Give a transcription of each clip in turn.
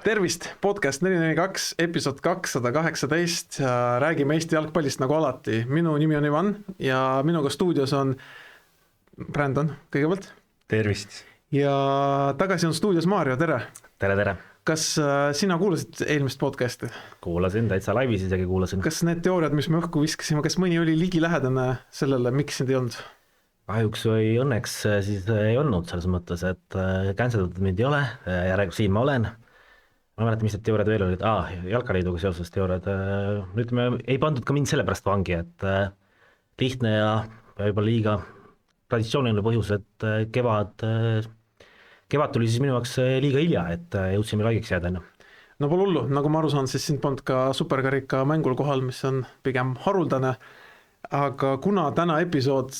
Tervist, podcast 442, episood 218, räägime Eesti jalgpallist nagu alati. Minu nimi on Ivan ja minuga stuudios on Brandon kõigepealt. Tervist. Ja tagasi on stuudios Maarjo, tere. Tere. Kas sina kuulasid eelmist podcasti? Kuulasin, täitsa laivis isegi kuulasin. Kas need teooriad, mis me õhku viskasime, kas mõni oli ligilähedane sellele, miks need ei olnud? Kahjuks või õnneks siis ei olnud selles mõttes, et canceldatud mind ei ole, järelikult siin ma olen. Ma mäletan, mis need teooriad veel olid, Jalkaliiduga seoses teooriad, nüüd me ei pandud ka mind sellepärast vangi, et lihtne ja juba liiga traditsiooniline põhjus, et kevad tuli siis minu jaoks liiga hilja, et jõudsime laigeks jääda enne. No pole hullu, nagu ma aru saan, siis sind polnud ka superkarika mängul kohal, mis on pigem haruldane, aga kuna täna episood,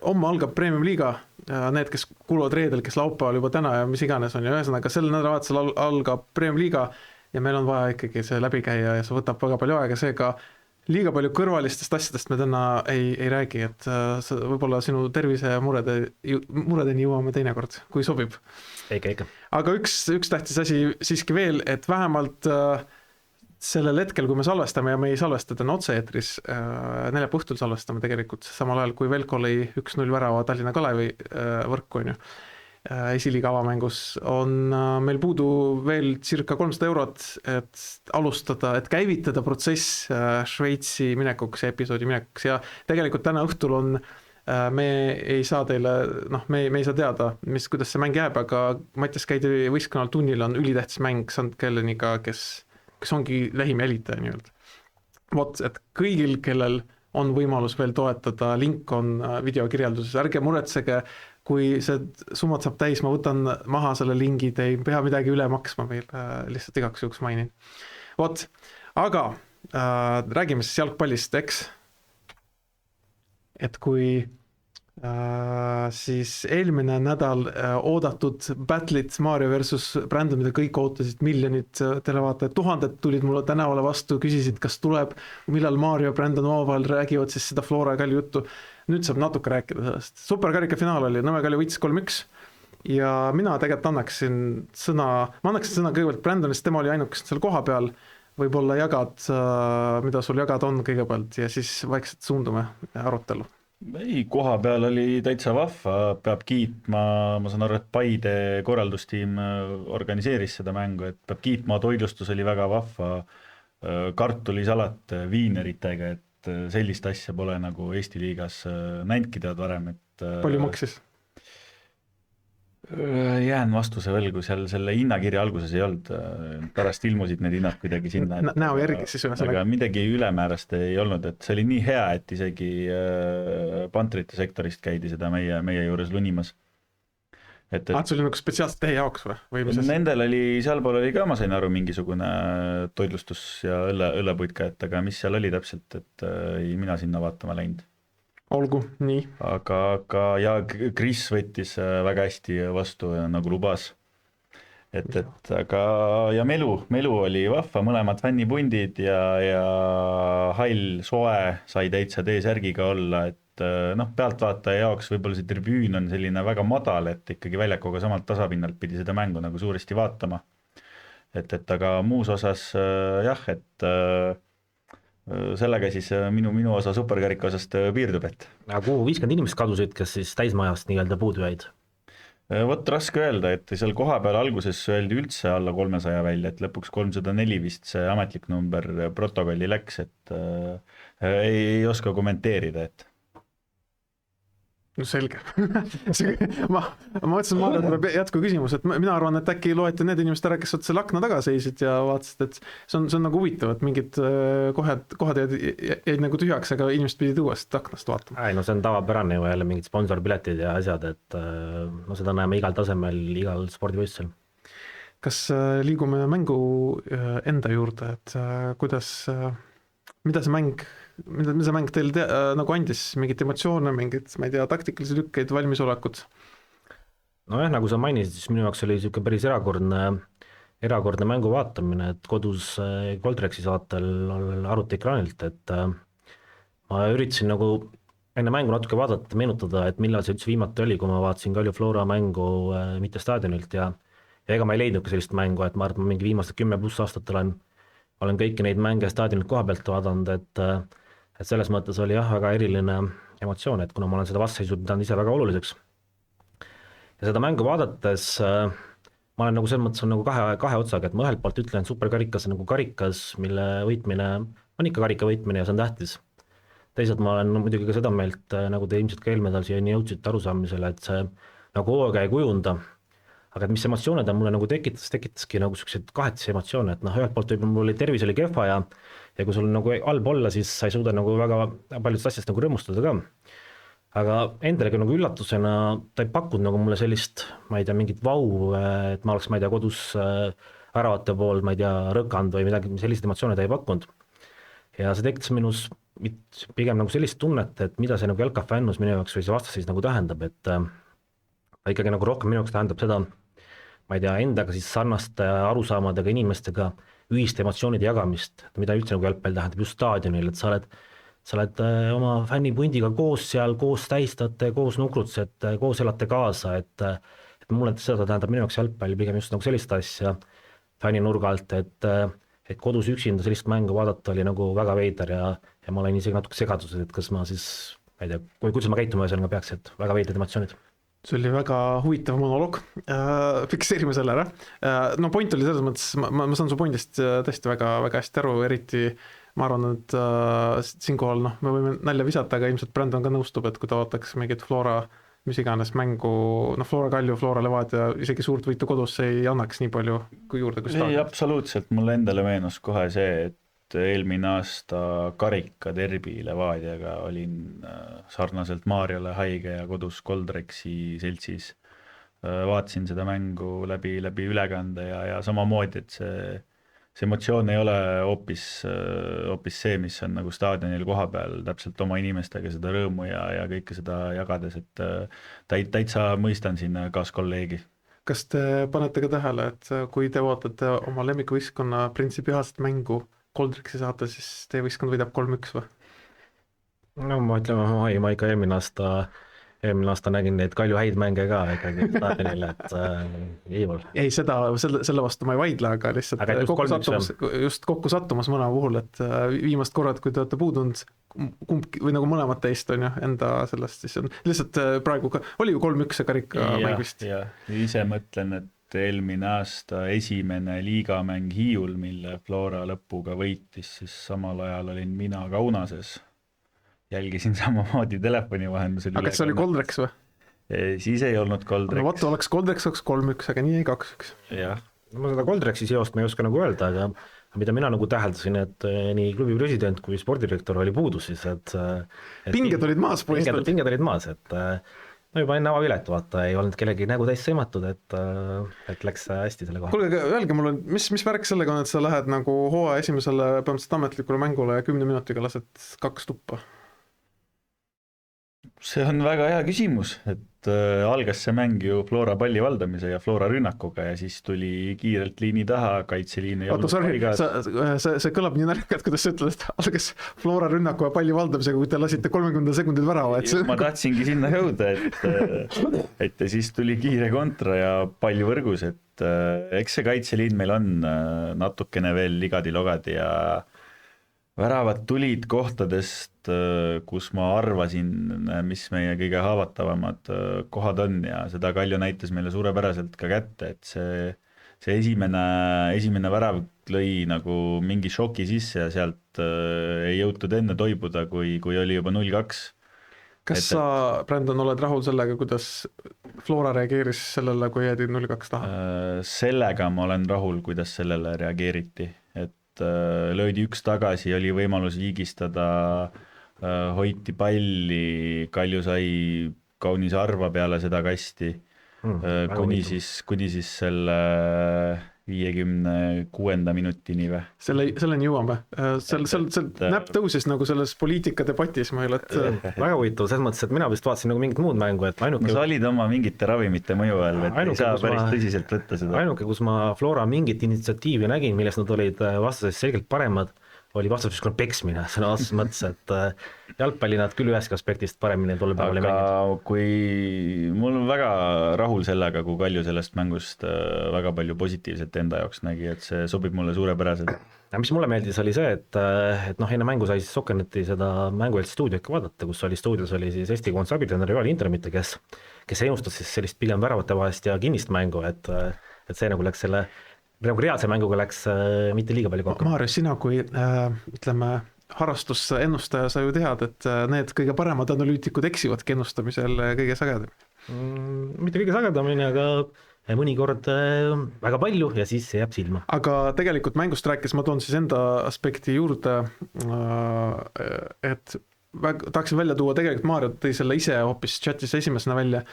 homme algab Premium Liiga, need, kes kuuluvad reedel, kes laupäeval juba täna ja mis iganes on ja ühesõnaga sel nädalavahetusel algab Premium Liiga ja meil on vaja ikkagi see läbi käia ja see võtab väga palju aega, seega liiga palju kõrvalistest asjadest me täna ei räägi, et võib-olla sinu tervise ja muredeni jõuame teinekord, kui sobib. Ikka. Aga üks tähtis asi siiski veel, et vähemalt sellel hetkel, kui me salvestame ja me ei salvesta täna otse-eetris, neljapäeva õhtul salvestame tegelikult samal ajal, kui Velko lõi 1-0 värava Tallinna Kalevi võrku, on ju. Esiliiga avamängus on meil puudu veel circa 300 eurot, et alustada, et käivitada protsess Šveitsi minekuks ja episoodi minekuks ja tegelikult täna õhtul on me ei saa teile, me ei saa teada, kuidas see mäng jääb, aga Mattias Käidi võistkonnal tunnil on ülitähtis mäng Sandkelleniga, kes ongi lähim jälitaja nii-öelda. Vot, et kõigil, kellel on võimalus veel toetada, link on videokirjelduses, ärge muretsege, kui see summad saab täis, ma võtan maha selle lingi, te ei pea midagi üle maksma veel, lihtsalt igaks juhuks mainin. Vot, aga räägime siis jalgpallist, eks? Et kui siis eelmine nädal oodatud battle'it Maarjo versus Brandon, mida kõik ootasid, miljonid televaatajad, tuhanded tulid mulle tänavale vastu, küsisid, kas tuleb, millal Maarjo ja Brandon omavahel räägivad siis seda Flora ja Kalju juttu. Nüüd saab natuke rääkida sellest. Superkarika finaal oli, Nõmme Kalju võitis 3-1 ja mina tegelikult annaksin sõna kõigepealt Brandonist, tema oli ainukest seal koha peal, võib-olla jagad, mida sul jagada on kõigepealt ja siis vaikselt suundume arutelu. Ei, koha peal oli täitsa vahva, peab kiitma, ma saan aru, et Paide korraldustiim organiseeris seda mängu, et peab kiitma, toitlustus oli väga vahva, kartulisalat viineritega, et sellist asja pole nagu Eesti liigas näinudki tead varem. Palju maksis? Jään vastuse võlgu, seal selle hinnakirja alguses ei olnud, pärast ilmusid need hinnad kuidagi sinna. Näo järgi siis ühesõnaga. Aga midagi ülemäärast ei olnud, et see oli nii hea, et isegi pantrite sektorist käidi seda meie juures lunimas. See oli nagu spetsiaalselt teie jaoks või? Nendel oli, sealpool oli ka, ma sain aru, mingisugune toitlustus ja õllepuitka, et aga mis seal oli täpselt, et mina sinna vaatama läinud. Olgu, nii. Aga ja Chris võttis väga hästi vastu nagu lubas. Aga ja melu oli vahva, mõlemad fännipundid ja hall soe sai täitsa T-särgiga olla, et pealtvaataja jaoks võib-olla see tribüün on selline väga madal, et ikkagi väljakuga samalt tasapinnalt pidi seda mängu nagu suuresti vaatama. Aga muus osas jah, et sellega siis minu osa superkarika osast piirdub, et. Aga kuhu 50 inimest kadusid, kes siis täismajast nii-öelda puudu jäid? Vot raske öelda, et seal koha peal alguses öeldi üldse alla 300 välja, et lõpuks 304 vist see ametlik number protokolli läks, et ei oska kommenteerida, et. No selge. ma mõtlesin, Maarjo tuleb jätku küsimus, et mina arvan, et äkki loeti need inimesed ära, kes seal akna taga seisid ja vaatasid, et see on nagu huvitav, et mingid kohad jäid nagu tühjaks, aga inimesed pidid uuesti aknast vaatama. No see on tavapärane ju jälle mingid sponsorpiletid ja asjad, et seda näeme igal tasemel, igal spordivõistlusel. Kas liigume mängu enda juurde, et mida see mäng teil nagu andis, mingit emotsioone, mingit, ma ei tea, taktikalisi lükkeid, valmisolekut? Nojah, nagu sa mainisid, siis minu jaoks oli siuke päris erakordne mängu vaatamine, et kodus Goldrexi saatel arvutiekraanilt, et ma üritasin nagu enne mängu natuke vaadata, meenutada, et millal see üldse viimati oli, kui ma vaatasin Kalju Flora mängu mitte staadionilt ja ja ega ma ei leidnudki sellist mängu, et ma arvan, et ma mingi viimased 10+ aastat olen kõiki neid mänge staadionilt koha pealt vaadanud, et selles mõttes oli jah, väga eriline emotsioon, et kuna ma olen seda vastseisu pidanud ise väga oluliseks. Ja seda mängu vaadates ma olen nagu selles mõttes on nagu kahe otsaga, et ma ühelt poolt ütlen, superkarikas on nagu karikas, mille võitmine on ikka karika võitmine ja see on tähtis. Teisalt ma olen muidugi ka seda meelt, nagu te ilmselt ka eelmine nädal siia jõudsite arusaamisele, et see nagu hooaega ei kujunda, aga et mis emotsioone ta mulle nagu tekitaski nagu selliseid kahetisi emotsioone, et noh, ühelt poolt võib-olla mul tervis oli kehva ja kui sul nagu halb olla, siis sa ei suuda nagu väga paljudest asjast nagu rõõmustada ka. Aga endalegi nagu üllatusena ta ei pakkunud nagu mulle sellist, ma ei tea, mingit vau, et ma oleks, ma ei tea, kodus väravate pool, ma ei tea, rõkand või midagi, sellised emotsioone ta ei pakkunud. Ja see tekitas minus pigem nagu sellist tunnet, et mida see nagu jalkafännus minu jaoks või see vastasseis nagu tähendab, et ta ikkagi nagu rohkem minu jaoks tähendab seda, ma ei tea, endaga siis sarnaste arusaamadega inimestega ühiste emotsioonide jagamist, mida üldse nagu jalgpall tähendab just staadionil, et sa oled oma fännipundiga koos seal, koos tähistate, koos nukrutsete, koos elate kaasa, et mulle seda tähendab minu jaoks jalgpall pigem just nagu sellist asja fänninurga alt, et kodus üksinda sellist mängu vaadata oli nagu väga veider ja ma olen isegi natuke segaduses, et kas ma siis, ma ei tea, kuidas ma käituma ühesõnaga peaks, et väga veidrad emotsioonid. See oli väga huvitav monoloog, fikseerime selle ära. No point oli selles mõttes, ma saan su pointist tõesti väga, väga hästi aru, eriti ma arvan, et siinkohal me võime nalja visata, aga ilmselt Brandon ka nõustub, et kui ta vaataks mingit Flora, mis iganes mängu, Flora Kalju, Flora Levadia, isegi suurt võitu kodus ei annaks nii palju kui juurde kui staadion. Ei, absoluutselt, mulle endale meenus kohe see, et eelmine aasta karika derbi Levadiaga olin sarnaselt Maarjale haige ja kodus Goldrexi seltsis. Vaatasin seda mängu läbi ülekande ja samamoodi, et see emotsioon ei ole hoopis see, mis on nagu staadionil koha peal, täpselt oma inimestega seda rõõmu ja kõike seda jagades, et täitsa mõistan siin kaaskolleegi. Kas te panete ka tähele, et kui te vaatate oma lemmikvõistkonna printsipiaalset mängu Goldrexi saate, siis teie võistkond võidab 3-1 või? No ma ütlen, ma ikka eelmine aasta nägin neid Kalju häid mänge ka ikkagi staadionil, et Iivol. Ei, selle vastu ma ei vaidle, aga lihtsalt kokku sattumas mõne puhul, et viimast korrad, kui te olete puudunud, või nagu mõlemad teist on ju, enda sellest, siis on lihtsalt praegu ka, oli ju 3-1 see karika mäng vist. Ja ise mõtlen, et eelmine aasta esimene liigamäng Hiiul, mille Flora lõpuga võitis, siis samal ajal olin mina Kaunases. Jälgisin samamoodi telefoni vahendusel. Aga kas see oli Goldrex või? Siis ei olnud Goldrex. No vaata, oleks Goldrex 3-1, aga nii ei 2-1. Jah. Ma seda Goldrexi seost ma ei oska nagu öelda, aga mida mina nagu täheldasin, et nii klubi president kui spordidirektor oli puudus siis, et pinged olid maas. Pinged olid maas, et no juba enne avavilet vaata, ei olnud kellegi nägu täis sõimatud, et läks hästi selle koha. Kuulge, öelge mulle, mis värk sellega on, et sa lähed nagu hooaja esimesele põhimõtteliselt ametlikule mängule ja 10 minutiga lased 2 tuppa? See on väga hea küsimus, et algas see mäng ju Flora palli valdamise ja Flora rünnakuga ja siis tuli kiirelt liini taha, kaitseliin ei olnud paigas. See kõlab nii närkad, kuidas sa ütled, et algas Flora rünnaku ja palli valdamisega, kui te lasite 30 sekundil värava. Ma tahtsingi sinna jõuda, et siis tuli kiire kontra ja pall võrgus, et eks see kaitseliin meil on natukene veel ligadi-logadi ja väravad tulid kohtadest, kus ma arvasin, mis meie kõige haavatavamad kohad on ja seda Kalju näitas meile suurepäraselt ka kätte, et see esimene värav lõi nagu mingi šoki sisse ja sealt ei jõutud enne toibuda, kui oli juba 0-2. Kas sa, Brandon, oled rahul sellega, kuidas Flora reageeris sellele, kui jäädi 0-2 taha? Sellega ma olen rahul, kuidas sellele reageeriti, et löödi 1 tagasi, oli võimalus viigistada, hoiti palli, Kalju sai kaunis arva peale seda kasti, kuni siis selle 56. minutini või? Selleni jõuame. Näpp tõusis nagu selles poliitika debatis meil, et väga huvitav, selles mõttes, et mina vist vaatasin nagu mingit muud mängu, et ainuke... Sa olid oma mingite ravimite mõju all, et ei saa päris tõsiselt võtta seda. Ainuke, kus ma Flora mingit initsiatiivi nägin, millest nad olid vastases selgelt paremad, oli vastasüskonna peksmine sõna otseses mõttes, et jalgpalli nad küll ühest aspektist paremini tol päeval ei mänginud. aga kui mul on väga rahul sellega, kui Kalju sellest mängust väga palju positiivset enda jaoks nägi, et see sobib mulle suurepäraselt. Mis mulle meeldis, oli see, et enne mängu sai siis Sokkerneti seda mängueelset stuudiot ka vaadata, kus oli stuudios oli siis Eesti koondise abitreener Joel Intramitte, kes ennustas siis sellist pigem väravate vahest ja kinnist mängu, et see nagu läks selle nagu reaalse mänguga läks mitte liiga palju kokku. Maarja, sina kui ütleme harrastusennustaja, sa ju tead, et need kõige paremad analüütikud eksivadki ennustamisel kõige sagedamini. Mitte kõige sagedamini, aga mõnikord väga palju ja siis see jääb silma. Aga tegelikult mängust rääkis, ma toon siis enda aspekti juurde, et tahaksin välja tuua, tegelikult Maarja tõi selle ise hoopis chatis esimesena välja.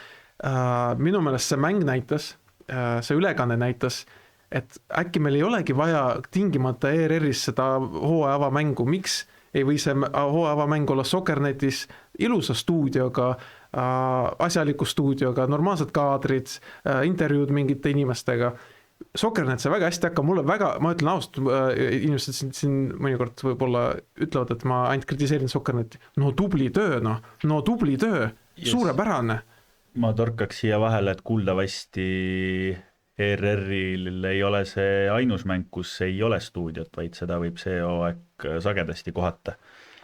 Minu meelest see mäng näitas, see ülekanne näitas, et äkki meil ei olegi vaja tingimata ERR-is seda hooaja avamängu, miks ei või see hooaja avamäng olla Sokkernetis ilusa stuudioga, asjaliku stuudioga, normaalsed kaadrid, intervjuud mingite inimestega. Sokkernet sai väga hästi hakka, mulle väga, ma ütlen ausalt, inimesed siin mõnikord võib-olla ütlevad, et ma ainult kritiseerin Sokkerneti. No tubli töö, suurepärane. Ma torkaks siia vahele, et kuuldavasti ERR-il ei ole see ainus mäng, kus ei ole stuudiot, vaid seda võib see hooaeg sagedasti kohata.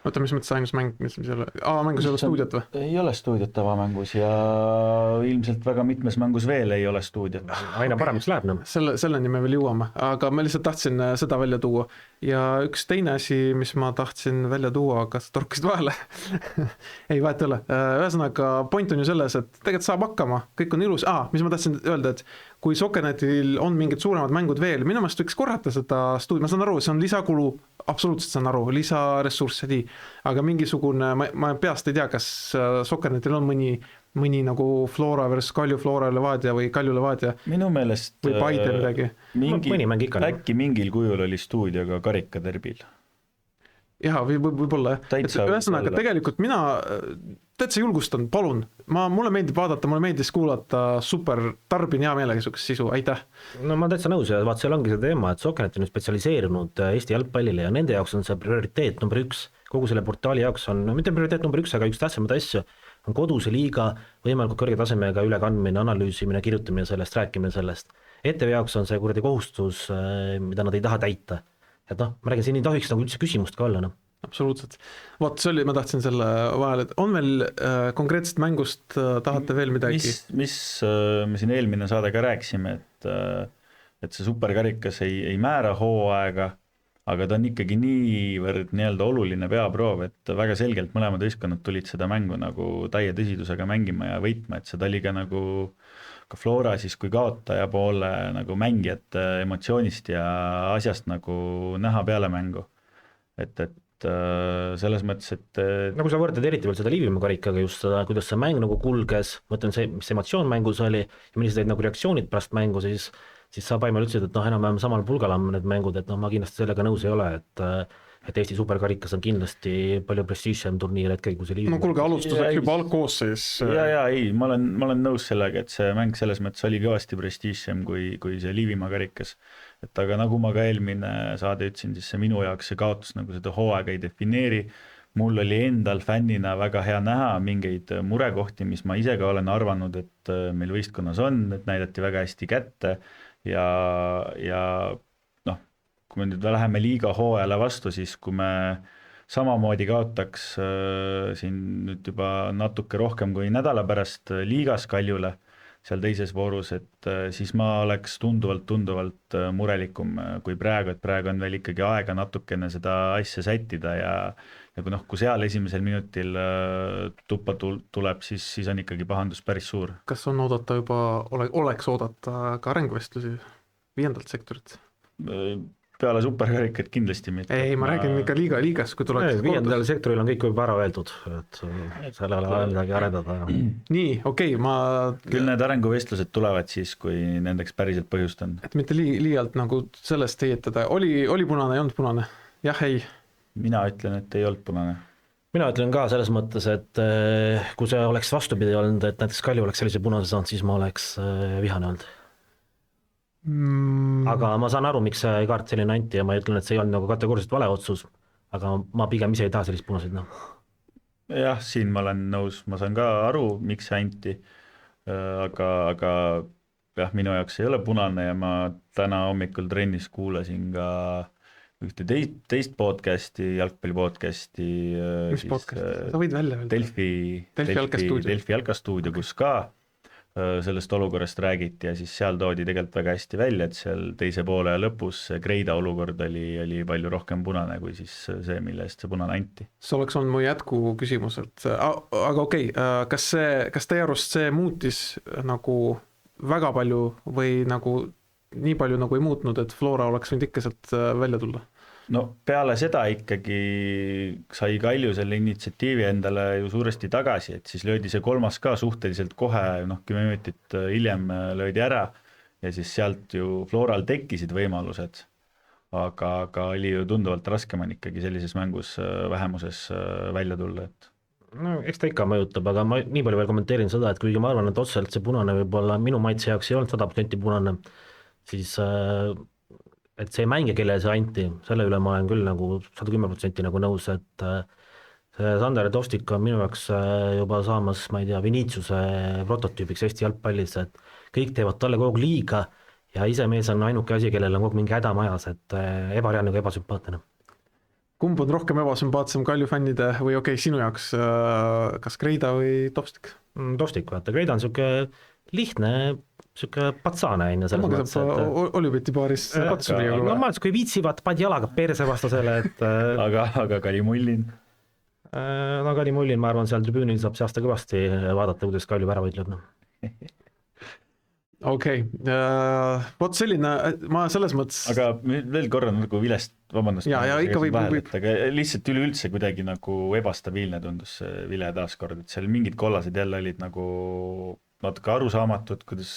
Oota, mis mõttes ainus mäng, mis ei ole, avamängus ei ole stuudiot või? Ei ole stuudiot avamängus ja ilmselt väga mitmes mängus veel ei ole stuudiot. Aina paremaks läheb. Selleni me veel jõuame, aga ma lihtsalt tahtsin seda välja tuua. Ja üks teine asi, mis ma tahtsin välja tuua, kas torkasid vahele? Ei, vahet ei ole. Ühesõnaga, point on ju selles, et tegelikult saab hakkama, kõik on ilus. Mis ma tahtsin öelda, et kui Sokkernetil on mingid suuremad mängud veel, minu meelest võiks korrata seda stuudiot, ma saan aru, see on lisakulu, absoluutselt saan aru, lisaressursse, aga mingisugune, ma peast ei tea, kas Sokkernetil on mõni nagu Flora versus Kalju Flora Levadia või Kalju Levadia minu meelest või Paide midagi. Äkki mingil kujul oli stuudioga karikaderbil. Jah, võib-olla. Ühesõnaga, tegelikult mina täitsa julgustan, palun. Mulle meeldib vaadata, mulle meeldis kuulata, super, tarbin hea meelega sukest sisu, aitäh. No ma täitsa nõus ja vaat seal ongi see teema, et Sokkernet on spetsialiseerunud Eesti jalgpallile ja nende jaoks on see prioriteet number 1. Kogu selle portaali jaoks on, mitte prioriteet number 1, aga üks tähtsamad asju on koduse liiga võimalikult kõrge tasemega ülekandmine, analüüsimine, kirjutamine sellest, rääkimine sellest. ETV jaoks on see kuradi kohustus, mida nad ei taha täita. Et ma räägin, siin ei tohiks nagu üldse küsimust ka olla. Absoluutselt. Vaat see oli, ma tahtsin selle vahel, et on veel konkreetset mängust, tahate veel midagi? Mis me siin eelmine saade ka rääksime, et see superkarikas ei määra hooaega, aga ta on ikkagi niivõrd nii-öelda oluline peaproov, et väga selgelt mõlemad võistkonnad tulid seda mängu nagu täie tõsidusega mängima ja võitma, et seda oli ka nagu ka Flora siis kui kaotaja poole nagu mängijate emotsioonist ja asjast nagu näha peale mängu. Et selles mõttes, et nagu sa võrdled eriti veel seda Liivimaa karikaga just seda, kuidas see mäng nagu kulges, mõtlen see, mis emotsioon mängus oli ja millised olid nagu reaktsioonid pärast mängu, siis sa Paimel ütlesid, et enam-vähem samal pulgal on need mängud, et ma kindlasti sellega nõus ei ole, et Eesti superkarikas on kindlasti palju prestiižsem turniir hetkel, kui see Liivimaa. No kuulge, alustuseks juba algkoosseis. Ei, ma olen nõus sellega, et see mäng selles mõttes oli kõvasti prestiižsem kui see Liivimaa karikas. Et aga nagu ma ka eelmine saade ütlesin, siis see minu jaoks see kaotus nagu seda hooaega ei defineeri. Mul oli endal fännina väga hea näha mingeid murekohti, mis ma ise ka olen arvanud, et meil võistkonnas on, et näidati väga hästi kätte ja kui me nüüd läheme liiga hooajale vastu, siis kui me samamoodi kaotaks siin nüüd juba natuke rohkem kui nädala pärast liigas Kaljule seal teises voorus, et siis ma oleks tunduvalt murelikum kui praegu, et praegu on veel ikkagi aega natukene seda asja sättida ja kui seal esimesel minutil tuppa tuleb, siis on ikkagi pahandus päris suur. Kas on oodata juba, oleks oodata ka arenguvestlusi 5. sektorit? Peale superkarikat kindlasti mitte. Ei, ma räägin ikka liigas, kui tuleks 5. sektoril on kõik juba ära öeldud, et sellele vaja midagi arendada. Nii, okei, küll need arenguvestlused tulevad siis, kui nendeks päriselt põhjust on. Et mitte liialt nagu sellest heietada. Oli punane, ei olnud punane? Jah, ei. Mina ütlen, et ei olnud punane. Mina ütlen ka selles mõttes, et kui see oleks vastupidi olnud, et näiteks Kalju oleks sellise punase saanud, siis ma oleks vihane olnud. Aga ma saan aru, miks see kaart selline anti ja ma ütlen, et see ei olnud nagu kategooriliselt vale otsus, aga ma pigem ise ei taha sellist punaseid, noh. jah, siin ma olen nõus, ma saan ka aru, miks see anti, aga jah, minu jaoks ei ole punane ja ma täna hommikul trennis kuulasin ka ühte teist podcasti, jalgpallipodcasti. Mis podcast? Sa võid välja öelda. Delfi jalkastuudio, kus ka sellest olukorrast räägiti ja siis seal toodi tegelikult väga hästi välja, et seal teise poole lõpus Kreida olukord oli palju rohkem punane kui siis see, mille eest see punane anti. See oleks olnud mu jätku küsimus, et aga okei, kas teie arust see muutis nagu väga palju või nagu nii palju nagu ei muutnud, et Flora oleks võinud ikka sealt välja tulla? No peale seda ikkagi sai Kalju selle initsiatiivi endale ju suuresti tagasi, et siis löödi see kolmas ka suhteliselt kohe, 10 minutit hiljem löödi ära ja siis sealt ju Floral tekkisid võimalused, aga oli ju tunduvalt raskem on ikkagi sellises mängus vähemuses välja tulla, et no eks ta ikka mõjutab, aga ma nii palju veel kommenteerin seda, et kuigi ma arvan, et otseselt see punane võib-olla minu maitse jaoks ei olnud 100% punane, siis et see mängija, kelle see anti, selle üle ma olen küll nagu 110% nagu nõus, et see Sander Tovstik on minu jaoks juba saamas, ma ei tea, Viniciuse prototüübiks Eesti jalgpallis, et kõik teevad talle kogu liiga ja ise mees on ainuke asi, kellel on kogu mingi häda majas, et ebareaalne kui ebasümpaatne. Kumb on rohkem ebasümpaatsem Kalju fännide või sinu jaoks, kas Kreida või Tovstik? Tovstik, vaata, Kreida on siuke lihtne, siuke patsaane aine selles mõttes, et Olübeti baaris patsuri. Normaalselt, kui viitsivad, paned jalaga perse vastasele, et aga Kalimullin? No Kalimullin, ma arvan, seal tribüünil saab see aasta kõvasti vaadata, kuidas Kalju ära võitleb. Okei, vot selline, ma selles mõttes... Aga veel korra nagu vilest, vabandust. Ja ikka võib. Aga lihtsalt üleüldse kuidagi nagu ebastabiilne tundus see vile taaskord, et seal mingid kollased jälle olid nagu natuke arusaamatud, kuidas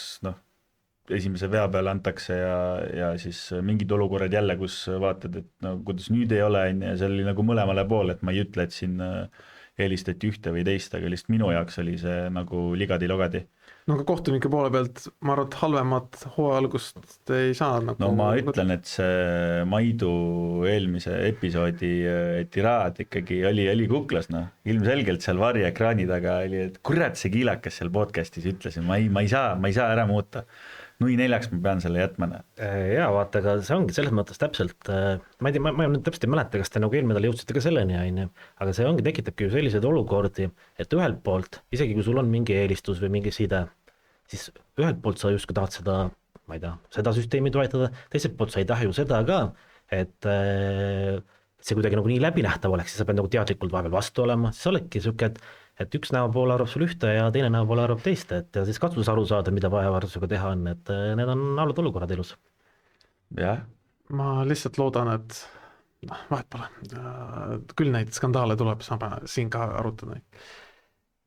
esimese vea peale antakse ja siis mingid olukorrad jälle, kus vaatad, et kuidas nüüd ei ole, ja see oli nagu mõlemale poole, et ma ei ütle, et siin eelistati ühte või teist, aga lihtsalt minu jaoks oli see nagu ligadi-logadi. No aga kohtunike poole pealt, ma arvan, et halvemat hooaja algust ei saa nagu... No ma ütlen, et see Maidu eelmise episoodi tiraad ikkagi oli kuklas, ilmselgelt seal varjeekraani taga oli, et kurat see kiilakas seal podcastis ütlesin, ma ei saa ära muuta. Nui 4 ma pean selle jätma. Jaa, vaata, aga see ongi selles mõttes täpselt, ma ei tea, ma nüüd täpselt ei mäleta, kas te nagu eelmedal jõudsite ka selleni, aga see ongi, tekitabki ju selliseid olukordi, et ühelt poolt, isegi kui sul on mingi eelistus või mingi side, siis ühelt poolt sa justkui tahad seda, ma ei tea, seda süsteemi toetada, teiselt poolt sa ei taha ju seda ka, et see kuidagi nagu nii läbinähtav oleks, siis sa pead nagu teadlikult vahepeal vastu olema, siis oledki siuke, et üks näopool arvab sul ühte ja teine näopool arvab teist, et ja siis katsus aru saada, mida vahevartusega teha on, et need on halvad olukorrad elus. Jah. Ma lihtsalt loodan, et vahet pole, küll neid skandaale tuleb, saame siin ka arutada.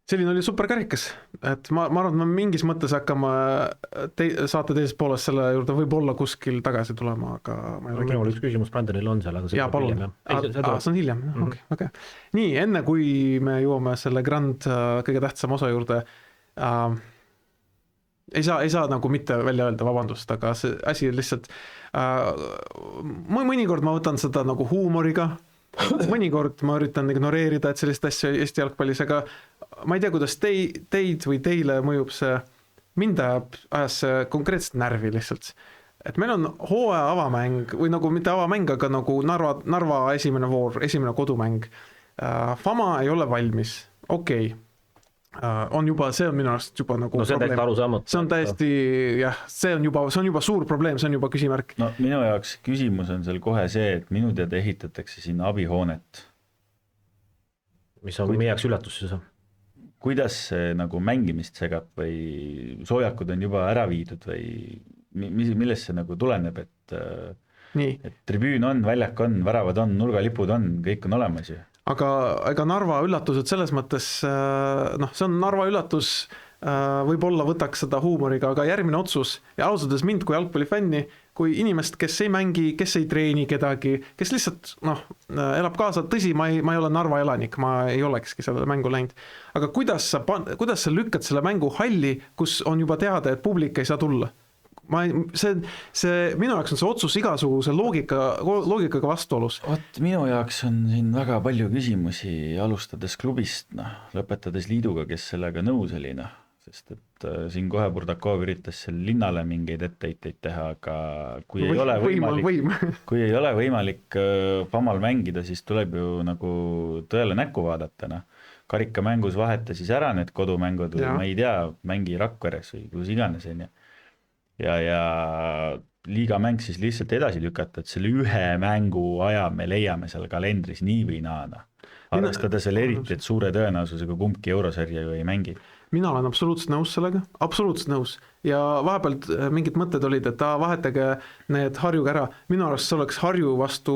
Selline oli superkarikas, et ma arvan, et me mingis mõttes hakkame saate teises pooles selle juurde võib-olla kuskil tagasi tulema, aga ma ei ole minul üks küsimus Brandonil on seal, aga see palun. See on hiljem, okei. Nii, enne kui me jõuame selle kõige tähtsam osa juurde, ei saa nagu mitte välja öelda, vabandust, aga see asi lihtsalt, mõnikord ma võtan seda nagu huumoriga, mõnikord ma üritan ignoreerida, et sellist asja Eesti jalgpallis, aga ma ei tea, kuidas teid või teile mõjub see, mind ajas see konkreetselt närvi lihtsalt. Et meil on hooaja avamäng või nagu mitte avamäng, aga nagu Narva esimene voor, esimene kodumäng. Fama ei ole valmis, okei. On juba, see on minu arust juba nagu no see on täiesti arusaamatu. See on täiesti, jah, see on juba suur probleem, see on juba küsimärk. No minu jaoks küsimus on seal kohe see, et minu teada ehitatakse sinna abihoonet. Mis on meie jaoks üllatus siis? Kuidas see nagu mängimist segab või soojakud on juba ära viidud või millest see nagu tuleneb, et tribüün on, väljak on, väravad on, nurgalipud on, kõik on olemas ju. Aga ega Narva üllatused selles mõttes, see on Narva üllatus, võib-olla võtaks seda huumoriga, aga järgmine otsus ja ausades mind kui jalgpallifänni, kui inimest, kes ei mängi, kes ei treeni kedagi, kes lihtsalt elab kaasa, tõsi, ma ei ole Narva elanik, ma ei olekski selle mängu läinud. Aga kuidas sa lükkad selle mängu halli, kus on juba teada, et publik ei saa tulla? see minu jaoks on see otsus igasuguse loogikaga vastuolus. Vot minu jaoks on siin väga palju küsimusi, alustades klubist, lõpetades liiduga, kes sellega nõus oli, sest et siin kohe Burdakov üritas seal linnale mingeid etteiteid teha, aga kui ei ole võimalik Pamal mängida, siis tuleb ju nagu tõele näkku vaadata, Karikamängus vaheta siis ära need kodumängud või ma ei tea, mängi Rakveres või kus iganes, ja liigamäng siis lihtsalt edasi lükata, et selle ühe mängu aja me leiame seal kalendris nii või naa. Arvestades veel eriti, et suure tõenäosusega kumbki eurosarja ju ei mängi. Mina olen absoluutselt nõus sellega, absoluutselt nõus. Ja vahepealt mingid mõtted olid, et vahetage need Harjuga ära. Minu arust see oleks Harju vastu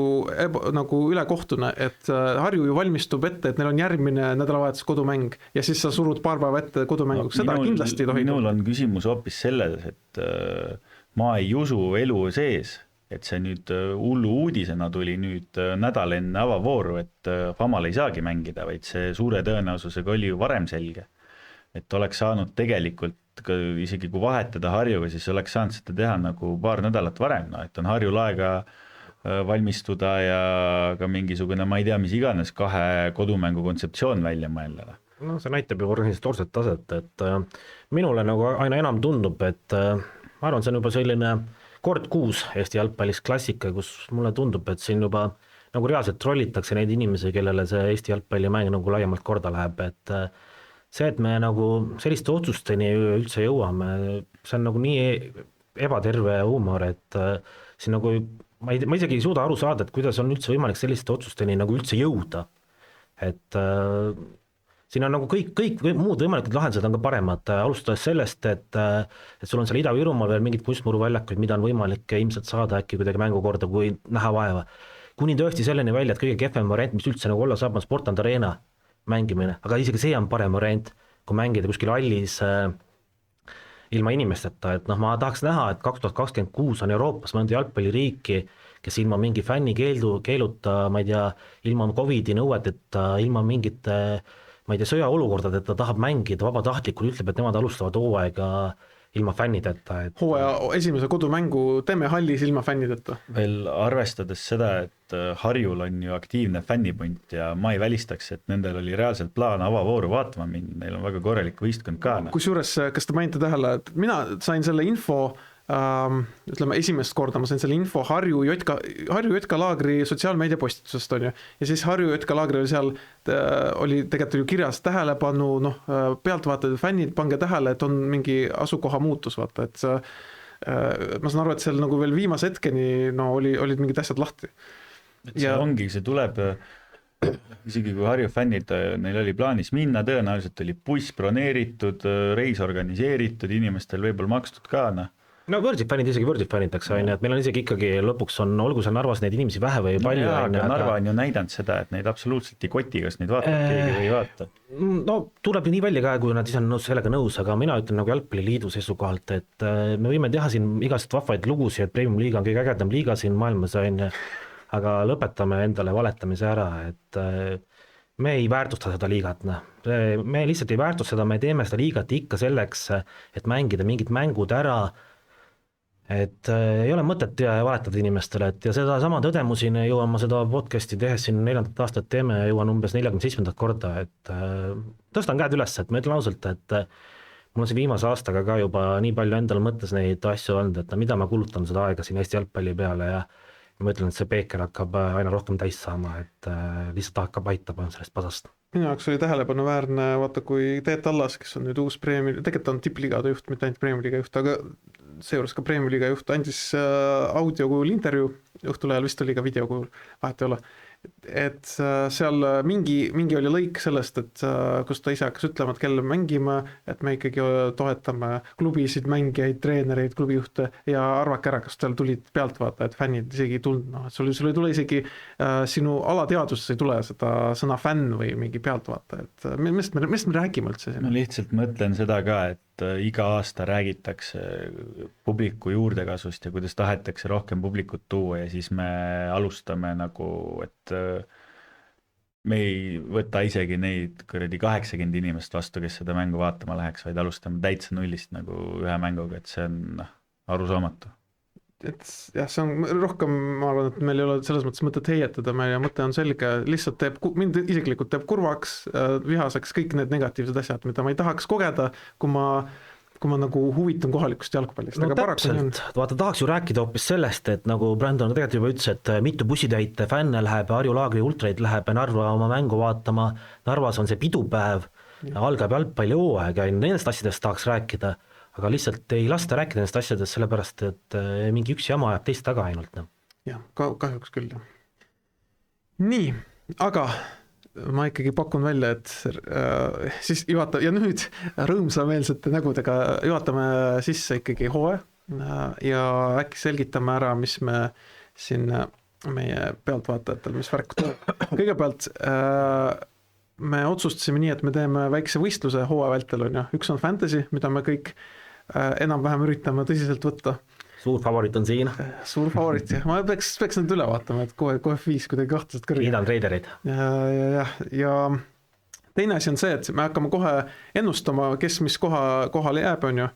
nagu ülekohtune, et Harju ju valmistub ette, et neil on järgmine nädalavahetus kodumäng ja siis sa surud paar päeva ette kodumänguks. Seda kindlasti ei tohi. Minul on küsimus hoopis selles, et ma ei usu elu sees, et see nüüd hullu uudisena tuli nüüd nädal enne avavooru, et Pamal ei saagi mängida, vaid see suure tõenäosusega oli ju varem selge. Et oleks saanud tegelikult, isegi kui vahetada Harjuga, siis oleks saanud seda teha nagu paar nädalat varem, et on Harjul aega valmistuda ja ka mingisugune, ma ei tea, mis iganes 2 kodumängu kontseptsioon välja mõelda. No see näitab ju organisatoorset taset, et minule nagu aina enam tundub, et ma arvan, see on juba selline kord 6 Eesti jalgpallis klassika, kus mulle tundub, et siin juba nagu reaalselt trollitakse neid inimesi, kellele see Eesti jalgpallimäng nagu laiemalt korda läheb, et see, et me nagu selliste otsusteni üldse jõuame, see on nagu nii ebaterve huumor, et siin nagu ma isegi ei suuda aru saada, et kuidas on üldse võimalik selliste otsusteni nagu üldse jõuda. Et siin on nagu kõik muud võimalikud lahendused on ka paremad, alustades sellest, et sul on seal Ida-Virumaal veel mingid kunstmuruväljakuid, mida on võimalik ilmselt saada äkki kuidagi mängukorda, kui näha vaeva. Kuni tõesti selleni välja, et kõige kehvem variant, mis üldse nagu olla saab, on Sportland Arena mängimine, aga isegi see on parem variant, kui mängida kuskil hallis ilma inimesteta, et ma tahaks näha, et 2026 on Euroopas mõnda jalgpalliriiki, kes ilma mingi fänni keeluta, ma ei tea, ilma COVID-i nõueteta, ilma mingite, ma ei tea, sõjaolukordadeta tahab mängida, vabatahtlikult ütleb, et nemad alustavad hooaega ilma fännideta. Hooaja esimese kodumängu teeme hallis ilma fännideta. Veel arvestades seda, et Harjul on ju aktiivne fännipunt ja ma ei välistaks, et nendel oli reaalselt plaan avavooru vaatama minna, neil on väga korralik võistkond ka. Kusjuures, kas te panite tähele, et mina sain selle info, ütleme esimest korda ma sain selle info Harju Jotka laagri sotsiaalmeedia postitusest on ju, ja siis Harju Jotka laagri seal oli tegelikult ju kirjas tähelepanu, pealtvaatajad ja fännid, pange tähele, et on mingi asukoha muutus, vaata, et ma saan aru, et seal nagu veel viimase hetkeni olid mingid asjad lahti. Et see ongi, see tuleb isegi kui Harju fännid, neil oli plaanis minna, tõenäoliselt oli buss broneeritud, reis organiseeritud, inimestel võib-olla makstud ka, No Võrdip fännid isegi Võrdip fännitakse, et meil on isegi ikkagi lõpuks on, olgu seal Narvas neid inimesi vähe või palju. Aga Narva on ju näidanud seda, et neid absoluutselt ei koti, kas neid vaatab keegi või ei vaata. No tuleb nii välja ka, kui nad ise on sellega nõus, aga mina ütlen nagu Jalgpalliliidu seisukohalt, et me võime teha siin igast vahvaid lugusid, et Premium liiga on kõige ägedam liiga siin maailmas, aga lõpetame endale valetamise ära, et me ei väärtusta seda liigat. Me lihtsalt ei väärtusta seda, me teeme seda liigat ikka selleks, et mängida mingid mängud ära, et ei ole mõtet valetada inimestele, et ja seda sama tõdemusin jõuan ma seda podcasti tehes siin 4. aastat teeme, jõuan umbes 47. korda, et tõstan käed üles, et ma ütlen ausalt, et mul on siin viimase aastaga ka juba nii palju endal mõttes neid asju olnud, et mida ma kulutan seda aega siin Eesti jalgpalli peale ja ma ütlen, et see peeker hakkab aina rohkem täis saama, et lihtsalt hakkab aitama sellest pasast. Minu jaoks oli tähelepanuväärne, vaata kui Teet Allas, kes on nüüd uus tegelikult on tippliigade juht, mitte ainult Premium-liiga juht, aga seejuures ka Premium-liiga juht, andis audiokujul intervjuu, õhtulajal vist oli ka videokujul, vahet ei ole. Et seal mingi oli lõik sellest, et kus ta ise hakkas ütlema, et kelle mängime, et me ikkagi toetame klubisid, mängijaid, treenereid, klubijuhte ja arvake ära, kas tal tulid pealtvaatajad, fännid isegi ei tulnud, sul ei tule isegi sinu alateadvuses ei tule seda sõna fänn või mingi pealtvaataja, et millest me räägime üldse siin? Ma lihtsalt mõtlen seda ka, et iga aasta räägitakse publiku juurdekasvust ja kuidas tahetakse rohkem publikut tuua ja siis me alustame nagu, et me ei võta isegi neid 80 inimest vastu, kes seda mängu vaatama läheks, vaid alustame täitsa nullist nagu ühe mänguga, et see on arusaamatu. et jah, see on rohkem, ma arvan, et meil ei ole selles mõttes mõtet heietada, meie mõte on selge, lihtsalt teeb, mind isiklikult teeb kurvaks, vihaseks kõik need negatiivsed asjad, mida ma ei tahaks kogeda, kui ma nagu huvitun kohalikust jalgpallist. No täpselt, vaata tahaks ju rääkida hoopis sellest, et nagu Brandon tegelikult juba ütles, et mitu bussitäit fänne läheb, Harju Laagri ultraid läheb Narva oma mängu vaatama, Narvas on see pidupäev, algab jalgpallihooaeg ja nendest asjadest tahaks rääkida, aga lihtsalt ei lasta rääkida nendest asjadest, sellepärast et mingi üks jama ajab teist taga ainult. Jah, kahjuks küll. Nii, aga ma ikkagi pakun välja, et siis ja nüüd rõõmsameelsete nägudega juhatame sisse ikkagi hooaja ja äkki selgitame ära, mis me siin meie pealtvaatajatel, mis värk tuleb. Kõigepealt me otsustasime nii, et me teeme väikse võistluse hooaja vältel, on ju. Üks on fantasy, mida me kõik enam-vähem üritame tõsiselt võtta. Suur favorit on siin. Suur favorit, jah. Ma peaks nüüd üle vaatama, et kohe 5 kuidagi kahtlaselt kõrge. Kiidan treiderid. Ja teine asi on see, et me hakkame kohe ennustama, kes mis kohale jääb, on ju.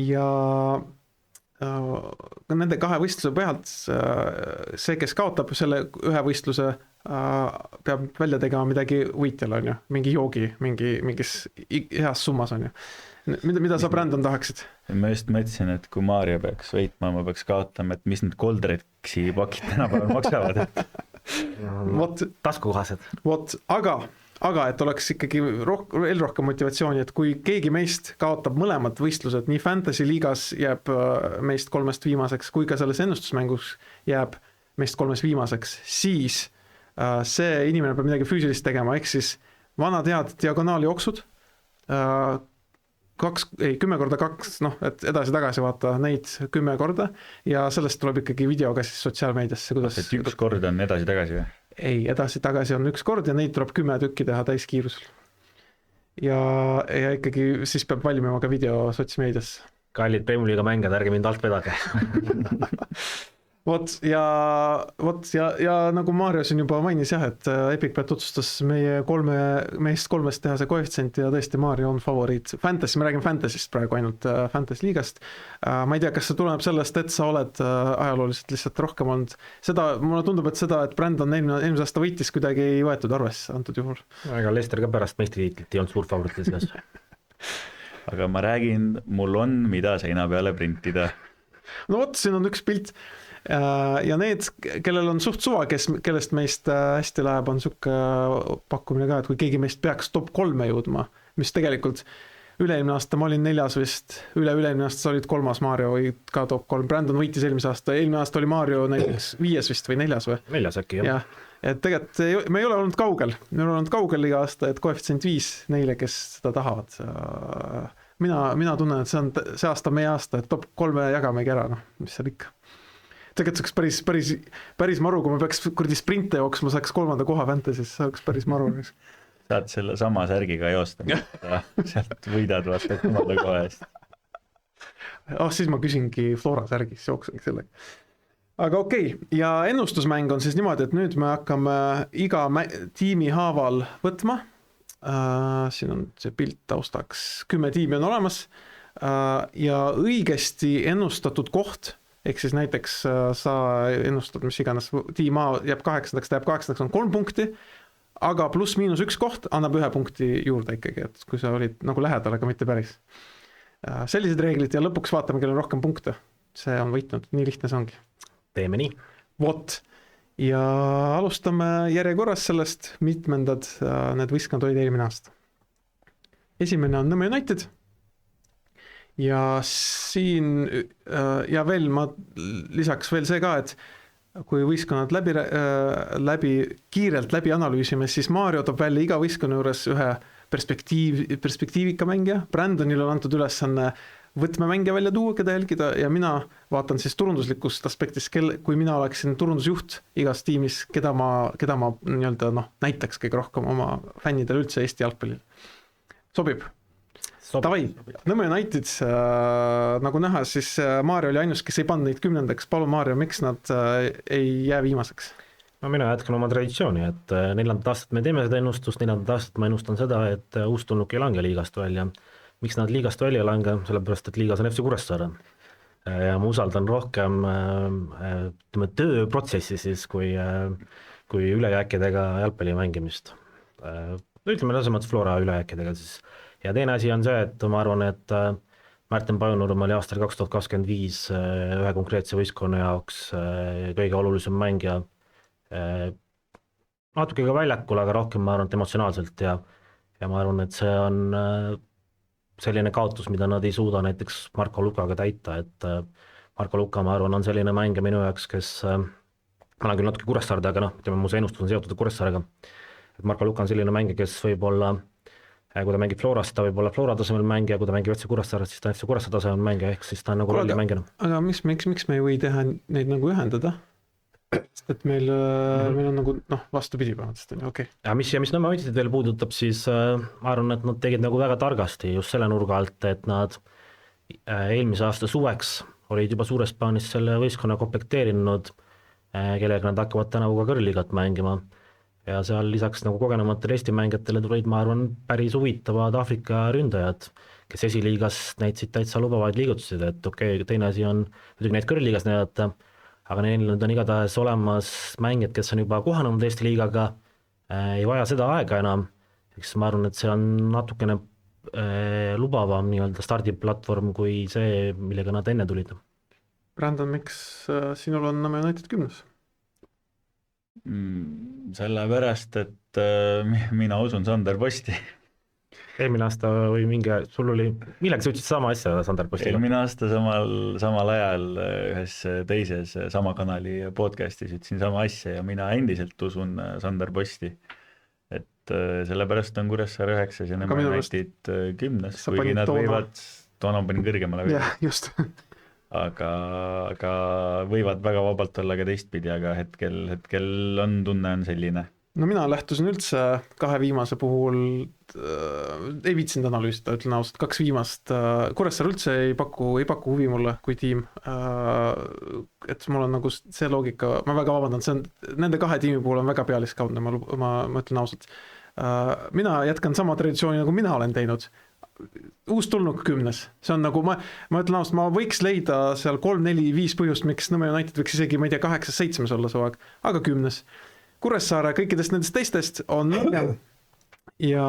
Ja nende 2 võistluse pealt see, kes kaotab selle 1 võistluse, peab välja tegema midagi võitjale, on ju. Mingi joogi, mingis heas summas, on ju. Mida sa, Brandon, tahaksid? Ma just mõtlesin, et kui Maarja peaks võitma, ma peaks kaotama, et mis need Goldreksi pakid tänapäeval maksavad. Taskukohased. Aga et oleks ikkagi veel rohkem motivatsiooni, et kui keegi meist kaotab mõlemad võistlused, nii fantasy liigas jääb meist 3 viimaseks, kui ka selles ennustusmängus jääb meist 3 viimaseks, siis see inimene peab midagi füüsilist tegema, ehk siis vanad head diagonaaljooksud, 10x2, noh, et edasi-tagasi vaata neid 10 korda ja sellest tuleb ikkagi videoga siis sotsiaalmeediasse, kuidas... Et 1 kord on edasi-tagasi või? Ei, edasi-tagasi on 1 kord ja neid tuleb 10 tükki teha täiskiirusel. Ja ikkagi siis peab valmima ka video sotsiaalmeediasse. Kallid Premium-liiga mängijad, ärge mind alt vedage. Vot ja nagu Maarjo siin juba mainis jah, et EpicBet otsustas meist 3 teha see koefitsient ja tõesti Maarjo on favoriit. Fantasy, me räägime fantasyst praegu ainult fantasy liigast. Ma ei tea, kas see tuleneb sellest, et sa oled ajalooliselt lihtsalt rohkem olnud. Mulle tundub, et seda, et Brandon eelmise aasta võitis kuidagi ei võetud arvesse antud juhul. Aga Lester ka pärast meistritiitlit ei olnud suur favoriit seas. Aga ma räägin, mul on mida seina peale printida. No vot, siin on üks pilt. Ja need, kellel on suht suva, kellest meist hästi läheb, on suke pakkumine ka, et kui keegi meist peaks top 3 jõudma, mis tegelikult üle-eelmine aasta ma olin 4 vist, üle-eelmine aasta sa olid 3, Maarjo või ka top 3, Brandon võitis eelmine aasta oli Maarjo näiteks 5 vist või 4 või? 4 äkki, jah. Et tegelikult me ei ole olnud kaugel, iga aasta, et koefitsient 5 neile, kes seda tahavad. Mina tunnen, et see aasta meie aasta, et top 3 jagamegi ära, noh, mis seal ikka. Tegelikult see oleks päris maru, kui me peaks kurdi sprinte jooksma, saaks 3. koha fantasy's, see oleks päris maru. Saad selle sama särgiga joosta, sealt võidad vaata 3. koha eest. Siis ma küsingi Flora särgis, jooksengi sellega. Aga okei, ja ennustusmäng on siis niimoodi, et nüüd me hakkame iga tiimi haaval võtma. Siin on see pilt taustaks, 10 tiimi on olemas ja õigesti ennustatud koht, ehk siis näiteks sa ennustad, mis iganes tiim A jääb 8, ta jääb 8, on 3 punkti, aga +-1 koht annab 1 punkti juurde ikkagi, et kui sa olid nagu lähedal, aga mitte päris. Sellised reeglid ja lõpuks vaatame, kellel on rohkem punkte. See on võitnud, nii lihtne see ongi. Teeme nii. Vot. Ja alustame järjekorras sellest, mitmendad need võistkond olid eelmine aasta. Esimene on Nõmme United. Ja siin ja veel ma lisaks veel see ka, et kui võistkonnad kiirelt läbi analüüsime, siis Maarjo toob välja iga võistkonna juures ühe perspektiivika mängija. Brandonil on antud ülesanne võtmemängija välja tuua, keda jälgida ja mina vaatan siis turunduslikust aspektist, kui mina oleksin turundusjuht igas tiimis, keda ma nii-öelda näitaks kõige rohkem oma fännidele üldse Eesti jalgpallil. Sobib? Tavai, Nõmme United, nagu näha, siis Maarjo oli ainus, kes ei pannud neid 10. Palun Maarjo, miks nad ei jää viimaseks? No mina jätkan oma traditsiooni, et 4. aastat me teeme seda ennustust, 4. aastat ma ennustan seda, et uustulnuk ei lange liigast välja. Miks nad liigast välja ei lange? Sellepärast, et liigas on FC Kuressaare. ja ma usaldan rohkem ütleme tööprotsessi siis kui ülejääkidega jalgpalli mängimist. Ütleme selles mõttes Flora ülejääkidega siis. Ja teine asi on see, et ma arvan, et Märten Pajunurm oli aastal 2025 ühe konkreetse võistkonna jaoks kõige olulisem mängija. Natuke ka väljakul, aga rohkem ma arvan, et emotsionaalselt ja ma arvan, et see on selline kaotus, mida nad ei suuda näiteks Marko Lukaga täita, et Marko Luka, ma arvan, on selline mängija minu jaoks, kes, ma olen küll natuke Kuressaarde, aga ütleme, mu see ennustus on seotud Kuressaarega, et Marko Luka on selline mängija, kes võib olla, kui ta mängib Florast, ta võib olla Flora tasemel mängija, kui ta mängib FC Kuressaaret, siis ta on FC Kuressaare tasemel mängija, ehk siis ta on nagu rolli mängija. Aga miks me ei või teha neid nagu ühendada? Sest et meil on nagu vastupidi põhimõtteliselt, okei. Ja mis Nõmme Unitedit veel puudutab, siis ma arvan, et nad tegid nagu väga targasti just selle nurga alt, et nad eelmise aasta suveks olid juba suures plaanis selle võistkonna komplekteerinud, kellega nad hakkavad tänavu ka kõrgliigat mängima. Ja seal lisaks nagu kogenematele Eesti mängijatele tulid, ma arvan, päris huvitavad Aafrika ründajad, kes esiliigas näitasid täitsa lubavaid liigutused, et okei, teine asi on muidugi neid kõrgliigas näidata, aga neil on igatahes olemas mängijad, kes on juba kohanenud Eesti liigaga, ei vaja seda aega enam, eks ma arvan, et see on natukene lubavam nii-öelda stardiplatvorm kui see, millega nad enne tulid. Brandon, miks sinul on Nõmme United 10? Sellepärast, et mina usun Sander Posti. Eelmine aasta või sul oli, millega sa ütlesid sama asja Sander Postile? Eelmine aasta samal ajal ühes teises sama kanali podcastis ütlesin sama asja ja mina endiselt usun Sander Posti. Et sellepärast on Kuressaare 9 ja Nõmme United 10, kuigi nad võivad, toona panin kõrgemale veel. Jah, just. Aga võivad väga vabalt olla ka teistpidi, aga hetkel on tunne on selline. No mina lähtusin üldse kahe viimase puhul, ei viitsinud analüüsida, ütlen ausalt, 2 viimast. Kuressaare üldse ei paku huvi mulle kui tiim. Et mul on nagu see loogika, ma väga vabandan, see on, nende 2 tiimi puhul on väga pealiskaudne, ma ütlen ausalt. Mina jätkan sama traditsiooni, nagu mina olen teinud. Uus tulnuk 10. See on nagu, ma ütlen ausalt, ma võiks leida seal 3, 4, 5 põhjust, miks Nõmme United võiks isegi, ma ei tea, 8, 7 olla su aeg, aga 10. Kuressaare kõikidest nendest teistest on ja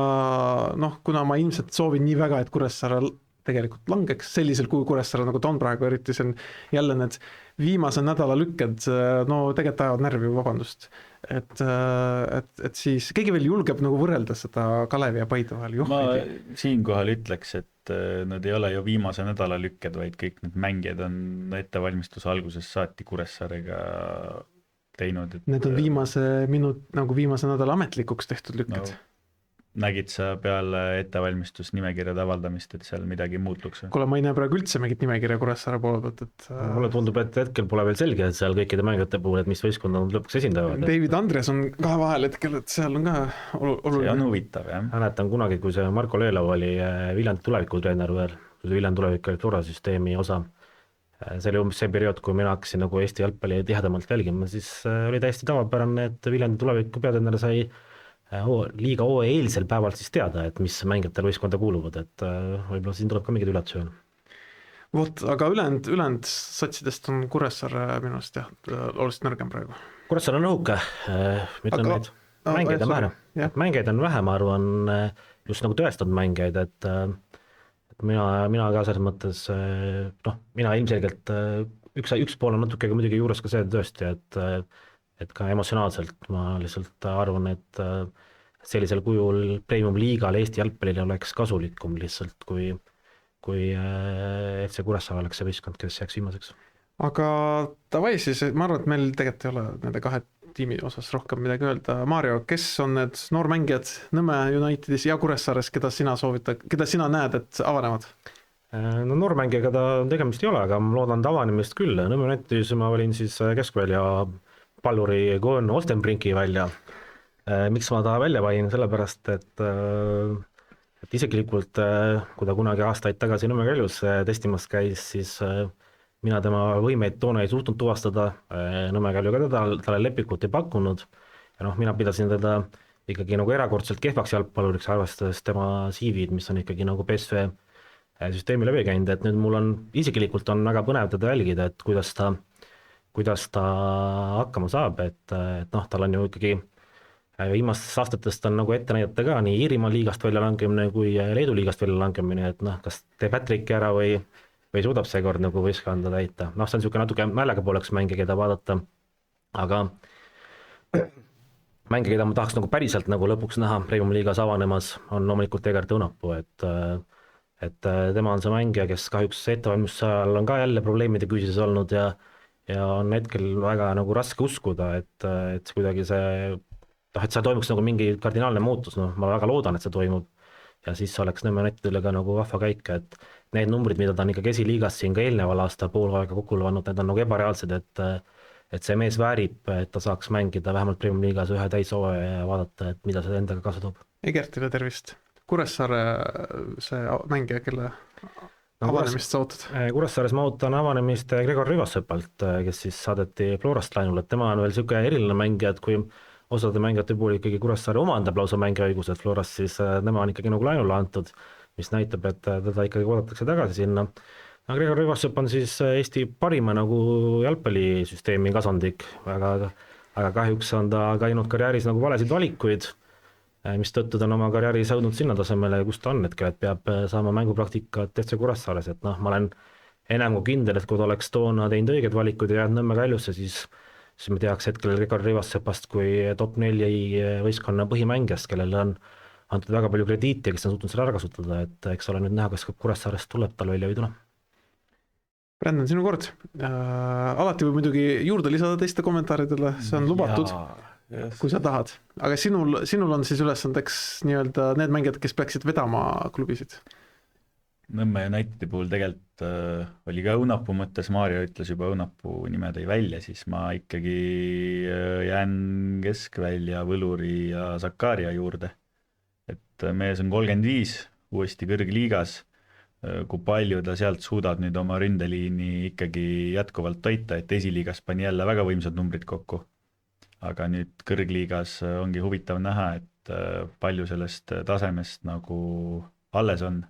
kuna ma ilmselt soovin nii väga, et Kuressaare tegelikult langeks sellisel kui Kuressaare, nagu ta on praegu, eriti see on jälle need viimase nädala lükked, tegelikult ajavad närvi, vabandust. Et siis keegi veel julgeb nagu võrrelda seda Kalevi ja Paide vahel. Ma siinkohal ütleks, et nad ei ole ju viimase nädala lükked, vaid kõik need mängijad on ettevalmistuse alguses saati Kuressaarega teinud. Need on viimase nädala ametlikuks tehtud lükked. Nägid sa peale ettevalmistusnimekirjade avaldamist, et seal midagi muutuks? Kuule, ma ei näe praegu üldse mingit nimekirja Kuressaare poole pealt, et mulle tundub, et hetkel pole veel selge, et seal kõikide mängijate puhul, et mis võistkond on lõpuks esindavad. David Andres on ka vahel hetkel, et seal on ka oluline. See on huvitav, jah. Mäletan kunagi, kui see Marko Leelov oli Viljandi tulevikutrener veel, kui see Viljandi tulevik oli Flora süsteemi osa. See oli umbes see periood, kui mina hakkasin nagu Eesti jalgpalli tihedamalt jälgima, siis oli täiesti tavapärane, et Viljandi tuleviku peatreener sai liiga eelsel päeval siis teada, et mis mängijatel võistkonda kuuluvad, et võib-olla siin tuleb ka mingid üllatused. Vot, aga ülejäänud satsidest on Kuressaare minu arust jah, oluliselt nõrgem praegu. Kuressaare on õhuke, ütlen neid, mängijaid on vähe. Mängijaid on vähe, ma arvan, just nagu tõestanud mängijaid, et mina ka selles mõttes, mina ilmselgelt üks pool on natuke muidugi juures ka see tõesti, et ka emotsionaalselt ma lihtsalt arvan, et sellisel kujul premium liigal Eesti jalgpallile oleks kasulikum lihtsalt, kui FC Kuressaare oleks see võistkond, kes jääks viimaseks. Aga davai siis, ma arvan, et meil tegelikult ei ole nende 2 tiimi osas rohkem midagi öelda. Mario, kes on need noormängijad Nõmme Unitedis ja Kuressaares, keda sina näed, et avanevad? No noormängijaga ta tegemist ei ole, aga ma loodan avanemist küll. Nõmme Unitedis ma valin siis keskvälja palluri Koon Olstenbrinki välja. Miks ma ta välja valin? Sellepärast, et isiklikult, kui ta kunagi aastaid tagasi Nõmme Kaljus testimas käis, siis mina tema võimeid toona ei suutnud tuvastada, Nõmme Kalju ka talle lepikut ei pakkunud ja mina pidasin teda ikkagi nagu erakordselt kehvaks jalgpalluriks, arvestades tema CV-d, mis on ikkagi nagu PSV süsteemi läbi käinud, et nüüd mul on, isiklikult on väga põnev teda jälgida, et kuidas ta hakkama saab, et noh, tal on ju ikkagi viimastest aastatest on nagu ette näidata ka nii Iirimaa liigast välja langemine kui Leedu liigast välja langemine, et noh, kas teeb hat-tricki ära või suudab seekord nagu võistkonda täita. Noh, see on niisugune natuke naljaga pooleks mängija, keda vaadata, aga mängija, keda ma tahaks nagu päriselt nagu lõpuks näha Premium liigas avanemas, on loomulikult Egert Õunapuu, et tema on see mängija, kes kahjuks ettevalmistuse ajal on ka jälle probleemide küüsis olnud ja on hetkel väga nagu raske uskuda, et kuidagi see, et seal toimuks nagu mingi kardinaalne muutus, noh, ma väga loodan, et see toimub ja siis oleks Nõmme Unitedile ka nagu vahva käik, et need numbrid, mida ta on ikkagi esiliigas siin ka eelneval aastal poolaega kokku pannud, need on nagu ebareaalsed, et see mees väärib, et ta saaks mängida vähemalt Premium liigas ühe täishooaja ja vaadata, et mida see endaga kaasa toob. Egertile tervist. Kuressaare see mängija, kelle avanemist sa ootad? Kuressaares ma ootan avanemist Gregor Rivasõpalt, kes siis saadeti Florast lainul, et tema on veel niisugune eriline mängija, et kui osade mängijate puhul ikkagi Kuressaare omandab lausa mängiõigused Florast, siis tema on ikkagi nagu lainule antud, mis näitab, et teda ikkagi oodatakse tagasi sinna. Gregor Rivasõpp on siis Eesti parima nagu jalgpallisüsteemi kasandik, aga kahjuks on ta käinud karjääris nagu valesid valikuid, mis tõttu ta on oma karjääris jõudnud sinna tasemele, kus ta on hetkel, et peab saama mängupraktikat FC Kuressaares, et noh, ma olen enam kui kindel, et kui ta oleks toona teinud õiged valikud ja jäänud Nõmme Kaljusse, siis me teaks hetkel Gregor Rivasõpast kui top 4 võistkonna põhimängijast, kellele on antud väga palju krediiti ja kes on suutnud selle ära kasutada, et eks ole nüüd näha, kas Kuressaarest tuleb tal välja või tule. Brändon, sinu kord. Alati võib muidugi juurde lisada teiste kommentaaridele, see on lubatud, kui sa tahad. Aga sinul on siis ülesandeks nii-öelda need mängijad, kes peaksid vedama klubisid? Nõmme Unitedi puhul tegelikult oli ka Õunapuu mõttes, Maarja ütles juba Õunapuu nime tõi välja, siis ma ikkagi jään keskvälja, Võluri ja Zakaria juurde. Et mees on 35, uuesti kõrgliigas, kui palju ta sealt suudab nüüd oma ründeliini ikkagi jätkuvalt toita, et esiliigas pani jälle väga võimsad numbrid kokku. Aga nüüd kõrgliigas ongi huvitav näha, et palju sellest tasemest nagu alles on,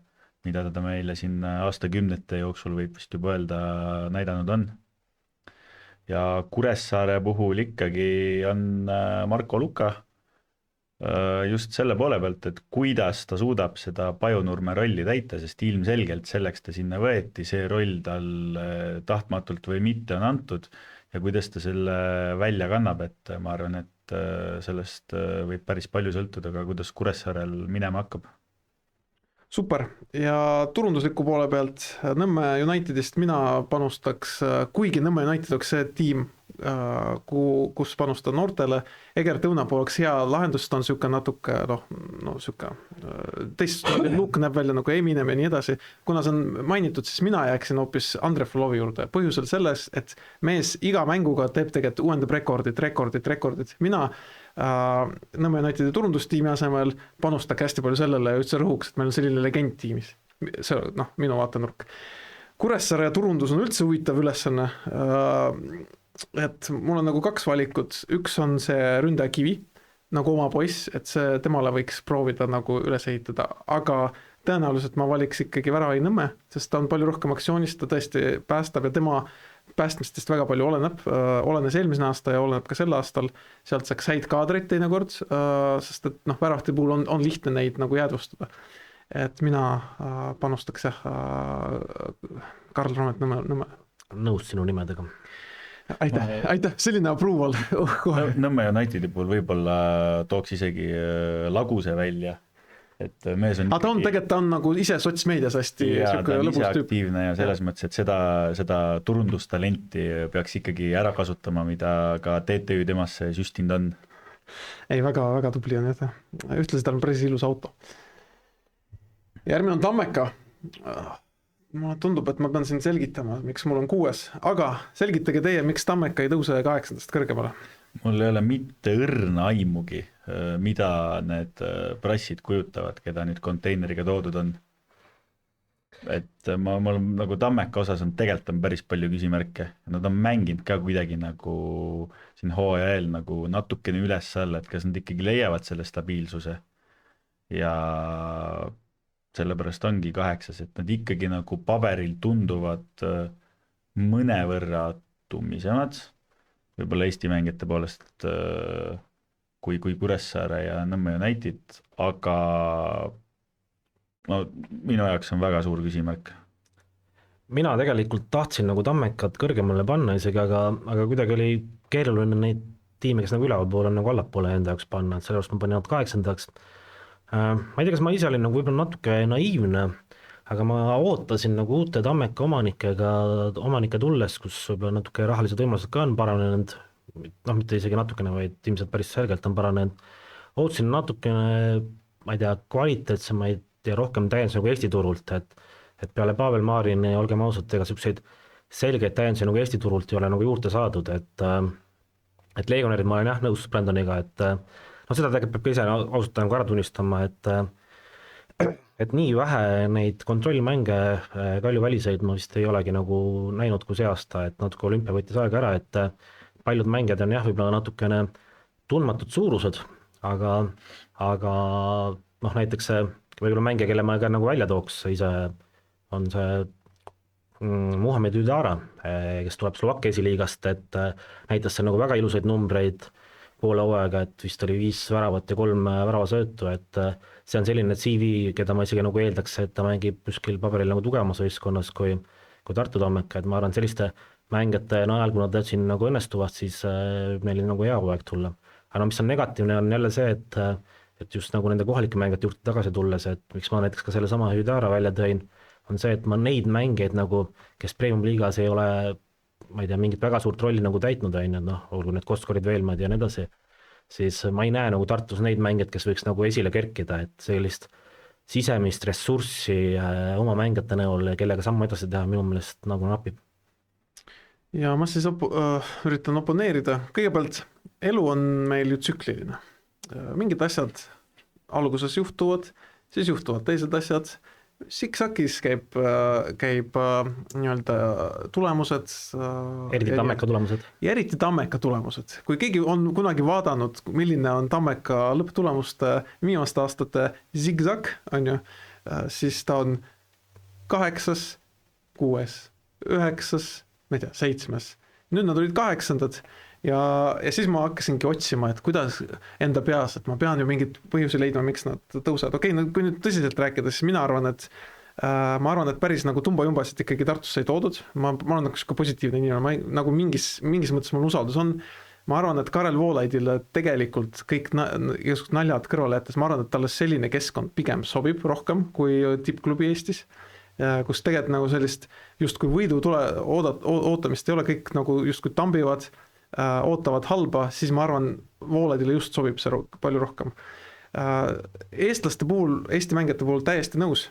mida ta meile siin aastakümnete jooksul võib vist juba öelda näidanud on. Ja Kuressaare puhul ikkagi on Marko Luka just selle poole pealt, et kuidas ta suudab seda Pajunurme rolli täita, sest ilmselgelt selleks ta sinna võeti, see roll tal tahtmatult või mitte on antud ja kuidas ta selle välja kannab, et ma arvan, et sellest võib päris palju sõltuda, aga kuidas Kuressaarel minema hakkab. Super, ja turundusliku poole pealt Nõmme Unitedist mina panustaks, kuigi Nõmme United oleks see tiim, kus panustada noortele, Egert Õunapuu oleks hea lahendus, ta on niisugune natuke, teist look näeb välja nagu Eminem ja nii edasi. Kuna see on mainitud, siis mina jääksin hoopis Andre Frolovi juurde, põhjusel selles, et mees iga mänguga teeb tegelikult uuendab rekordid. Mina Nõmme Unitedi turundustiimi asemel panustage hästi palju sellele ja üldse rõhuks, et meil on selline legend tiimis. See on minu vaatenurk. Kuressaare ja turundus on üldse huvitav ülesanne, et mul on nagu kaks valikut. Üks on see ründaja Kivi, nagu oma poiss, et temale võiks proovida nagu üles ehitada, aga tõenäoliselt ma valiks ikkagi Väravai Nõmme, sest ta on palju rohkem aktsioonist, ta tõesti päästab ja tema päästmistest väga palju olenes eelmisel aasta ja oleneb ka sel aastal, sealt saaks häid kaadreid teinekord, sest et Väravti puhul on lihtne neid nagu jäädvustada. Et mina panustaks Karl Roomet Nõmme. Nõus sinu nimedega. Aitäh, selline approval. Nõmme Unitedi puhul võib-olla tooks isegi Laguse välja. Et mees on ta on tegelikult on nagu ise sotsmeedias hästi ta on ise aktiivne ja selles mõttes, et seda turundustalenti peaks ikkagi ära kasutama, mida ka TTÜ temasse süstinud on. Ei, väga tubli on jah. Ühtlasi tal on päris ilus auto. Järgmine on Tammeka. Mulle tundub, et ma pean siin selgitama, miks mul on 6, aga selgitage teie, miks Tammeka ei tõuse 8. kõrgemale. Mul ei ole mitte õrna aimugi, mida need prassid kujutavad, keda nüüd konteineriga toodud on. Et mul nagu Tammeka osas on tegelikult on päris palju küsimärke. Nad on mänginud ka kuidagi nagu siin hooaja eel nagu natukene üles alla, et kas nad ikkagi leiavad selle stabiilsuse. Ja sellepärast ongi 8, et nad ikkagi nagu paberil tunduvad mõnevõrra tummisemad, võib-olla Eesti mängijate poolest kui Kuressaare ja Nõmme United, aga no minu jaoks on väga suur küsimärk. Mina tegelikult tahtsin nagu Tammekat kõrgemale panna isegi, aga kuidagi oli keeruline neid tiime, kes nagu üleval pool on nagu allapoole enda jaoks panna, et sellepärast ma panin nad 8. Ma ei tea, kas ma ise olin nagu võib-olla natuke naiivne, aga ma ootasin nagu uute Tammeka omanike tulles, kus võib-olla natuke rahalised võimalused ka on paranenud, noh mitte isegi natukene, vaid ilmselt päris selgelt on paranenud, ootasin natukene, ma ei tea, kvaliteetsemaid ja rohkem täiendusi nagu Eesti turult, et peale Pavel Marini, olgem ausad, ega selliseid selgeid täiendusi nagu Eesti turult ei ole nagu juurde saadud, et Legionärid ma olen jah nõus Brandoniga, et no seda tegelikult peab ka ise ausalt nagu ära tunnistama, et nii vähe neid kontrollmänge Kalju väliseid ma vist ei olegi nagu näinud kui see aasta, et natuke olümpia võttis aega ära, et paljud mängijad on jah, võib-olla natukene tundmatud suurused, aga noh, näiteks võib-olla mängija, kelle ma ka nagu välja tooks ise, on see Muhamed Udara, kes tuleb Slovakkia esiliigast, et näitas seal nagu väga ilusaid numbreid poole hooaega, et vist oli 5 väravat ja 3 väravasöötu, et see on selline CV, keda ma isegi nagu eeldaks, et ta mängib kuskil paberil nagu tugevamas võistkonnas kui Tartu Tammeka, et ma arvan, et selliste mängijate najal, kui nad siin nagu õnnestuvad, siis neil on nagu hea hooaeg tulla. Aga no mis on negatiivne, on jälle see, et just nagu nende kohalike mängijate juurde tagasi tulles, et miks ma näiteks ka selle sama Udara välja tõin, on see, et ma neid mängijaid nagu, kes Premium liigas ei ole, ma ei tea, mingit väga suurt rolli nagu täitnud, noh, olgu need Koskorid, Veelmäed ja nii edasi, siis ma ei näe nagu Tartus neid mängijaid, kes võiks nagu esile kerkida, et sellist sisemist ressurssi oma mängijate näol, kellega sammu edasi teha, minu meelest nagu napib. Ja ma siis üritan oponeerida. Kõigepealt, elu on meil ju tsükliline. Mingid asjad alguses juhtuvad, siis juhtuvad teised asjad, Siksakis käib nii-öelda tulemused. Eriti Tammeka tulemused. Ja eriti Tammeka tulemused. Kui keegi on kunagi vaadanud, milline on Tammeka lõpptulemuste viimaste aastate zigzag, on ju, siis ta on 8, 6, 9, ma ei tea, 7. Nüüd nad olid 8. Ja siis ma hakkasingi otsima, et kuidas enda peas, et ma pean ju mingit põhjusi leidma, miks nad tõusevad. Okei, kui nüüd tõsiselt rääkida, siis mina arvan, et päris nagu tumba-jumbasid ikkagi Tartusse ei toodud. Ma olen nagu positiivne inimene, nagu mingis mõttes mul usaldus on. Ma arvan, et Karel Voolaidile tegelikult kõik naljad kõrvale jättes, ma arvan, et talle selline keskkond pigem sobib rohkem kui tippklubi Eestis, kus tegelikult nagu sellist justkui võidu ootamist ei ole, kõik nagu justkui tambivad, ootavad halba, siis ma arvan, Voolaidile just sobib see palju rohkem. Eestlaste puhul, Eesti mängijate puhul täiesti nõus,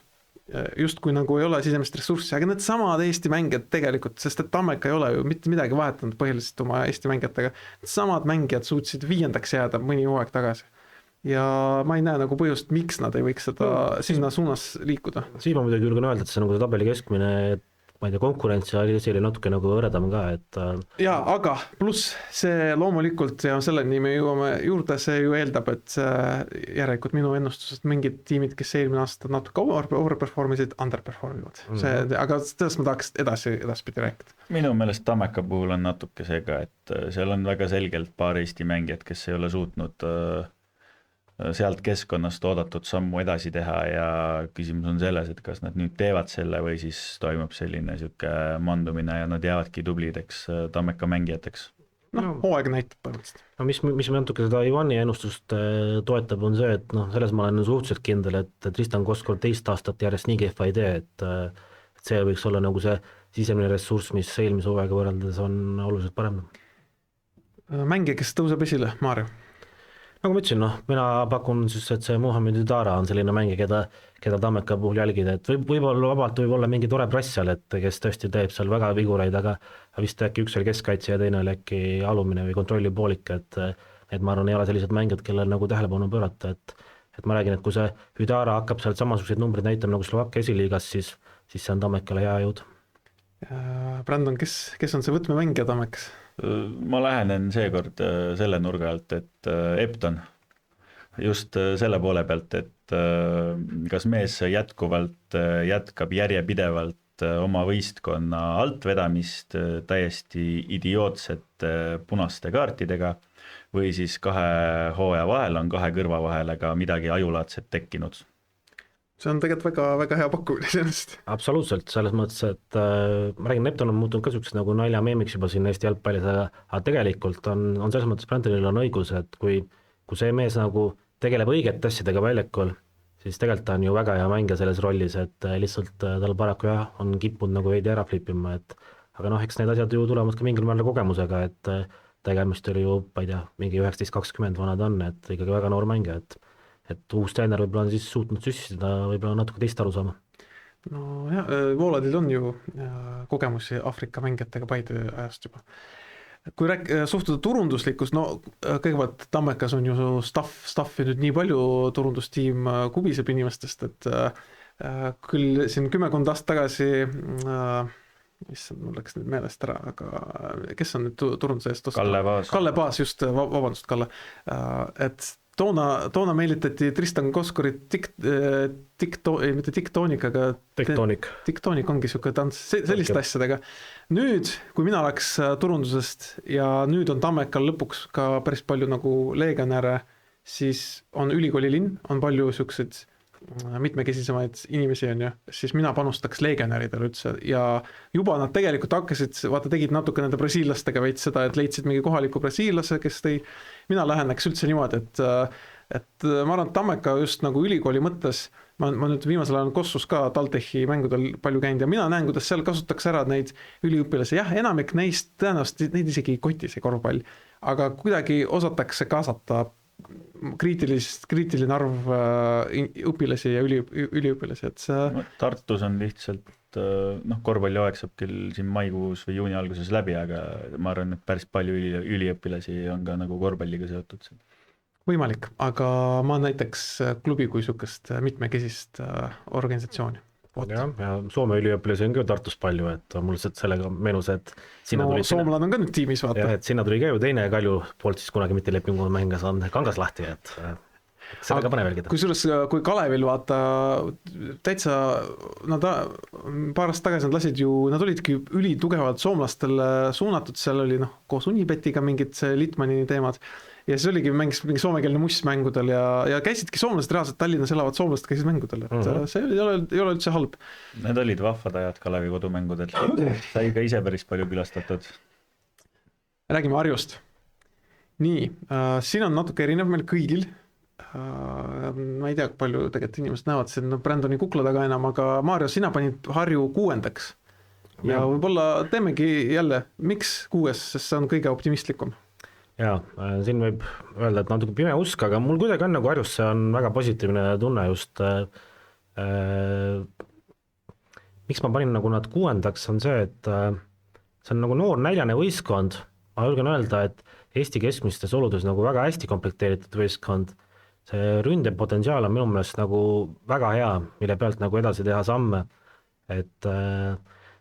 just kui nagu ei ole sisemist ressurssi, aga need samad Eesti mängijad tegelikult, sest et Tammeka ei ole ju mitte midagi vahetanud põhiliselt oma Eesti mängijatega, samad mängijad suutsid 5. jääda mõni hooaeg tagasi. Ja ma ei näe nagu põhjust, miks nad ei võiks seda sinna suunas liikuda. Siis ma muidugi julgen öelda, et see nagu see tabeli keskmine, ma ei tea, konkurentsi oli natuke nagu õredam ka, et jaa, aga pluss see loomulikult, ja selleni me jõuame juurde, see ju eeldab, et järelikult minu ennustusest mingid tiimid, kes eelmine aasta natuke overperformisid, underperformivad. Aga sellest ma tahaks edaspidi rääkida. Minu meelest Tammeka puhul on natuke see ka, et seal on väga selgelt paar Eesti mängijad, kes ei ole suutnud sealt keskkonnast oodatud sammu edasi teha ja küsimus on selles, et kas nad nüüd teevad selle või siis toimub selline siuke mandumine ja nad jäävadki tublideks Tammeka mängijateks. Hooaeg näitab põhimõtteliselt. No mis me natuke seda Ivani ennustust toetab, on see, et selles ma olen suhteliselt kindel, et Tristan Koskor 2 aastat järjest nii kehva ei tee, et see võiks olla nagu see sisemine ressurss, mis eelmise hooaega võrreldes on oluliselt parem. Mängija, kes tõuseb esile, Maarja? Nagu ma ütlesin, mina pakun siis, et see Muhamed Udara on selline mängija, keda Tammeka puhul jälgida, et võib-olla vabalt võib olla mingi tore prass seal, et kes tõesti teeb seal väga vigureid, aga vist äkki üks oli keskkaitse ja teine oli äkki alumine või kontrolli poolik, et ma arvan, ei ole sellised mängijad, kellel nagu tähelepanu pöörata, et ma räägin, et kui see Udara hakkab seal samasuguseid numbreid näitama nagu Slovakkia esiliigas, siis see on Tammekale hea jõud. Brandon, kes on see võtmemängija Tammekas? Ma lähenen seekord selle nurga alt, et Epton. just selle poole pealt, et kas mees jätkuvalt jätkab järjepidevalt oma võistkonna altvedamist täiesti idiootsete punaste kaartidega või siis 2 hooaja vahel on 2 kõrva vahele ka midagi ajulaadset tekkinud. See on tegelikult väga, väga hea pakkumine sellest. Absoluutselt, selles mõttes, et ma räägin, Neptun on muutunud ka niisuguseks nagu naljameemiks juba siin Eesti jalgpallis, aga tegelikult on selles mõttes Brandonil on õigus, et kui see mees nagu tegeleb õigete asjadega väljakul, siis tegelikult ta on ju väga hea mängija selles rollis, et lihtsalt tal paraku jah, on kippunud nagu veidi ära flipima, et aga noh, eks need asjad ju tulevad ka mingil määral kogemusega, et tegemist oli ju, ma ei tea, mingi 19-20 vanad on, et ikkagi väga noor mängija, et uus treener võib-olla on siis suutnud süssida võib-olla natuke teist aru saama. No jah, Vooladil on ju kogemusi Aafrika mängijatega Paide ajast juba. Kui suhtuda turunduslikkus, no kõigepealt Tammekas on ju staffi nüüd nii palju, turundustiim kubiseb inimestest, et küll siin 10 aastat tagasi, issand, mul läks nüüd meelest ära, aga kes on nüüd turunduse eest Kalle Paas, just, vabandust, Kalle, et toona meelitati Tristan Koskorit mitte Tiktoonik, aga Tiktoonik ongi siuke tants selliste asjadega. Nüüd, kui mina oleks turundusest ja nüüd on Tammekal lõpuks ka päris palju nagu legionäre, siis on ülikooli linn, on palju siukseid mitmekesisemaid inimesi on ju, siis mina panustaks legionäridele üldse ja juba nad tegelikult hakkasid, tegid natuke nende brasiillastega veits seda, et leidsid mingi kohaliku brasiillase, kes mina läheneks üldse niimoodi, et ma arvan, et Tammeka just nagu ülikooli mõttes, ma nüüd viimasel ajal Kossus ka TalTechi mängudel palju käinud ja mina näen, kuidas seal kasutaks ära neid üliõpilasi, jah, enamik neist tõenäoliselt neid isegi ei koti see korvpall, aga kuidagi osatakse kaasata kriitiline arv õpilasi ja üliõpilasi, et see Tartus on lihtsalt, korvpallihooaeg saab küll siin maikuus või juuni alguses läbi, aga ma arvan, et päris palju üliõpilasi on ka nagu korvpalliga seotud. Võimalik, aga ma näiteks klubi kui sukest mitmekesist organisatsiooni. Ja Soome üliõpilasi on ka Tartus palju, et mul lihtsalt sellega meenus, et soomlad on ka nüüd tiimis, vaata. Et sinna tuli ka ju teine Kalju poolt siis kunagi mitte lepingu mängas on Kangas lahti, et sellega põnev jälgida. Kusjuures, kui Kalevil vaata täitsa, paar aastat tagasi nad lasid ju, nad olidki ülitugevalt soomlastele suunatud, seal oli koos Unibetiga mingid Litmani teemad ja siis oligi mängis mingi soomekeelne muss mängudel ja käisidki soomlased reaalselt Tallinnas elavad soomlased käisid mängudel, et see ei ole üldse halb. Need olid vahvad ajad Kalevi kodumängudel, sai ka ise päris palju külastatud. Räägime Harjust. Nii, siin on natuke erinev meil kõigil. Ma ei tea, palju tegelikult inimesed näevad siin Brandoni kukla taga enam, aga Maarjo, sina panid Harju 6. Ja võib-olla teemegi jälle, miks 6, sest see on kõige optimistlikum. Jaa, siin võib öelda, et natuke pime usk, aga mul kuidagi on nagu Harjusse on väga positiivne tunne just miks ma panin nagu nad 6, on see, et see on nagu noor näljane võistkond, ma julgen öelda, et Eesti keskmistes oludes nagu väga hästi komplekteeritud võistkond, see ründepotentsiaal on minu meelest nagu väga hea, mille pealt nagu edasi teha samme, et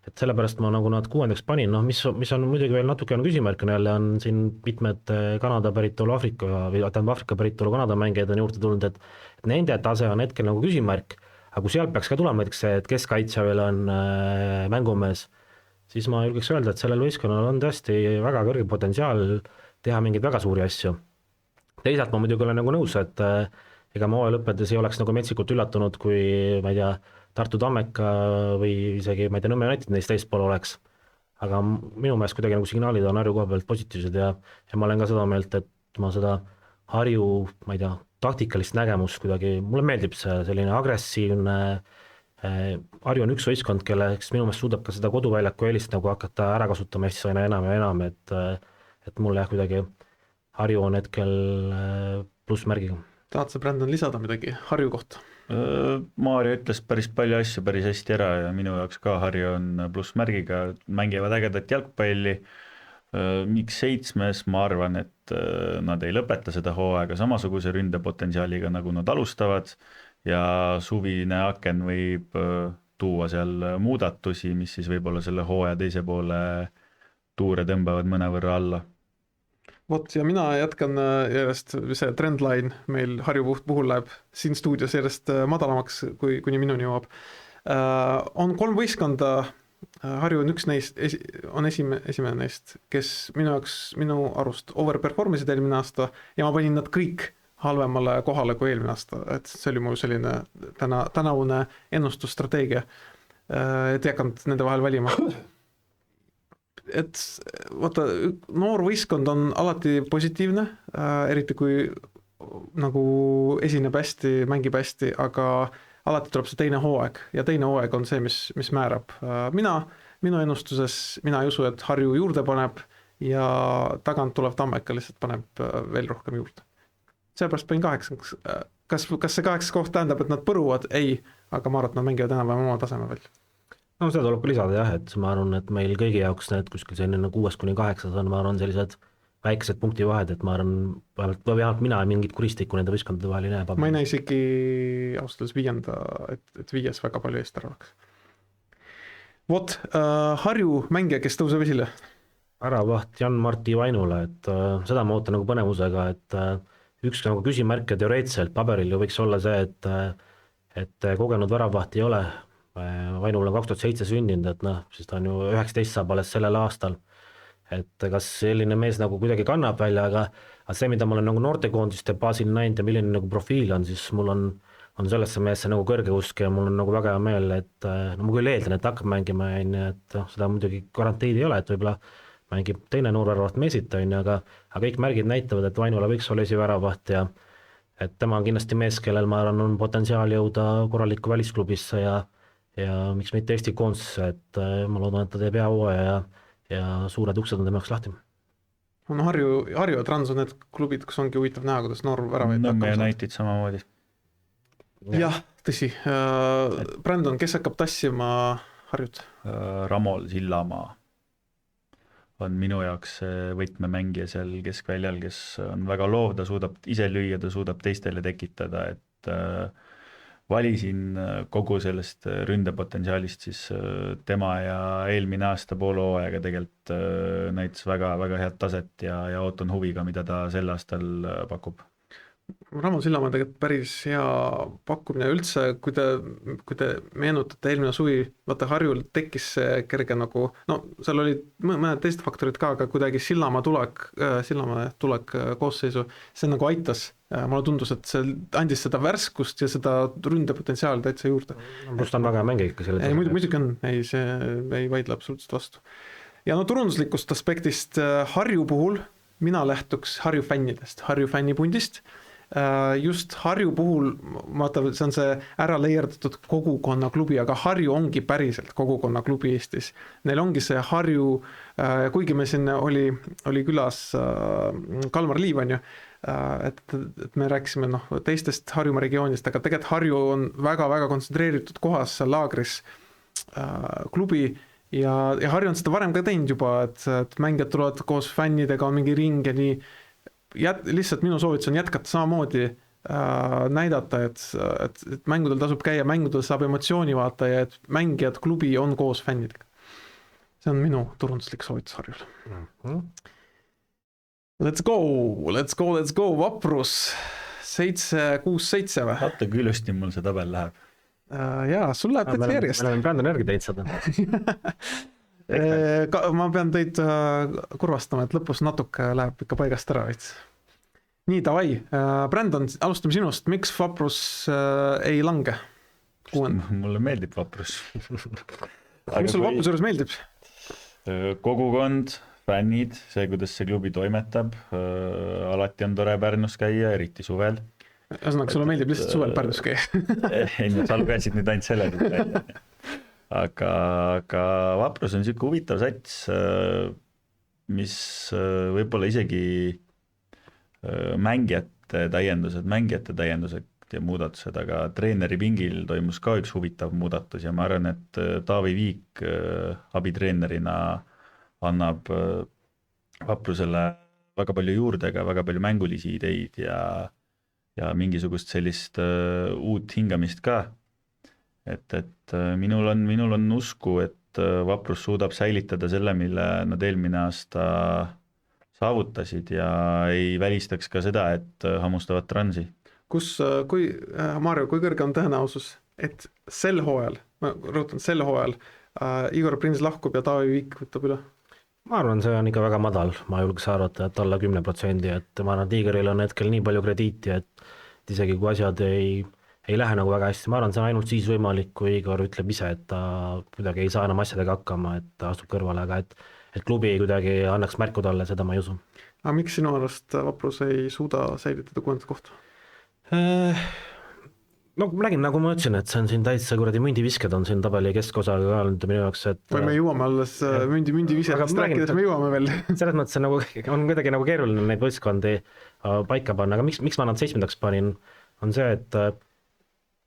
sellepärast ma nagu nad 6. panin, mis on muidugi veel natuke küsimärk, jälle on siin mitmed Kanada päritolu Aafrika päritolu Kanada mängijad on juurde tulnud, et nende tase on hetkel nagu küsimärk, aga kui sealt peaks ka tulema näiteks see, et keskkaitse veel on mängumees, siis ma julgeks öelda, et sellel võistkonnal on tõesti väga kõrge potentsiaal teha mingeid väga suuri asju. Teisalt ma muidugi olen nagu nõus, et ega ma lõppedes ei oleks nagu metsikult üllatunud, kui ma ei tea, Tartu Tammeka või isegi, ma ei tea, Nõmme United neist teispool oleks. Aga minu meelest kuidagi nagu signaalid on Harju koha pealt positiivsed ja ma olen ka seda meelt, et ma seda Harju, ma ei tea, taktikalist nägemust kuidagi, mulle meeldib see selline agressiivne, Harju on üks võistkond, kelleks minu meelest suudab ka seda koduväljaku eelist nagu hakata ära kasutama Eestis aina enam ja enam, et mulle kuidagi Harju on hetkel plussmärgiga. Tahad sa, Brandon, lisada midagi Harju kohta? Maarja ütles päris palju asju päris hästi ära ja minu jaoks ka Harju on plussmärgiga, mängivad ägedat jalgpalli. Miks 7, ma arvan, et nad ei lõpeta seda hooaega samasuguse ründepotentsiaaliga, nagu nad alustavad ja suvine aken võib tuua seal muudatusi, mis siis võib-olla selle hooaja teise poole tuure tõmbavad mõnevõrra alla. vot ja mina jätkan järjest, see trendline meil Harju puhul läheb siin stuudios järjest madalamaks, kuni minuni jõuab. On 3 võistkonda, Harju on üks neist, on esimene neist, kes minu arust overperform isid eelmine aasta ja ma panin nad kõik halvemale kohale kui eelmine aasta, et see oli mu selline tänavune ennustusstrateegia, et ei hakanud nende vahel valima. Et vaata, noor võistkond on alati positiivne, eriti kui nagu esineb hästi, mängib hästi, aga alati tuleb see teine hooaeg ja teine hooaeg on see, mis määrab. Minu ennustuses mina ei usu, et Harju juurde paneb ja tagant tulev Tammeka lihtsalt paneb veel rohkem juurde. Seepärast panin 8. Kas see 8 koht tähendab, et nad põruvad? Ei, aga ma arvan, et nad mängivad enam-vähem oma taseme veel. No seda tuleb ka lisada jah, et ma arvan, et meil kõigi jaoks need kuskil selline 6-8 on, ma arvan, sellised väiksed punktivahed, et ma arvan, vähemalt mina mingit kuristikku nende võistkondade vahel ei näe. Ma ei näe isegi austaldes 5, et 5 väga palju eest ära oleks. Vot, Harju mängija, kes tõuseb esile? Äravaht Jan-Marti Vainule, et seda ma ootan nagu põnevusega, et üks nagu küsimärk ja teoreetselt paberil ju võiks olla see, et kogenud väravahti ei ole. Vainul on 2007 sündinud, et siis ta on ju 19 saab alles sellel aastal. Et kas selline mees nagu kuidagi kannab välja, aga see, mida ma olen nagu noortekoondiste baasil näinud ja milline nagu profiil on, siis mul on sellesse meesse nagu kõrge usk ja mul on nagu väga hea meel, et ma küll eeldan, et hakkab mängima, et seda muidugi garantiid ei ole, et võib-olla mängib teine noor väravaht Mesit, aga kõik märgid näitavad, et Vainula võiks olla esiväravaht ja et tema on kindlasti mees, kellel ma arvan on potentsiaal jõuda korralikku välisklubisse ja miks mitte Eesti koondisse, et ma loodan, et ta teeb hea hooaja ja suured uksed on tema jaoks lahti. No Harju ja Trans on need klubid, kus ongi huvitav näha, kuidas noor väravaid Nõmme ja Näitid samamoodi. Jah, tõsi. Brandon, kes hakkab tassima Harjut? Ramol Sillamaa on minu jaoks võtmemängija seal keskväljal, kes on väga loov, ta suudab ise lüüa, ta suudab teistele tekitada, et valisin kogu sellest ründepotentsiaalist siis tema ja eelmine aasta poolhooaega tegelikult näitas väga head taset ja ootan huviga, mida ta sel aastal pakub. Ramon Sillamaa tegelikult päris hea pakkumine üldse, kui te meenutate eelmine suvi, vaata Harjul tekkis see kerge nagu, no seal olid mõned teised faktorid ka, aga kuidagi Sillamaa tulek koosseisu, see nagu aitas. Mulle tundus, et see andis seda värskust ja seda ründepotentsiaali täitsa juurde. Plus ta on väga mängija ikka selle. Ei, muidugi on, see ei vaidle absoluutselt vastu. Ja no turunduslikust aspektist Harju puhul mina lähtuks Harju fännidest, Harju fännipundist. Just Harju puhul, see on see ära leierdatud kogukonna klubi, aga Harju ongi päriselt kogukonna klubi Eestis. Neil ongi see Harju, kuigi me siin oli külas Kalmar Liiv, on ju, et me rääkisime teistest Harjumaa regioonist, aga tegelikult Harju on väga kontsentreeritud kohas laagris klubi ja Harju on seda varem ka teinud juba, et mängijad tulevad koos fännidega, on mingi ring ja nii. Lihtsalt minu soovitus on jätkata samamoodi näidata, et mängudel tasub käia, mängudel saab emotsiooni vaata ja et mängijad klubi on koos fännidega. See on minu turunduslik soovitus Harjul. Let's go, Vaprus 7-6-7 või? Vaata kui ilusti mul see tabel läheb. Jaa, sul läheb täitsa järjest. Me oleme Brandon järgi teinud seda. Ma pean teid kurvastama, et lõpus natuke läheb ikka paigast ära veits. Nii, davai. Brandon, alustame sinust. Miks Vaprus ei lange? Mulle meeldib Vaprus. Mis sulle Vaprus juures meeldib? Kogukond, fännid, see, kuidas see klubi toimetab. Alati on tore Pärnus käia, eriti suvel. Ühesõnaga, sulle meeldib lihtsalt suvel Pärnus käia? Ei, sa lugesid nüüd ainult selle välja. Aga Vaprus on niisugune huvitav sats, mis võib-olla isegi mängijate täiendused ja muudatused, aga treeneri pingil toimus ka üks huvitav muudatus ja ma arvan, et Taavi Viik abitreenerina annab Vaprusele väga palju juurde, aga väga palju mängulisi ideid ja mingisugust sellist uut hingamist ka. Et minul on usku, et Vaprus suudab säilitada selle, mille nad eelmine aasta saavutasid ja ei välistaks ka seda, et hammustavad Transi. Maarjo, kui kõrge on tõenäosus, et sel hooajal, ma rõhutan, sel hooajal Igor Prins lahkub ja Taavi Viik võtab üle? Ma arvan, see on ikka väga madal, ma julgeks arvata, et alla 10%, et ma arvan, et Igoril on hetkel nii palju krediiti, et isegi kui asjad ei lähe nagu väga hästi, ma arvan, see on ainult siis võimalik, kui Igor ütleb ise, et ta kuidagi ei saa enam asjadega hakkama, et ta astub kõrvale, aga et klubi kuidagi annaks märku talle, seda ma ei usu. Aga miks sinu arvast Vaprus ei suuda säilitada 6. kohta? No ma räägin, nagu ma ütlesin, et see on siin täitsa kuradi mündivisked on siin tabeli keskosaga ka olnud minu jaoks, et või me jõuame alles mündiviskest rääkides, me jõuame veel. Selles mõttes nagu, on kuidagi nagu keeruline neid võistkondi paika panna, aga miks ma nad 7. panin, on see, et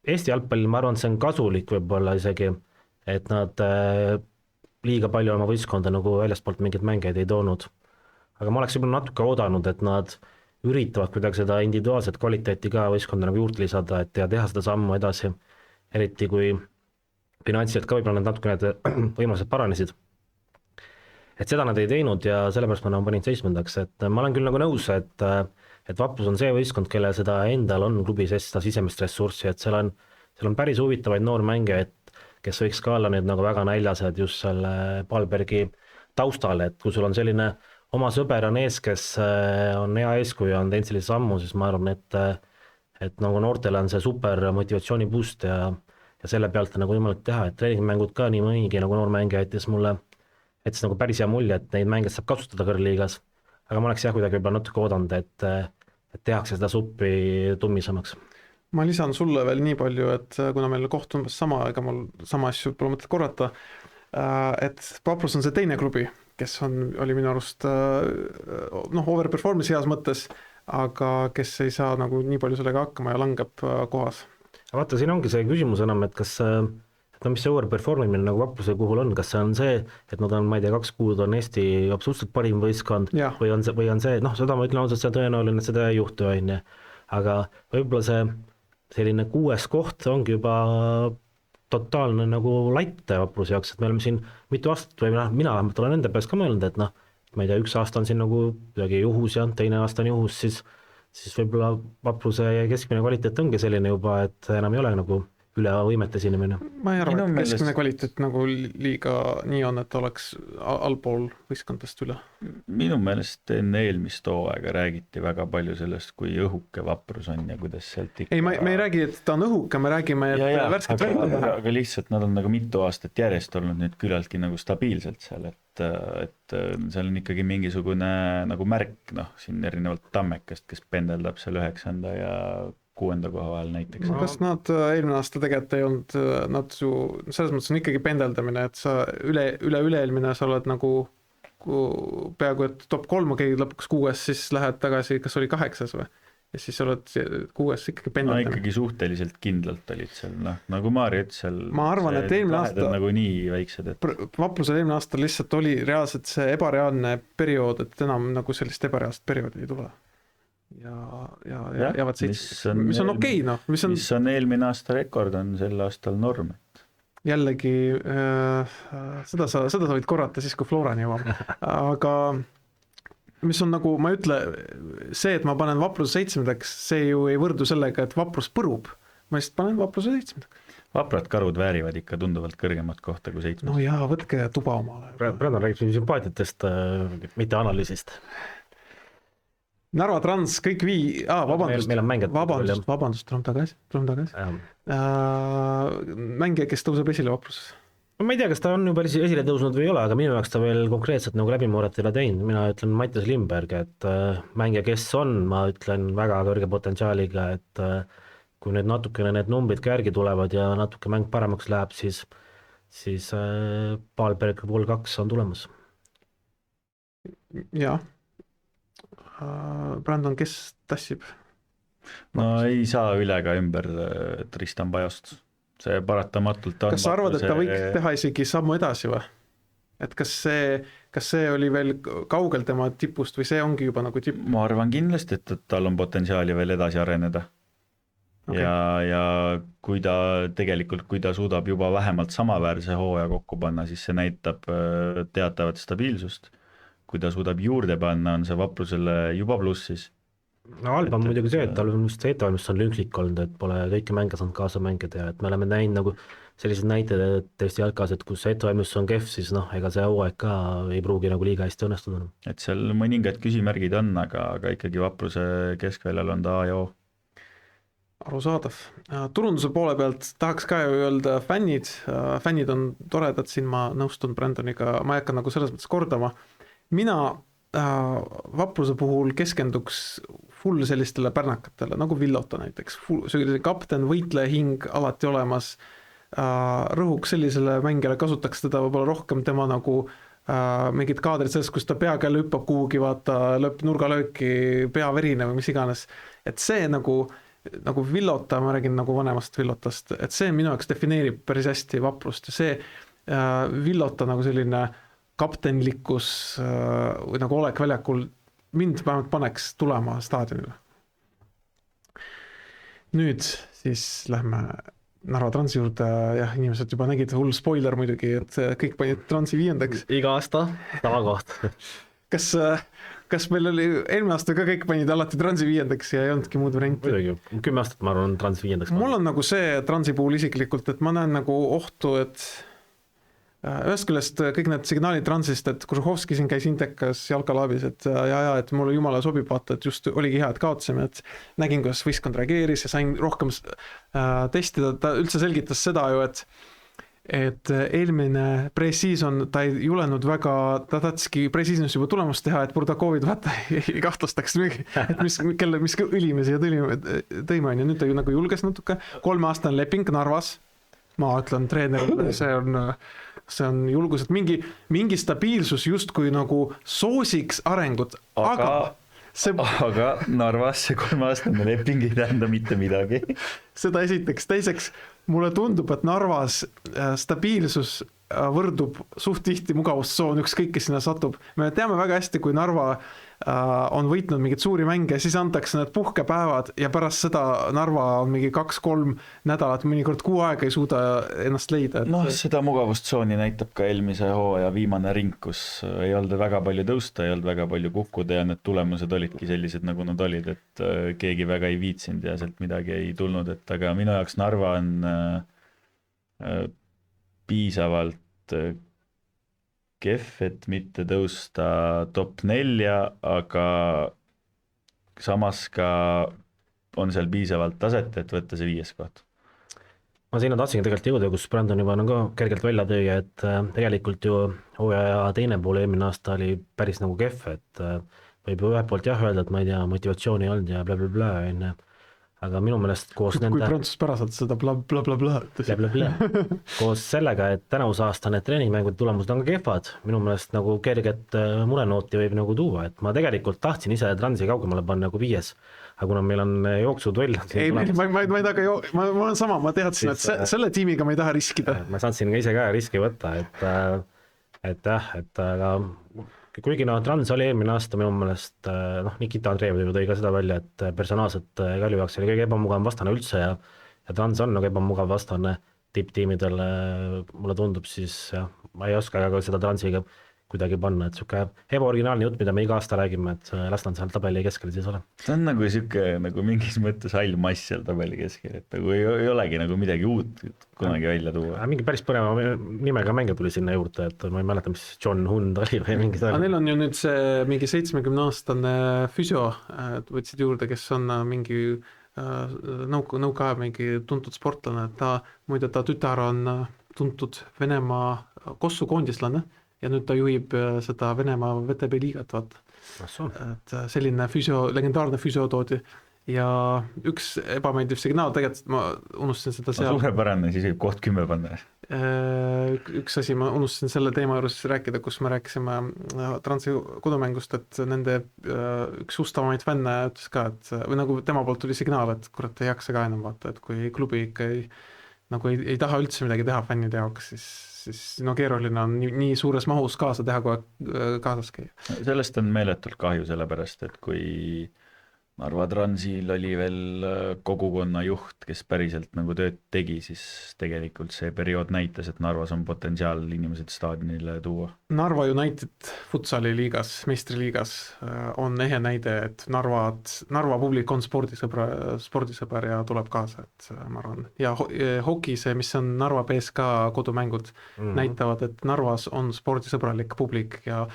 Eesti jalgpallil, ma arvan, see on kasulik võib-olla isegi, et nad liiga palju oma võistkonda nagu väljastpoolt mingeid mängeid ei toonud. Aga ma oleks võib-olla natuke oodanud, et nad üritavad kuidagi seda individuaalset kvaliteeti ka võistkonda nagu juurde lisada, et teha seda sammu edasi, eriti kui finantsiliselt ka võib-olla nad natuke need võimalused paranesid. Et seda nad ei teinud ja sellepärast ma nagu panin 7. Et ma olen küll nagu nõus, et Vaprus on see võistkond, kelle seda endal on klubis seda sisemist ressurssi, et seal on päris huvitavaid noormänge, kes võiks ka olla need nagu väga näljased just selle Palbergi taustal, et kui sul on selline oma sõber on ees, kes on hea eeskuju ja on teinud sellise sammu, siis ma arvan, et nagu noortele on see super motivatsiooni boost ja selle pealt on nagu võimalik teha, et treeningmängud ka nii mõnigi nagu noormängija jättis nagu päris hea mulje, et neid mänge saab kasutada kõrgliigas, aga ma oleks jah kuidagi võib-olla natuke oodanud, et tehakse seda suppi tummisemaks. Ma lisan sulle veel nii palju, et kuna meil koht umbes sama, ega mul sama asju pole mõtet korrata, et Vaprus on see teine klubi, kes oli minu arust overperformance heas mõttes, aga kes ei saa nagu nii palju sellega hakkama ja langeb kohas. Vaata, siin ongi see küsimus enam, et kas mis see overperformimine nagu Vapruse puhul on, kas see on see, et nad on, ma ei tea, 2 kuud on Eesti absoluutselt parim võistkond või on see, seda ma ütlen ausalt, see tõenäoline, et seda ei juhtu, aga võib-olla see selline 6. koht ongi juba totaalne nagu laite Vapruse jaoks, et me oleme siin mitu aastat või mina vähemalt olen enda peas ka mõelnud, et ma ei tea, 1 aasta on siin nagu kuidagi juhus ja teine aasta on juhus, siis võib-olla Vapruse keskmine kvaliteet ongi selline juba, et enam ei ole nagu üle võimete esinemine. Ma ei arva, et keskmine kvaliteet nagu liiga nii on, et oleks allpool võistkondast üle. Minu meelest enne eelmist hooaega räägiti väga palju sellest, kui õhuke Vaprus on ja kuidas sealt ikka... Ei, me ei räägi, et ta on õhuke, me räägime, et värskelt välja. Aga lihtsalt nad on nagu mitu aastat järjest olnud nüüd küllaltki nagu stabiilselt seal, et seal on ikkagi mingisugune nagu märk, siin erinevalt Tammekast, kes pendeldab seal 9. ja 6. koha vahel näiteks. Kas nad eelmine aasta tegelikult ei olnud, nad ju selles mõttes on ikkagi pendeldamine, et sa üle-eelmine sa oled nagu peaaegu, et top 3 keegi lõpuks 6, siis lähed tagasi, kas oli 8 või? Ja siis oled 6 ikkagi pendeldamine. Ikkagi suhteliselt kindlalt olid seal, nagu Maarja ütles seal. Ma arvan, et eelmine aasta nagu nii väiksed, et Vaprusel eelmine aasta lihtsalt oli reaalselt see ebareaalne periood, et enam nagu sellist ebareaalset perioodi ei tule. Ja jäävad 7, mis on okei, mis on eelmine aasta rekord, on sel aastal norm. Jällegi, seda sa võid korrata siis, kui Florani jõuame. Aga mis on nagu, ma ütle, see, et ma panen Vapruse 7, see ju ei võrdu sellega, et Vaprus põrub. Ma lihtsalt panen Vapruse 7. Vaprad karud väärivad ikka tunduvalt kõrgemat kohta kui 7. No jaa, võtke tuba omale. Brandon räägib sympaatiatest, mitte analüüsist. Narva Trans, kõik vabandust, tuleme tagasi. Mängija, kes tõuseb esile Vapruses. Ma ei tea, kas ta on juba esile tõusnud või ei ole, aga minu jaoks ta veel konkreetselt nagu läbimurret ei ole teinud. Mina ütlen Mattias Lindberg, et mängija, kes on, ma ütlen väga kõrge potentsiaaliga, et kui nüüd natukene need numbrid ka järgi tulevad ja natuke mäng paremaks läheb, siis Palberg pool 2 on tulemas. Jaa. Brandon, kes tassib? No ei saa üle ka ümber Tristan Pajost. See paratamatult on... Kas sa arvad, et ta võiks teha isegi sammu edasi või? Et kas see oli veel kaugel tema tipust või see ongi juba nagu tipp? Ma arvan kindlasti, et tal on potentsiaali veel edasi areneda. Okay. Ja kui ta suudab juba vähemalt samaväärse hooaja kokku panna, siis see näitab teatavat stabiilsust. kui ta suudab juurde panna, on see Vaprusele juba plussis. no halb on muidugi see, et tal on just see ettevalmistus on lünklik olnud, et pole kõiki mänge saanud kaasa mängida ja et me oleme näinud nagu sellised näited Eesti jalkas, et kus see ettevalmistus on kehv, siis noh, ega see hooaeg ka ei pruugi nagu liiga hästi õnnestuda. Et seal mõningad küsimärgid on, aga ikkagi Vapruse keskväljal on ta A ja O. Arusaadav. Turunduse poole pealt tahaks ka ju öelda fännid on toredad siin, ma nõustun Brandoniga, ma ei hakka nagu selles mõttes kordama. Mina Vapruse puhul keskenduks full sellistele pärnakatele, nagu Villota näiteks, selline kapten, võitleja hing alati olemas, rõhuks sellisele mängijale, kasutaks teda võib-olla rohkem tema nagu mingid kaadrid sellest, kus ta peaga hüppab kuhugi, vaata, lööb nurgalööki, pea verine või mis iganes, et see nagu Villota, ma räägin nagu vanemast Villotast, et see minu jaoks defineerib päris hästi Vaprust ja see Villota nagu selline kaptenlikkus või nagu olek väljakul mind vähemalt paneks tulema staadionile. Nüüd siis lähme Narva Transi juurde, jah, inimesed juba nägid, hull spoiler muidugi, et kõik panid Transi 5. Iga aasta tavakoht. Kas meil oli eelmine aasta ka kõik panid alati Transi 5. ja ei olnudki muud varianti? Muidugi, 10 aastat ma arvan Trans 5. Mul on nagu see Transi puhul isiklikult, et ma näen nagu ohtu, et ühest küljest kõik need signaalid Transist, et Kružovski siin käis Intekas jalkalaabis, et et mulle jumala sobib vaata, et just oligi hea, et kaotasime, et nägin, kuidas võistkond reageeris ja sain rohkem testida, ta üldse selgitas seda ju, et eelmine pre-season ta ei julenud väga, ta tahtski pre-seasonis juba tulemust teha, et Burdakovid vaata ei kahtlustaks, et mis õli me siia tõime on ja nüüd ta ju nagu julges natuke, 3-aastane leping Narvas, ma ütlen treener, see on julgus, et mingi stabiilsus justkui nagu soosiks arengut, aga Narvas see 3-aastane leping ei tähenda mitte midagi. Seda esiteks. Teiseks, mulle tundub, et Narvas stabiilsus võrdub suht tihti mugavustsoon, ükskõik kes sinna satub. Me teame väga hästi, kui Narva on võitnud mingid suuri mänge, siis antakse need puhkepäevad ja pärast seda Narva on mingi 2-3 nädalat, mõnikord kuu aega ei suuda ennast leida. Noh, seda mugavustsooni näitab ka eelmise hooaja viimane ring, kus ei olnud väga palju tõusta, ei olnud väga palju kukkuda ja need tulemused olidki sellised, nagu nad olid, et keegi väga ei viitsinud ja sealt midagi ei tulnud, et aga minu jaoks Narva on piisavalt kehv, et mitte tõusta top 4, aga samas ka on seal piisavalt taset, et võtta see 5. koht. Ma sinna tahtsingi tegelikult jõuda, kus Brandon juba nagu kergelt välja tõi, et tegelikult ju hooaja teine pool eelmine aasta oli päris nagu kehv, et võib ju ühelt poolt jah öelda, et ma ei tea, motivatsiooni ei olnud ja blablabla, aga minu meelest koos kui prantsuspäraselt seda blablabla koos sellega, et tänavuse aasta need treeningmängud tulemused on ka kehvad, minu meelest nagu kerget murenooti võib nagu tuua, et ma tegelikult tahtsin ise Transi kaugemale panna nagu 5, aga kuna meil on jooksud välja ei, ma ei taha ma olen sama, ma teadsin, et selle tiimiga ma ei taha riskida. Ma saatsin ka ise ka riski võtta, et aga kuigi Trans oli eelmine aasta minu meelest, Nikita Andreev tõi ka seda välja, et personaalselt Kalju jaoks oli kõige ebamugavam vastane üldse ja Trans on nagu ebamugav vastane tipptiimidele, mulle tundub siis, ma ei oska ka seda Transiga kuidagi panna, et siuke ebaoriginaalne jutt, mida me iga aasta räägime, et las nad seal tabeli keskel siis ole. See on nagu siuke nagu mingis mõttes hall mass seal tabeli keskel, et nagu ei olegi nagu midagi uut kunagi välja tuua. Mingi päris põneva nimega mängija tuli sinna juurde, et ma ei mäleta, mis John Hund oli või mingi aga neil on ju nüüd see mingi 70-aastane füsio, võtsid juurde, kes on mingi nõukaajal mingi tuntud sportlane, muide ta tütar on tuntud Venemaa Kossu koondislane ja nüüd ta juhib seda Venemaa VTB liigat, vaata. Et selline legendaarne füsio toodi ja üks ebameeldiv signaal, tegelikult ma unustasin seda seal. Suurepärane, siis võib koht 10 panna. Üks asi, ma unustasin selle teema juures rääkida, kus me rääkisime Transi kodumängust, et nende üks ustavamaid fänne ütles ka, et või nagu tema poolt tuli signaal, et kurat ei jaksa ka enam vaata, et kui klubi ikka ei taha üldse midagi teha fännide jaoks, siis keeruline on nii suures mahus kaasa teha, kui kaasas käia. Sellest on meeletult kahju, sellepärast, et kui Narva Transil oli veel kogukonna juht, kes päriselt nagu tööd tegi, siis tegelikult see periood näitas, et Narvas on potentsiaal inimesed staadionile tuua. Narva United futsali liigas, meistriliigas on ehe näide, et Narva publik on spordisõber ja tuleb kaasa, et ma arvan. Ja hoki see, mis on Narva BSK kodumängud, näitavad, et Narvas on spordisõbralik publik ja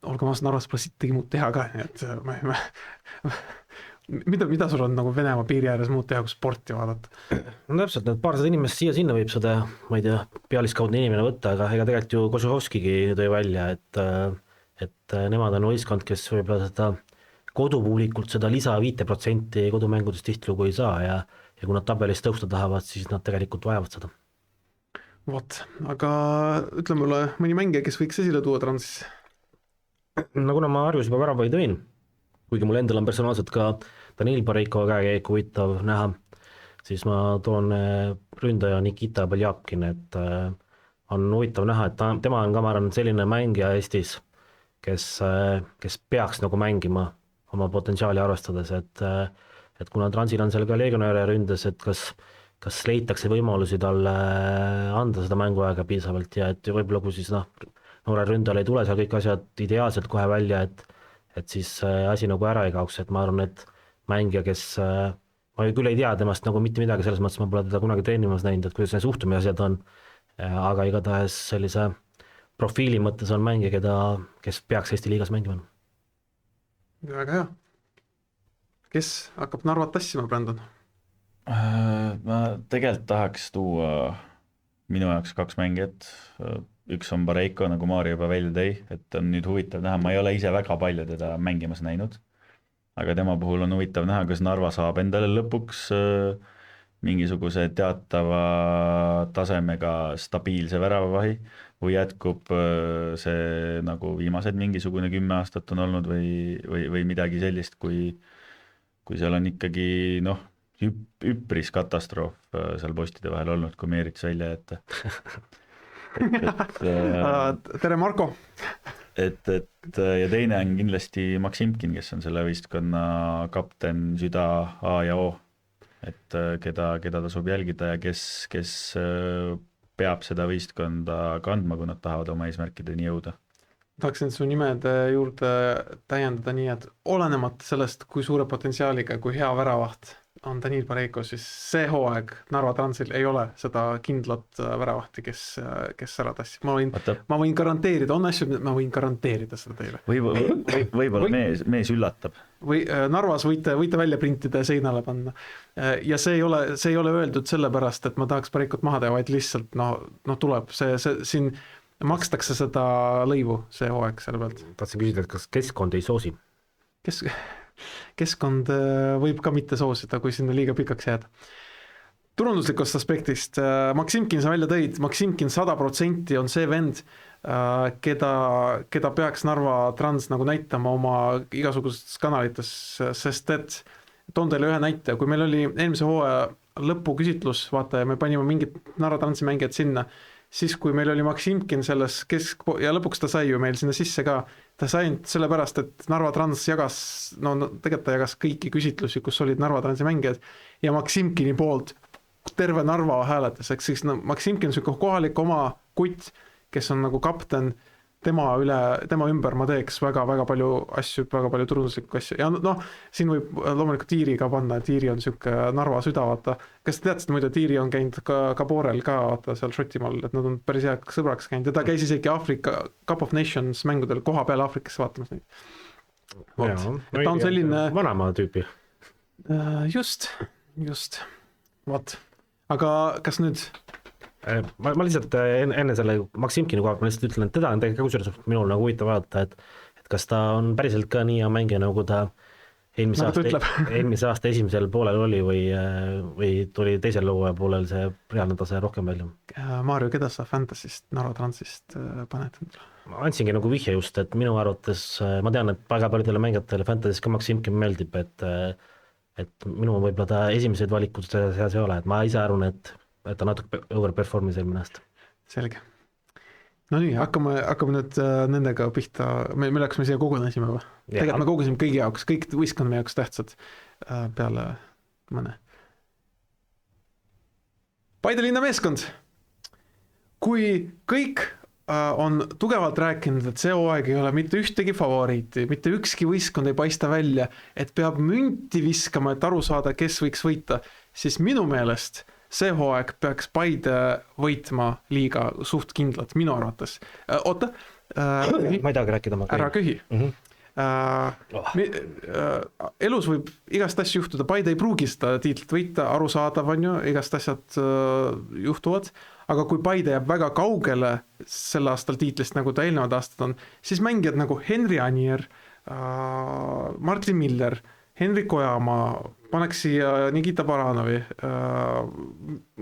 olgem aastas Narvas pole sittagi muud teha ka, et mida sul on nagu Venemaa piiri ääres muud teha, kui sporti vaadata? No täpselt, need paarsada inimest siia-sinna võib seda, ma ei tea, pealiskaudne inimene võtta, aga ega tegelikult ju Kožuhovskigi tõi välja, et nemad on võistkond, kes võib-olla seda kodupublikult seda lisa 5% kodumängudest tihtilugu ei saa ja kui nad tabelis tõusta tahavad, siis nad tegelikult vajavad seda. Vot, aga ütle mulle mõni mängija, kes võiks esile tuua Transis? No kuna ma Harjus juba väravaid tõin, kuigi mul endal on personaalselt ka Danil Bareiko käekäik huvitav näha, siis ma toon ründaja Nikita Beljakin, et on huvitav näha, et tema on ka, ma arvan, selline mängija Eestis, kes peaks nagu mängima oma potentsiaali arvestades, et kuna Transil on seal ka legionäre ründes, et kas leitakse võimalusi talle anda seda mänguaega piisavalt ja et võib-olla kui siis noore ründajal ei tule seal kõik asjad ideaalselt kohe välja, et siis asi nagu ära ei kaoks, et ma arvan, et mängija, kes ma küll ei tea temast nagu mitte midagi, selles mõttes ma pole teda kunagi treenimas näinud, et kuidas need suhtumise asjad on, aga igatahes sellise profiili mõttes on mängija, kes peaks Eesti liigas mängima. Väga hea. Kes hakkab Narvat tassima, Brandon? Ma tegelikult tahaks tuua minu jaoks 2 mängijat. Üks on Bareiko, nagu Maarja juba välja tõi, et on nüüd huvitav näha, ma ei ole ise väga palju teda mängimas näinud, aga tema puhul on huvitav näha, kas Narva saab endale lõpuks mingisuguse teatava tasemega stabiilse väravavahi või jätkub see nagu viimased mingisugune 10 aastat on olnud või midagi sellist, kui seal on ikkagi üpris katastroof seal postide vahel olnud, kui Meerits välja jätta. Tere, Marko! Ja teine on kindlasti Maksimkin, kes on selle võistkonna kapten, süda, A ja O, et keda tasub jälgida ja kes peab seda võistkonda kandma, kui nad tahavad oma eesmärkideni jõuda. Tahaksin su nimede juurde täiendada nii, et olenemata sellest, kui suure potentsiaaliga, kui hea väravaht on Danil Bareiko, siis see hooaeg Narva Transil ei ole seda kindlat väravahti, kes ära tassib. Ma võin garanteerida, on asju, ma võin garanteerida seda teile. Võib-olla mees üllatab. Või Narvas võite välja printida ja seinale panna. Ja see ei ole öeldud sellepärast, et ma tahaks Bareikot maha teha, vaid lihtsalt tuleb see siin makstakse seda lõivu see hooaeg selle pealt. Tahtsin küsida, et kas keskkond ei soosi? Keskkond võib ka mitte soosida, kui sinna liiga pikaks jääda. Turunduslikust aspektist Maksimkin sa välja tõid, Maksimkin 100% on see vend, keda peaks Narva Trans nagu näitama oma igasugustes kanalites, sest et toon teile ühe näite, kui meil oli eelmise hooaja lõpuküsitlus, vaata, ja me panime mingid Narva Transi mängijad sinna, siis kui meil oli Maksimkin selles ja lõpuks ta sai ju meil sinna sisse ka, ta sai sellepärast, et Narva Trans jagas, tegelikult ta jagas kõiki küsitlusi, kus olid Narva Transi mängijad ja Maksimkini poolt terve Narva hääletas, eks siis Maksimkin on kohalik oma kutt, kes on nagu kapten, tema ümber ma teeks väga palju asju, väga palju turunduslikku asju ja siin võib loomulikult Tiiri ka panna, Tiiri on siuke Narva süda, vaata. Kas te teadsite muidu, Tiiri on käinud ka Poorel ka, vaata seal Šotimaal, et nad on päris hea sõbraks käinud ja ta käis isegi Afrika Cup of Nations mängudel koha peal Afrikasse vaatamas neid. Ta on selline vanamaa tüüpi. Just. Vot. Aga kas nüüd ma lihtsalt enne selle Maksimkini koha, ma lihtsalt ütlen, et teda on tegelikult minul nagu huvitav vaadata, et kas ta on päriselt ka nii hea mängija, nagu ta eelmise aasta esimesel poolel oli või tuli teisel hooaja poolel see reaalne tase rohkem välja. Maarju, keda sa Fantasist, Narva Transist paned? Ma andsingi nagu vihje just, et minu arvates, ma tean, et väga paljudele mängijatele Fantasist ka Maksimkin meeldib, et minu võib-olla ta esimesed valikud seas ei ole, et ma ise arvan, et ta natuke overperformis eelmine aasta. Selge. No nii, hakkame nüüd nendega pihta, milleks me siia kogunesime või? Tegelikult me kogunesime kõigi jaoks, kõik võistkond meie jaoks tähtsad peale mõne. Paide linna meeskond. Kui kõik on tugevalt rääkinud, et see hooaeg ei ole mitte ühtegi favoriiti, mitte ükski võistkond ei paista välja, et peab münti viskama, et aru saada, kes võiks võita, siis minu meelest see hooaeg peaks Paide võitma liiga suht kindlalt, minu arvates. Oota. Ma ei tahagi rääkida. Ära kühi. Elus võib igast asju juhtuda, Paide ei pruugi seda tiitlit võita, arusaadav on ju, igast asjad juhtuvad, aga kui Paide jääb väga kaugele sel aastal tiitlist, nagu ta eelnevad aastad on, siis mängijad nagu Henri Anier, Martin Miller, Henrik Ojamaa, paneks siia Nikita Baranovi,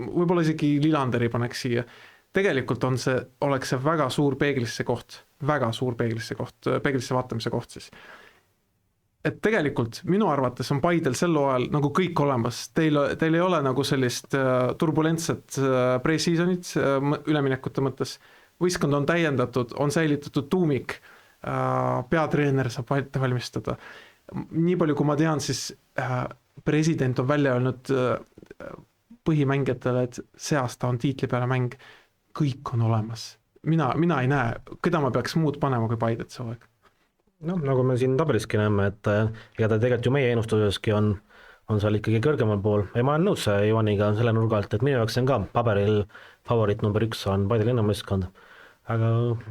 võib-olla isegi Lilanderi paneks siia. Tegelikult oleks see väga suur peeglisse vaatamise koht siis. Et tegelikult minu arvates on Paidel sel ajal nagu kõik olemas, teil ei ole nagu sellist turbulentset pre-seasonit üleminekute mõttes, võistkond on täiendatud, on säilitatud tuumik, peatreener saab valmistada. Nii palju kui ma tean, siis president on välja öelnud põhimängijatele, et see aasta on tiitli peale mäng, kõik on olemas. Mina ei näe, keda ma peaks muud panema kui Paidet see aeg. No, nagu me siin tabeliski näeme, et ega ta tegelikult ju meie ennustuseski on seal ikkagi kõrgemal pool. Ja ma olen nõus Ivaniga selle nurga alt, et minu jaoks on ka paberil favoriit number 1 on Paide linnameeskond. Aga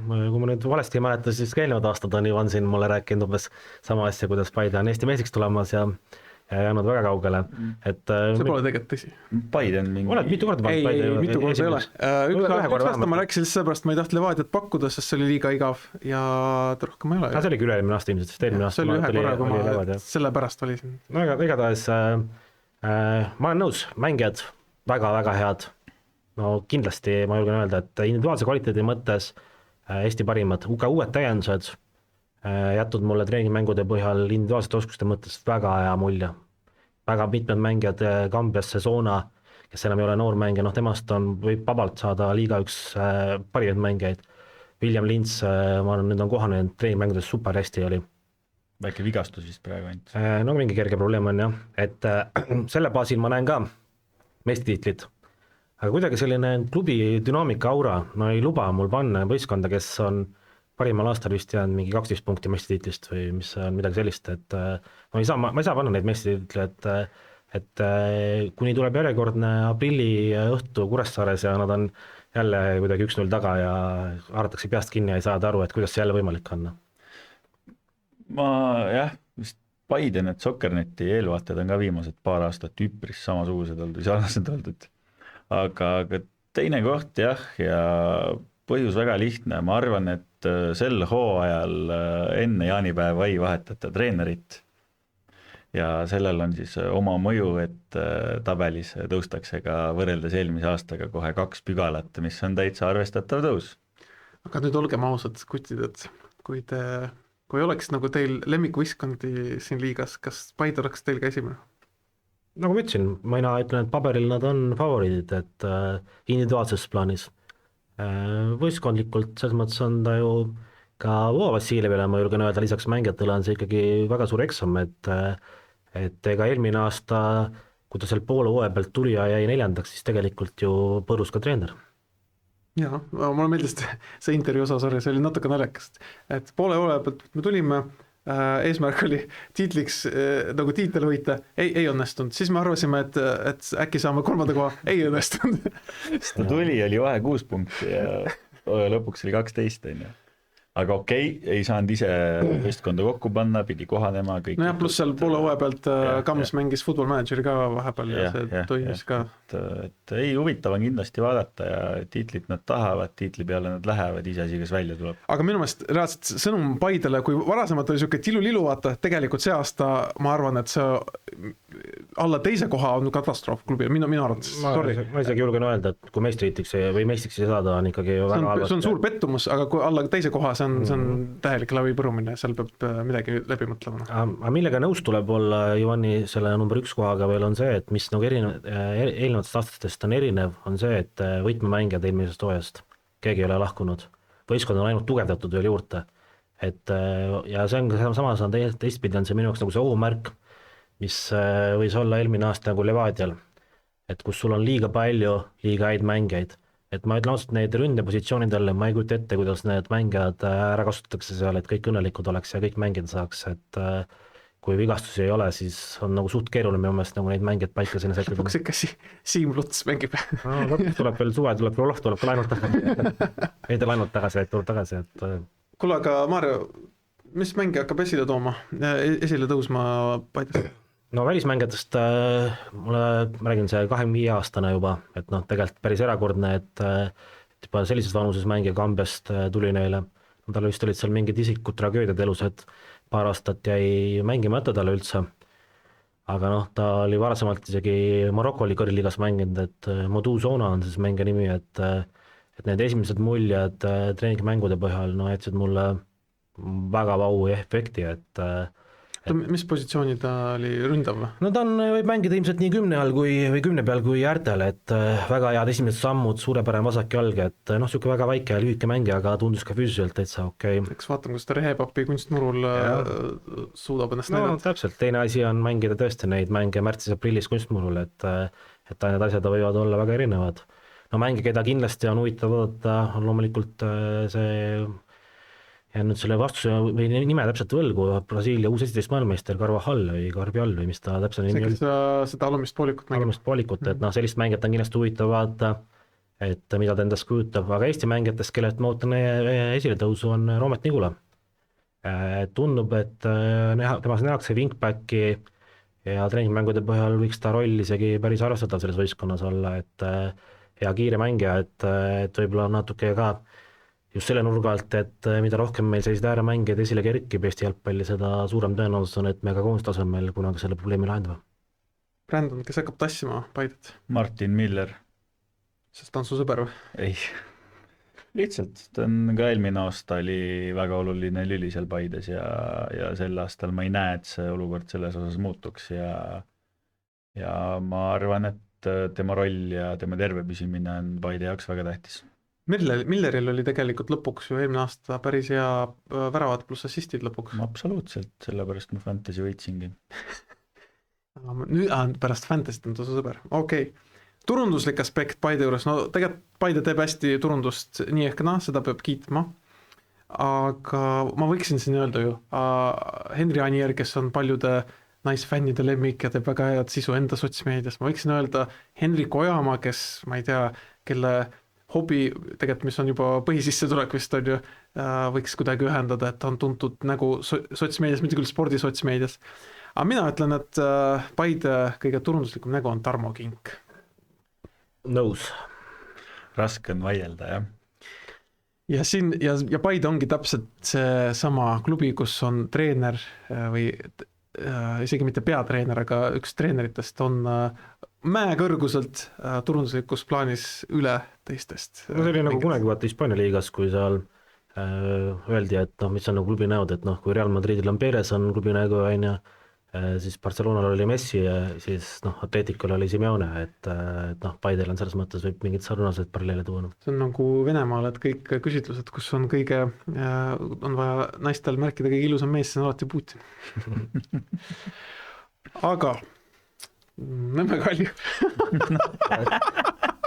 kui ma nüüd valesti ei mäleta, siis eelnevad aastad on Ivan siin mulle rääkinud umbes sama asja, kuidas Paide on Eesti meesiks tulemas ja jäänud väga kaugele. See pole tegelikult tõsi. Paide on mingi... Oled mitu korda pannud Paide? Ei, mitu korda ei ole. Üks aasta ma rääkisin sellepärast, ma ei tahtnud Levadiat pakkuda, sest see oli liiga igav ja rohkem ei ole. See oligi üle-eelmine aasta ilmselt, sest eelmine aasta see oli ühe korra, kui ma sellepärast valisin. No igatahes ma olen nõus, mängijad väga-väga head. No kindlasti ma julgen öelda, et individuaalse kvaliteedi mõttes Eesti parimad, ka uued täiendused jätud mulle treeningmängude põhjal individuaalsete oskuste mõttes väga hea mulje. Väga mitmed mängijad Kambiasse Soona, kes enam ei ole noor mängija, temast võib vabalt saada liiga üks parimaid mängijaid. William Lins, ma arvan, nüüd on kohanenud treeningmängudes super hästi oli. Väike vigastus vist praegu ainult. No mingi kerge probleem on jah, et selle baasil ma näen ka meistritiitlit. Aga kuidagi selline klubi dünaamika aura, no ei luba mul panna võistkonda, kes on parimal aastal vist jäänud mingi 12 punkti meistritiitlist või mis on midagi sellist, et ma ei saa panna neid meistritiitli, et kuni tuleb järjekordne aprilli õhtu Kuressaares ja nad on jälle kuidagi 1-0 taga ja haaratakse peast kinni ja ei saada aru, et kuidas see jälle võimalik on. Vist Paide need Sokkerneti eelvaated on ka viimased paar aastat üpris samasugused olnud, sarnased olnud. Aga teine koht ja põhjus väga lihtne, ma arvan, et sel hooajal enne jaanipäeva ei vahetata treenerit ja sellel on siis oma mõju, et tabelis tõustakse ka võrreldes eelmise aastaga kohe 2 pügalat, mis on täitsa arvestatav tõus. Aga nüüd olgem ausad, kutid, et kui oleks nagu teil lemmikvõistkondi siin liigas, kas Paide oleks teil ka esimene? Nagu ma ütlesin, mina ütlen, et paberil nad on favoriidid, et individuaalses plaanis. Võistkondlikult selles mõttes on ta ju ka Vassiljevile, ma julgen öelda, lisaks mängijatele on see ikkagi väga suur eksam, et ega eelmine aasta, kui ta seal poole hooaja pealt tuli ja jäi 4., siis tegelikult ju põrus ka treener. Jaa, mulle meeldis see intervjuu osa, see oli natuke naljakast, et poole hooaja pealt me tulime, eesmärk oli tiitliks nagu tiitel võita, ei õnnestunud, siis me arvasime, et äkki saame 3. koha, ei õnnestunud. Ta tuli, oli vahe 6 punkti ja lõpuks oli 12, aga ei saanud ise võistkonda kokku panna, pidi kohanema. No jah, pluss seal poole hooaja pealt Kams mängis Football Manageri ka vahepeal ja see toimus ka. Et ei huvitav on kindlasti vaadata ja tiitlit nad tahavad, tiitli peale nad lähevad, iseasi, kes välja tuleb. Aga minu meelest reaalselt sõnum Paidele, kui varasemalt oli siuke tilu-lilu vaata, tegelikult see aasta ma arvan, et see alla 2. koha on katastroof klubile, minu arvates. Ma isegi julgen öelda, et kui meistriks ei saada, on ikkagi väga halvasti. See on suur pettumus, aga kui alla 2. koha, see on täielik läbipõrumine, seal peab midagi läbi mõtlema. Aga millega nõus tuleb olla Ivani selle number 1 kohaga veel on see, et mis nagu eelnevatest aastatest on erinev, on see, et võtmemängijad eelmisest hooajast, keegi ei ole lahkunud. võistkond on ainult tugevdatud veel juurde. Et ja see on ka samas on teistpidi on see minu jaoks nagu see ohumärk, mis võis olla eelmine aasta nagu Levadial, et kus sul on liiga palju liiga häid mängijaid. Et ma ütlen ausalt, neid ründepositsioonidel ma ei kujuta ette, kuidas need mängijad ära kasutatakse seal, et kõik õnnelikud oleks ja kõik mängida saaks, et kui vigastusi ei ole, siis on nagu suht keeruline minu meelest nagu neid mängijaid paika sinna sätida. Lõpuks ikka Siim Luts mängib. No, lõpuks tuleb veel suve, tuleb ka lainult tagasi. Ei ta lainult tagasi, et tuleb tagasi. Kuule, aga Maarjo, mis mängija hakkab esile tõusma Paides? No välismängijatest ma räägin see 25-aastane juba, et noh, tegelikult päris erakordne, et juba sellises vanuses mängija Kambjast tuli neile. Tal vist olid seal mingid isikud tragöödiad elus, et paar aastat jäi mängimata talle üldse. Aga noh, ta oli varasemalt isegi Maroko oli kõrgliigas mänginud, et Modou Zona on siis mängija nimi, et need esimesed muljad treeningmängude põhjal jätsid mulle väga vau efekti, et mis positsiooni ta oli, ründav? No ta võib mängida ilmselt nii 10 all või 10 peal kui äärtel, et väga head esimesed sammud, suurepärane vasak jalg, et noh, siuke väga väike ja lühike mängija, aga tundus ka füüsiliselt täitsa okei. Eks vaatame, kuidas ta Rehepapi kunstmurul suudab ennast näidata. No täpselt, teine asi on mängida tõesti neid mänge märtsis-aprillis kunstmurul, et need asjad võivad olla väga erinevad. No mänge, keda kindlasti on huvitav vaadata, on loomulikult see ja nüüd selle vastuse või nime täpselt võlgu, Brasiilia uus 17 maailmeister Carvajal või mis ta täpselt nimi oli? Seda alumist poolikut, et noh, sellist mängijat on kindlasti huvitav vaadata, et mida ta endast kujutab, aga Eesti mängijatest, kellelt ma ootan esile tõusu, on Roomet Nigula. Tundub, et temas nähakse wingbacki ja treeningmängude põhjal võiks ta roll isegi päris arvestatav selles võistkonnas olla, et hea kiire mängija, et võib-olla natuke ka just selle nurga alt, et mida rohkem meil sellised ääremängijaid esile kerkib Eesti jalgpalli, seda suurem tõenäosus on, et me ka koondistasemel kunagi selle probleemi lahendame. Brandon, kes hakkab tassima Paidet? Martin Miller. Sest ta on su sõber või? Ei, lihtsalt ta on ka eelmine aasta oli väga oluline lüli seal Paides ja sel aastal ma ei näe, et see olukord selles osas muutuks ja ma arvan, et tema roll ja tema terve püsimine on Paide jaoks väga tähtis. Milleril oli tegelikult lõpuks ju eelmine aasta päris hea väravad pluss assistid lõpuks. Absoluutselt, sellepärast ma fantasy võitsingi. Nüüd pärast fantasy't on ta su sõber, okei. Turunduslik aspekt Paide juures, no tegelikult Paide teeb hästi turundust nii ehk seda peab kiitma, aga ma võiksin siin öelda ju, Henri Anier, kes on paljude naisfännide lemmik ja teeb väga head sisu enda sotsmeedias, ma võiksin öelda Henri Kojamaa, kes, ma ei tea, kelle hobi, tegelikult mis on juba põhisissetulek vist on ju, võiks kuidagi ühendada, et ta on tuntud nägu sotsmeedias, mitte küll spordi sotsmeedias. Aga mina ütlen, et Paide kõige turunduslikum nägu on Tarmo Kink. Nõus. Raske on vaielda, jah. Ja Paide ongi täpselt see sama klubi, kus on treener või isegi mitte peatreener, aga üks treeneritest on mäekõrguselt turunduslikus plaanis üle teistest. No see oli nagu kunagi vaata Hispaania liigas, kui seal öeldi, et noh, mis on nagu klubi näod, et noh, kui Real Madridil on Perez on klubi nägu, siis Barcelonal oli Messi ja siis noh, Atleticul oli Simeone, et noh, Paidel on selles mõttes võib mingid sarnased paralleele tuua. See on nagu Venemaal, et kõik küsitlused, kus on on vaja naistel märkida kõige ilusam mees, see on alati Putin. Aga Nõmme Kalju.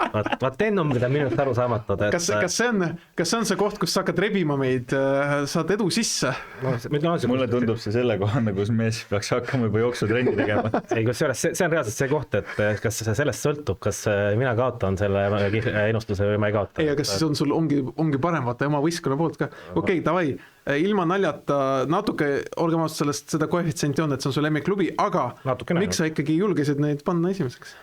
Vaat ennumid on minust aru saamatud. Kas see on see koht, kus sa hakkad rebima meid, saad edu sisse? Mulle tundub see selle kohana, kus mees peaks hakkama juba jooksutrenni tegema. Ei, see on reaalselt see koht, et kas sellest sõltub, kas mina kaotan selle ennustuse või ma ei kaota. Ei, aga siis on sul ongi parem vaata oma võistkonna poolt ka. Okei, davai, ilma naljata natuke, olgem ausalt sellest, seda koefitsienti on, et see on su lemmikklubi, aga miks sa ikkagi julgesid neid panna esimeseks?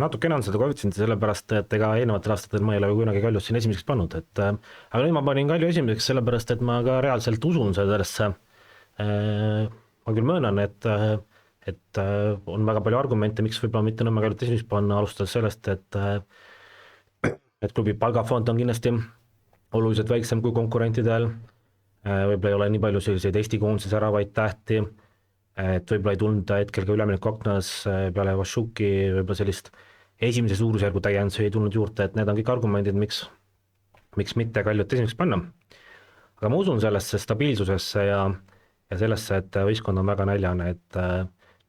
Natukene on seda koefitsienti sellepärast, et ega eelnevatel aastatel ma ei ole kunagi Kaljus siin esimeseks pannud, aga nüüd ma panin Kalju esimeseks sellepärast, et ma ka reaalselt usun sellesse. Ma küll möönan, et on väga palju argumente, miks võib-olla mitte Nõmme Kaljut esimeseks panna, alustades sellest, et klubi palgafond on kindlasti oluliselt väiksem kui konkurentidel, võib-olla ei ole nii palju selliseid Eesti koondises äravaid tähti, et võib-olla ei tulnud hetkel ka ülemineku aknas peale Vašuki võib-olla sellist esimese suurusjärgu täiendusi ei tulnud juurde, et need on kõik argumendid, miks miks mitte Kaljut esimeseks panna. Aga ma usun sellesse stabiilsusesse ja sellesse, et võistkond on väga näljane, et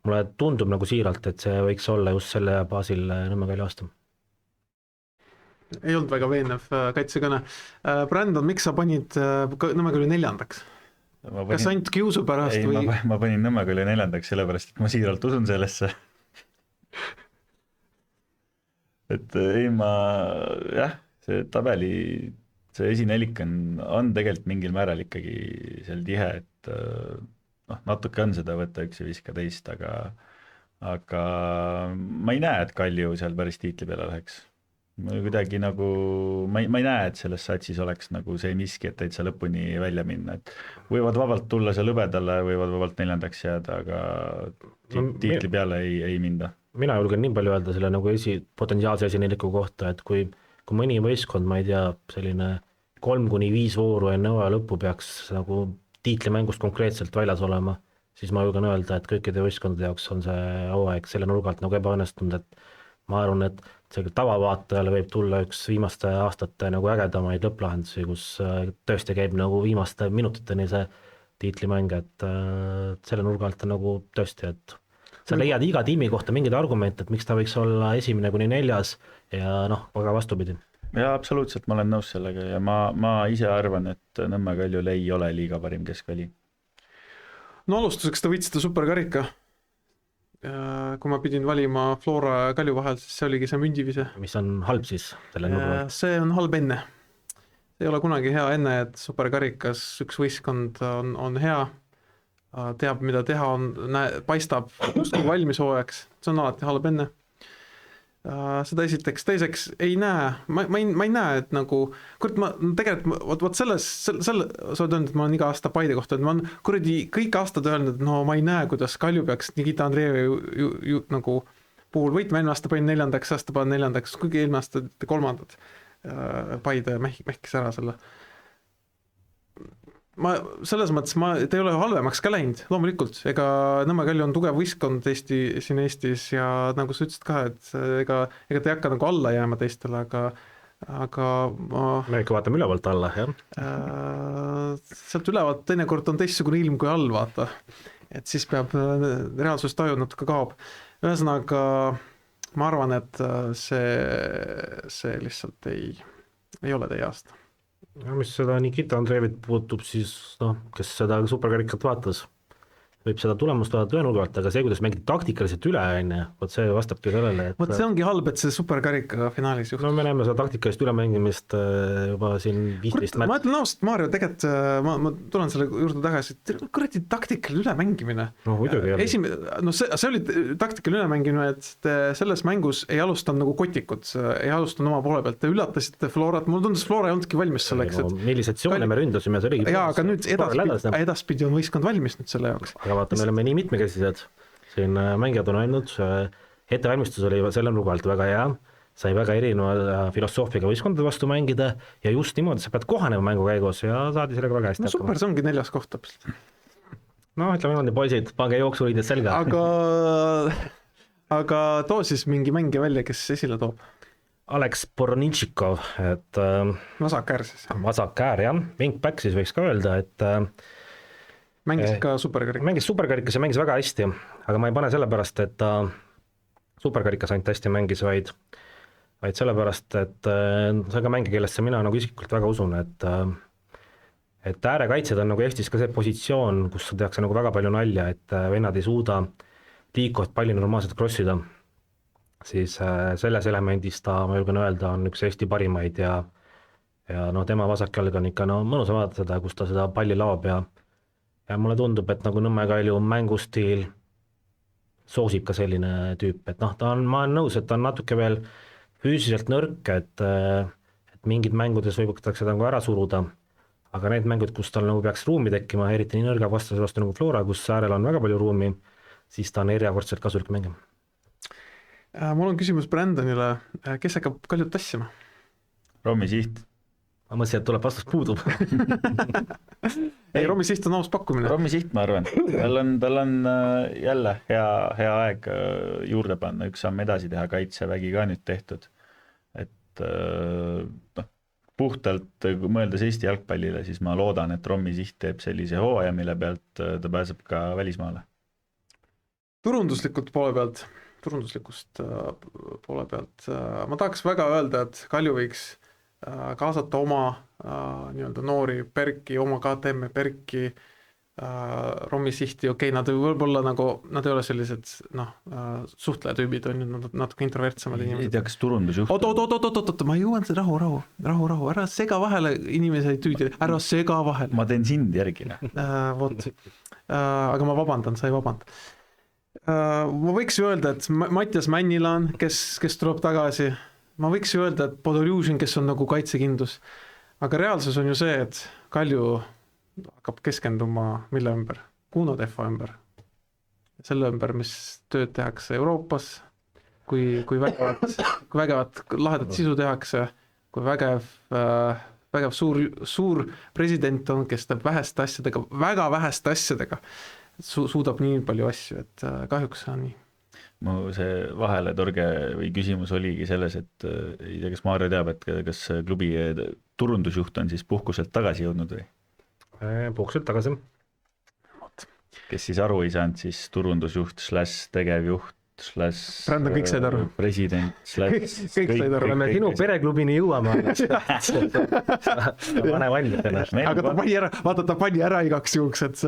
mulle tundub nagu siiralt, et see võiks olla just selle baasil Nõmme Kalju aasta. Ei olnud väga veenev kaitsekõne. Brandon, miks sa panid Nõmme Kalju 4? Kas ainult kiusu pärast ei, või? ma panin Nõmme Kalju 4, sellepärast, et ma siiralt usun sellesse. et ei, jah, see tabeli, see esinelik on tegelikult mingil määral ikkagi seal tihe, et natuke on seda võtta üks ja viska teist, aga ma ei näe, et Kalju seal päris tiitli peale läheks. Kuidagi nagu, ma ei näe, et selles satsis oleks nagu see miski, et täitsa lõpuni välja minna, et võivad vabalt tulla seal lõbedale, võivad vabalt 4. jääda, aga tiitli peale ei minda. Mina julgen nii palju öelda selle nagu potentsiaalse esineliku kohta, et kui mõni võistkond, ma ei tea, selline 3-5 vooru enne hooaja lõppu peaks nagu tiitlimängust konkreetselt väljas olema, siis ma julgen öelda, et kõikide võistkondade jaoks on see hooaeg selle nurgalt nagu ebaõnnestunud, et ma arvan, et see tavavaatajale võib tulla üks viimaste aastate nagu ägedamaid lõpplahendusi, kus tõesti käib nagu viimaste minutiteni see tiitlimäng, et selle nurgalt on nagu tõesti, et sa leiad iga tiimi kohta mingeid argumente, et miks ta võiks olla 1-4 ja aga vastupidi. Jaa, absoluutselt, ma olen nõus sellega ja ma ise arvan, et Nõmme Kaljul ei ole liiga parim keskväli. No alustuseks ta võitsid superkarika. Kui ma pidin valima Flora ja Kalju vahel, siis see oligi see mündivise. Mis on halb siis selle nurga? See on halb enne. See ei ole kunagi hea enne, et superkarikas üks võistkond on hea, teab, mida teha, paistab valmis hooajaks. See on alati halb enne. Seda esiteks, teiseks ei näe, ma ei näe, et nagu ma tegelikult, võt selles sa oled öelnud, et ma olen iga aasta Paide kohta, et ma olen kõik aastad öelnud, et ma ei näe, kuidas Kalju peaks Nikita Andreevi nagu puhul võitma, eelmine aasta panin 4, aasta panin 4, kuigi eelmine aasta 3. Paide mähkis ära selle. Selles mõttes ta ei ole halvemaks ka läinud, loomulikult, ega Nõmme Kalju on tugev võistkond siin Eestis ja nagu sa ütlesid ka, et ega ta ei hakka nagu alla jääma teistele, aga me ikka vaatame ülevalt alla, jah. Sealt ülevalt teinekord on teistsugune ilm kui all, vaata, et siis peab reaalsustaju natuke kaob. Ühesõnaga, ma arvan, et see lihtsalt ei ole teie aasta. Ja mis seda Nikita Andreevit puutub, siis kes seda superkarikat vaatas, võib seda tulemust vaadata ühe nurga alt, aga see, kuidas mängiti taktikaliselt üle, vot see vastabki sellele, et vot see ongi halb, et see superkarika finaalis juhtus. No me näeme seda taktikalist ülemängimist juba siin 15 ma ütlen ausalt, Maarjo, tegelikult ma tulen selle juurde tagasi, kuradi taktikaline ülemängimine. No muidugi ei ole. See oli taktikaline ülemängimine, et selles mängus ei alustanud nagu kotikud, ei alustanud oma poole pealt, te üllatasite Florat, mulle tundus, Flora ei olnudki valmis selleks. Millised tsioone me ründasime, see oligi. Jaa, aga nüüd edaspidi on võistkond valmis nüüd selle jaoks. Aga vaata, me oleme nii mitmekesised, siin mängijad on ainult, ettevalmistus oli selle nurga alt väga hea, sai väga erineva filosoofiaga võistkondade vastu mängida ja just niimoodi sa pead kohanema mängu käigus ja saadi sellega väga hästi hakkama. Super, see ongi 4. koht täpselt. Ütleme niimoodi, poisid, pange jooksuliided selga. Aga too siis mingi mängija välja, kes esile toob. Alex Boronitšikov, et vasakäär siis. Vasakäär, jah, wingback siis võiks ka öelda, et mängis ka superkarikas. Mängis superkarikas ja mängis väga hästi, aga ma ei pane sellepärast, et ta superkarikas ainult hästi mängis, vaid sellepärast, et see on ka mänge, kellesse mina nagu isiklikult väga usun, et äärekaitsed on nagu Eestis ka see positsioon, kus tehakse nagu väga palju nalja, et vennad ei suuda liikuvat palli normaalselt crossida, siis selles elemendis ta, ma julgen öelda, on üks Eesti parimaid ja tema vasakjalg on ikka mõnus vaadata seda, kus ta seda palli laob ja mulle tundub, et nagu Nõmme Kalju mängustiil soosib ka selline tüüp, et ma olen nõus, et ta on natuke veel füüsiliselt nõrk, et mingid mängudes võibutakse ta nagu ära suruda, aga need mängud, kus tal nagu peaks ruumi tekkima, eriti nii nõrga vastase vastu nagu Flora, kus äärel on väga palju ruumi, siis ta on eriakordselt kasulik mängima. Mul on küsimus Brandonile, kes hakkab Kaljut tassima? Romi Siht. Ma mõtlesin, et tuleb vastus puudub. Ei, Romi Siht on aus pakkumine. Romi Siht, ma arvan. Tal on jälle hea aeg juurde panna, üks samm edasi teha, kaitsevägi ka nüüd tehtud. Et puhtalt, kui mõeldes Eesti jalgpallile, siis ma loodan, et Rommi Siht teeb sellise hooaja, mille pealt ta pääseb ka välismaale. turunduslikust poole pealt ma tahaks väga öelda, et Kalju võiks kaasata oma nii-öelda noori Perki, oma KTM Perki, Rommi Sihti, okei, nad võib-olla nagu, nad ei ole sellised suhtlejatüübid, on ju, nad natuke introvertsemad inimesed. Ei tea, kas turundusjuht... Oot, ma jõuan see rahu, ära sega vahele, inimesi ei tüüdi, ära sega vahele. Ma teen sind järgi. Vot, aga ma vabandan, sa ei vabanda. Ma võiks ju öelda, et Mattias Männilaan, kes tuleb tagasi, ma võiks ju öelda, et Podoljužin, kes on nagu kaitsekindlus, aga reaalsus on ju see, et Kalju hakkab keskenduma mille ümber, Kuno Tehva ümber, selle ümber, mis tööd tehakse Euroopas, kui vägevat lahedat sisu tehakse, kui vägev suur president on, kes teeb väheste asjadega, väga väheste asjadega, suudab nii palju asju, et kahjuks on nii. Mu see vaheletorge või küsimus oligi selles, et ei tea, kas Maarja teab, et kas klubi turundusjuht on siis puhkuselt tagasi jõudnud või? Puhkuselt tagasi. Kes siis aru ei saanud, siis turundusjuht / tegevjuht Brandon, kõik said aru. President / kõik said aru. Me sinu pereklubini jõuame. Pane valmis ennast. Aga ta pani ära igaks juhuks, et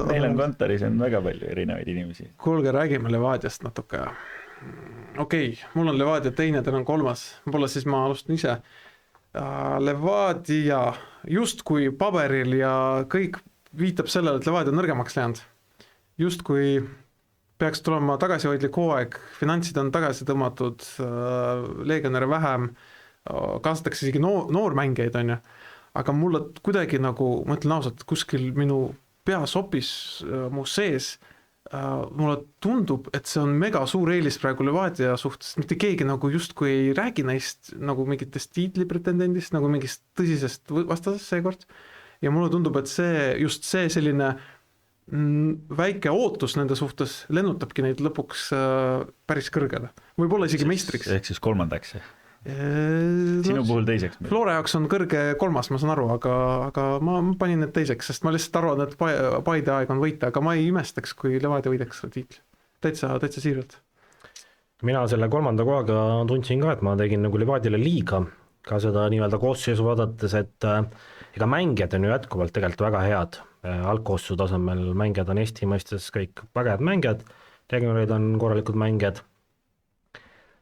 meil on kontoris on väga palju erinevaid inimesi. Kuulge, räägime Levadiast natuke. Okei, mul on Levadia teine, teil on kolmas. Võib-olla siis ma alustan ise. Levadia justkui paberil ja kõik viitab sellele, et Levadia on nõrgemaks läinud. Justkui peaks tulema tagasihoidlik hooaeg, finantsid on tagasi tõmmatud, legionäre vähem, kaasatakse isegi noormängijaid, on ju. Aga mulle kuidagi nagu, ma ütlen ausalt, kuskil minu peasopis mu sees, mulle tundub, et see on mega suur eelis praegu Levadia suhtes, mitte keegi nagu justkui ei räägi neist nagu mingitest tiitlipretendendist, nagu mingist tõsisest vastasest seekord. Ja mulle tundub, et just see selline väike ootus nende suhtes lennutabki neid lõpuks päris kõrgele. Võib-olla isegi meistriks. Ehk siis kolmandaks. Sinu puhul teiseks. Flora jaoks on kõrge kolmas, ma saan aru, aga ma panin need teiseks, sest ma lihtsalt arvan, et Paide aeg on võita, aga ma ei imestaks, kui Levadia võidaks tiitli. Täitsa siiralt. Mina selle kolmanda kohaga tundsin ka, et ma tegin nagu Levadiale liiga, ka seda nii-öelda koosseisu vaadates, et ega mängijad on ju jätkuvalt tegelikult väga head. Algkoosseisu tasemel mängijad on Eesti mõistes kõik väga head mängijad, regionaalid on korralikud mängijad.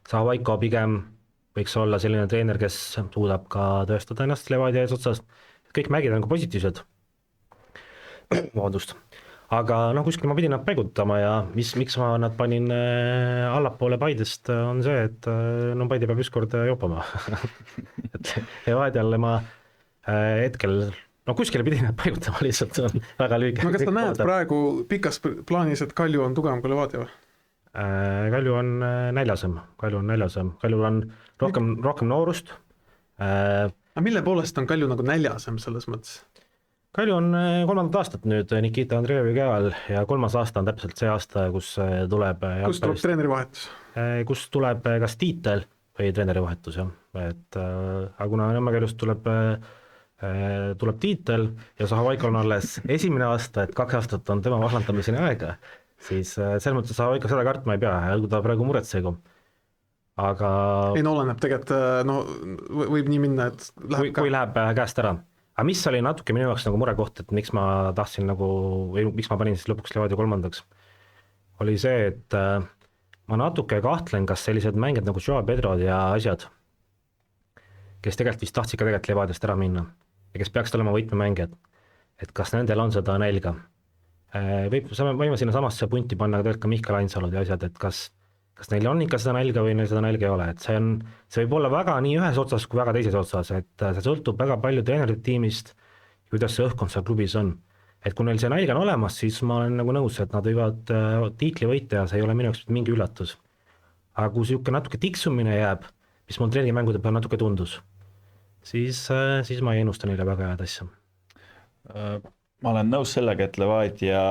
Sahvaiko pigem võiks olla selline treener, kes suudab ka tõestada ennast Levadia ees otsas. Kõik mängijad on nagu positiivsed. Vabandust. Aga kuskil ma pidin nad paigutama ja miks ma nad panin allapoole Paidest on see, et Paide peab ükskord joopama. Levadialle ma hetkel kuskile pidi nad paigutama lihtsalt, see on väga lühike. Kas ta näed praegu pikas plaanis, et Kalju on tugevam kui Levadia või? Kalju on näljasem, Kalju on rohkem noorust. Aga mille poolest on Kalju nagu näljasem selles mõttes? Kalju on 3. aastat nüüd Nikita Andreevi käel ja 3. aasta on täpselt see aasta, kus tuleb treenerivahetus? Kus tuleb kas tiitel või treenerivahetus, jah. Aga kuna Nõmme Kaljust tuleb tiitel ja Sahvaiko on alles esimene aasta, et 2 aastat on tema vallandamiseni aega, siis selles mõttes Sahvaiko seda kartma ei pea, kui ta praegu muretsegu. Aga... Ei, oleneb tegelikult, võib nii minna, et kui läheb käest ära. Aga mis oli natuke minu jaoks nagu murekoht, et miks ma tahtsin või miks ma panin siis lõpuks Levadia 3. oli see, et ma natuke kahtlen, kas sellised mängijad nagu Joao Pedrod ja asjad, kes tegelikult vist tahtsid ka Levadiast ära minna ja kes peaks olema võtmemängijad, et kas nendel on seda nälga. Võime sinna samasse punti panna ka Mihkel Ainsalud ja asjad, et kas neil on ikka seda nälga või neil seda nälga ei ole, et see võib olla väga nii ühes otsas kui väga teises otsas, et see sõltub väga palju treenerite tiimist, kuidas see õhkkond seal klubis on. Et kui neil see nälga on olemas, siis ma olen nagu nõus, et nad võivad tiitli võita ja see ei ole minu jaoks mingi üllatus. Aga kui siuke natuke tiksumine jääb, mis mul treenimängude peal natuke tundus, siis ma ei ennusta neile väga head asja. Ma olen nõus sellega, et Levadia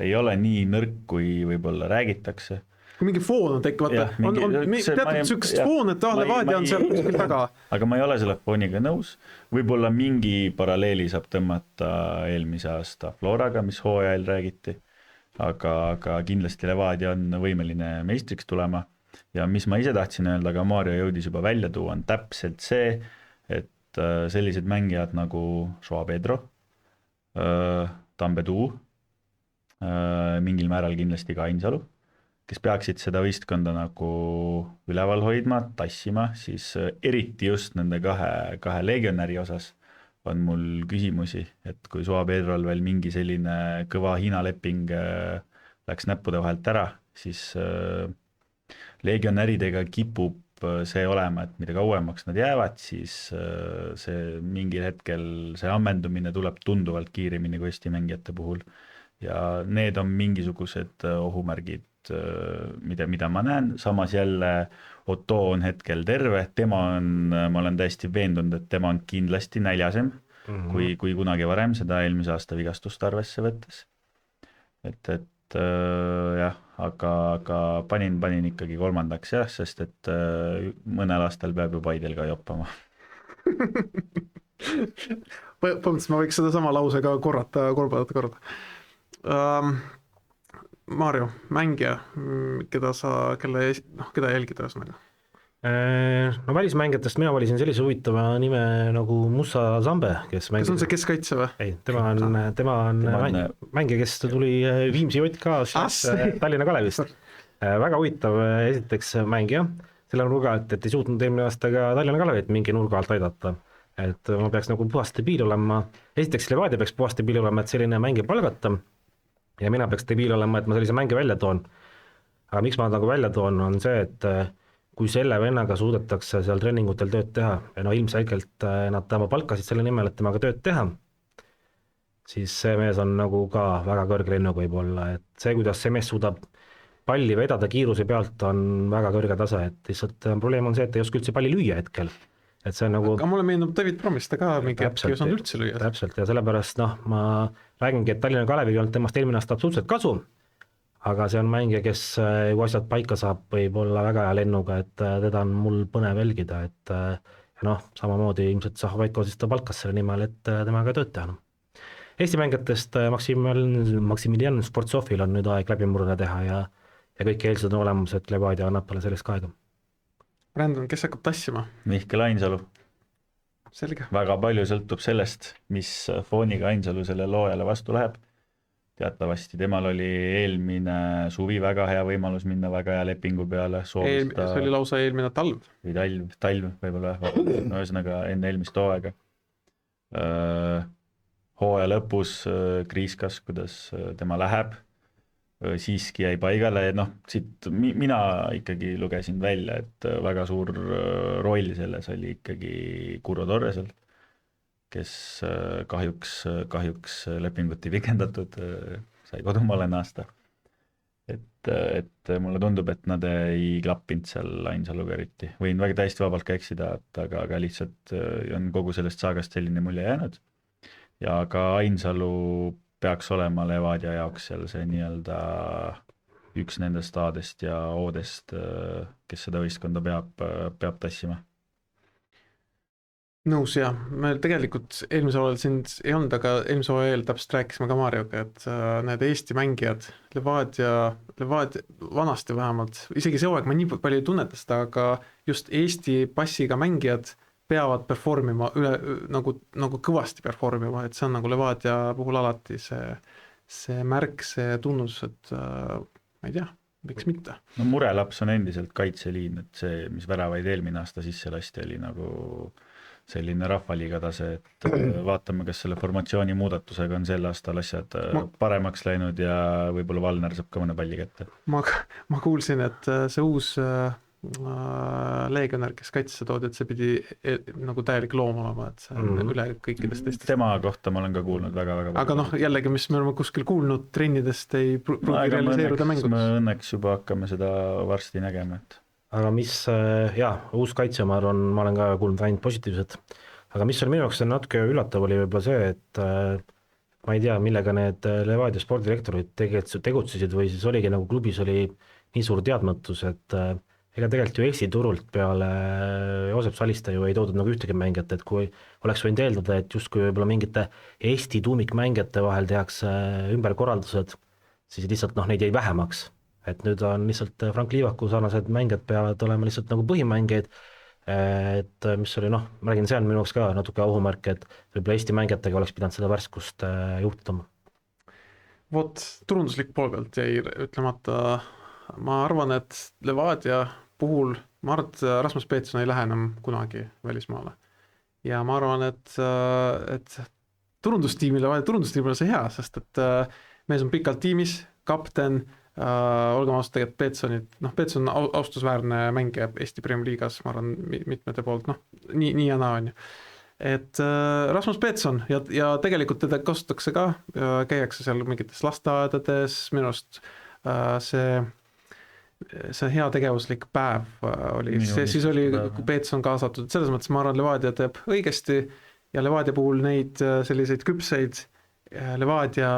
ei ole nii nõrk, kui võib-olla räägitakse. kui mingi foon on tekkinud, Jah, mingi- on see- teatud ma- sükest jah, foon, et Levadia on seal kuskil taga. aga ma ei ole selle fooniga nõus, võib-olla mingi paralleeli saab tõmmata eelmise aasta Floraga, mis hooajal räägiti, aga kindlasti Levadia on võimeline meistriks tulema ja mis ma ise tahtsin öelda, aga Mario jõudis juba välja tuua, on täpselt see, et sellised mängijad nagu Joao Pedro, Tambedu, mingil määral kindlasti ka Ainsalu, kes peaksid seda võistkonda nagu üleval hoidma, tassima, siis eriti just nende kahe legionäri osas on mul küsimusi, et kui Joao Pedrol veel mingi selline kõva Hiina leping läks näppude vahelt ära, siis legionäridega kipub see olema, et mida kauemaks nad jäävad, siis see mingil hetkel see ammendumine tuleb tunduvalt kiiremini kui Eesti mängijate puhul ja need on mingisugused ohumärgid, mida ma näen, samas jälle Otto on hetkel terve, ma olen täiesti veendunud, et tema on kindlasti näljasem kui kunagi varem, seda eelmise aasta vigastust arvesse võttes. Et jah, aga panin ikkagi kolmandaks jah, sest et mõnel aastal peab ju Paidel ka joppama. Põhimõtteliselt ma võiks seda sama lause ka korrata kolmandat korda. Mario, mängija, keda jälgida ühesõnaga? No välismängijatest mina valisin sellise huvitava nime nagu Musa Zambe, kes on see keskkaitse või? Ei, tema on mängija, kes tuli Viimsi JK-st Tallinna Kalevist. Väga huvitav esiteks mängija, selle nurga, et ei suutnud eelmine aasta ka Tallinna Kalevit mingi nurga alt aidata. Et ma peaks nagu puhas debiil olema, esiteks Levadia peaks puhas debiil olema, et selline mängija palgata ja mina peaks debiil olema, et ma sellise mängija välja toon. Aga miks ma nagu välja toon, on see, et kui selle vennaga suudetakse seal treeningutel tööd teha ja no ilmselgelt nad tema palkasid selle nimel, et temaga tööd teha, siis see mees on nagu ka väga kõrge lennuga võib-olla, et see, kuidas see mees suudab palli vedada kiiruse pealt, on väga kõrge tase, et lihtsalt probleem on see, et ei oska üldse palli lüüa hetkel. Et see on nagu... Aga mulle meenub David Promista ka mingi hetk, ei osanud üldse lüüa. Täpselt ja sellepärast ma räägingi, et Tallinna Kalevi ei olnud temast eelmine aasta absoluutselt kasu, aga see on mängija, kes kui asjad paika saab, võib olla väga hea lennuga, et teda on mul põnev jälgida, et samamoodi ilmselt Zahhovaiko siis ta palkas selle nimel, et temaga tööd teha. Eesti mängijatest Maximilian Sportsofil on nüüd aeg läbimurde teha ja kõik eelsed on olemas, et Levadia annab talle sellest ka aega. Brandon, kes hakkab tassima? Mihkel Ainsalu. Selge. Väga palju sõltub sellest, mis fooniga Ainsalu selle loojale vastu läheb. Teatavasti temal oli eelmine suvi väga hea võimalus minna väga hea lepingu peale. See oli lausa eelmine talv. Või talv võib-olla, no ühesõnaga enne eelmist hooaega. Hooaja lõpus kriiskas, kuidas tema läheb, siiski jäi paigale, siit mina ikkagi lugesin välja, et väga suur roll selles oli ikkagi Kuro Torresel, kes kahjuks lepingut ei pikendatud, sai kodumaale naasta. Et mulle tundub, et nad ei klappinud seal Ainsaluga eriti. Võin väga täiesti vabalt ka eksida, aga lihtsalt on kogu sellest saagast selline mulje jäänud. Ja ka Ainsalu peaks olema Levadia jaoks seal see nii-öelda üks nendest A-dest ja O-dest, kes seda võistkonda peab tassima. Nõus jah, me tegelikult eelmisel ajal sind ei olnud, aga eelmisel ajal täpselt rääkisime ka Marioga, et need Eesti mängijad, Levadia vanasti vähemalt, isegi see hooaeg ma nii palju ei tunneta seda, aga just Eesti passiga mängijad peavad performima nagu kõvasti performima, et see on nagu Levadia puhul alati see märk, see tunnus, et ma ei tea, miks mitte. No murelaps on endiselt kaitseliin, et see, mis väravaid eelmine aasta sisse lasti, oli nagu selline rahvaliiga tase, et vaatame, kas selle formatsiooni muudatusega on sel aastal asjad paremaks läinud ja võib-olla Valner saab ka mõne palli kätte. Ma kuulsin, et see uus legionär, kes kaitsesse toodi, et see pidi nagu täielik loom olema, et see on üle kõikidest teistest. Tema kohta ma olen ka kuulnud väga-väga. Aga jällegi, mis me oleme kuskil kuulnud, trennidest ei pruugi realiseeruda mängudes. Me õnneks juba hakkame seda varsti nägema, et aga mis, uus kaitse, ma arvan, ma olen ka kuulnud ainult positiivset, aga mis oli minu jaoks natuke üllatav oli võib-olla see, et ma ei tea, millega need Levadia spordidirektorid tegutsesid või siis oligi nagu klubis oli nii suur teadmatus, et ega tegelikult ju Eesti turult peale Joosep Saliste ju ei toodud nagu ühtegi mängijat, et kui oleks võinud eeldada, et justkui võib-olla mingite Eesti tuumikmängijate vahel tehakse ümberkorraldused, siis lihtsalt neid jäi vähemaks. Et nüüd on lihtsalt Frank Liivaku sarnased mängijad peavad olema lihtsalt nagu põhimängijad, et mis oli ma räägin, see on minu jaoks ka natuke ohumärk, et võib-olla Eesti mängijatega oleks pidanud seda värskust juhtuma. Vot, turunduslik pool pealt jäi ütlemata, ma arvan, et Levadia puhul, ma arvan, et Rasmus Peetson ei lähe enam kunagi välismaale. Ja ma arvan, et turundustiimile on see hea, sest et mees on pikalt tiimis, kapten, olgem ausad, tegelikult Peetson on austusväärne mängija Eesti Premier Liigas, ma arvan, mitmete poolt, nii ja naa on ju. Et Rasmus Peetson ja tegelikult teda kasutatakse ka, käiakse seal mingites lasteaedades, minu arust see hea tegevuslik päev oli, siis oli Peetson kaasatud, selles mõttes ma arvan, Levadia teeb õigesti ja Levadia puhul neid selliseid küpseid Levadia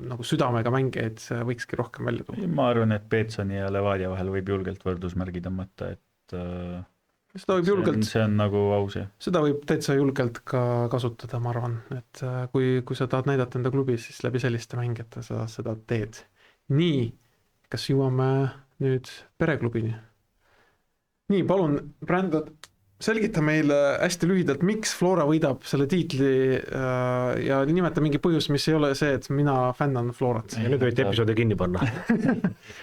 nagu südamega mängijaid võikski rohkem välja tuua. Ma arvan, et Peetsoni ja Levadia vahel võib julgelt võrdusmärgi tõmmata, et seda võib julgelt, see on nagu aus. Seda võib täitsa julgelt ka kasutada, ma arvan, et kui sa tahad näidata enda klubi, siis läbi selliste mängijate sa seda teed. Nii, kas jõuame nüüd pereklubini? Nii, palun, Brandon, selgita meile hästi lühidalt, miks Flora võidab selle tiitli ja nimeta mingi põhjus, mis ei ole see, et mina fännan Florat. Ja nüüd võite episoodi kinni panna.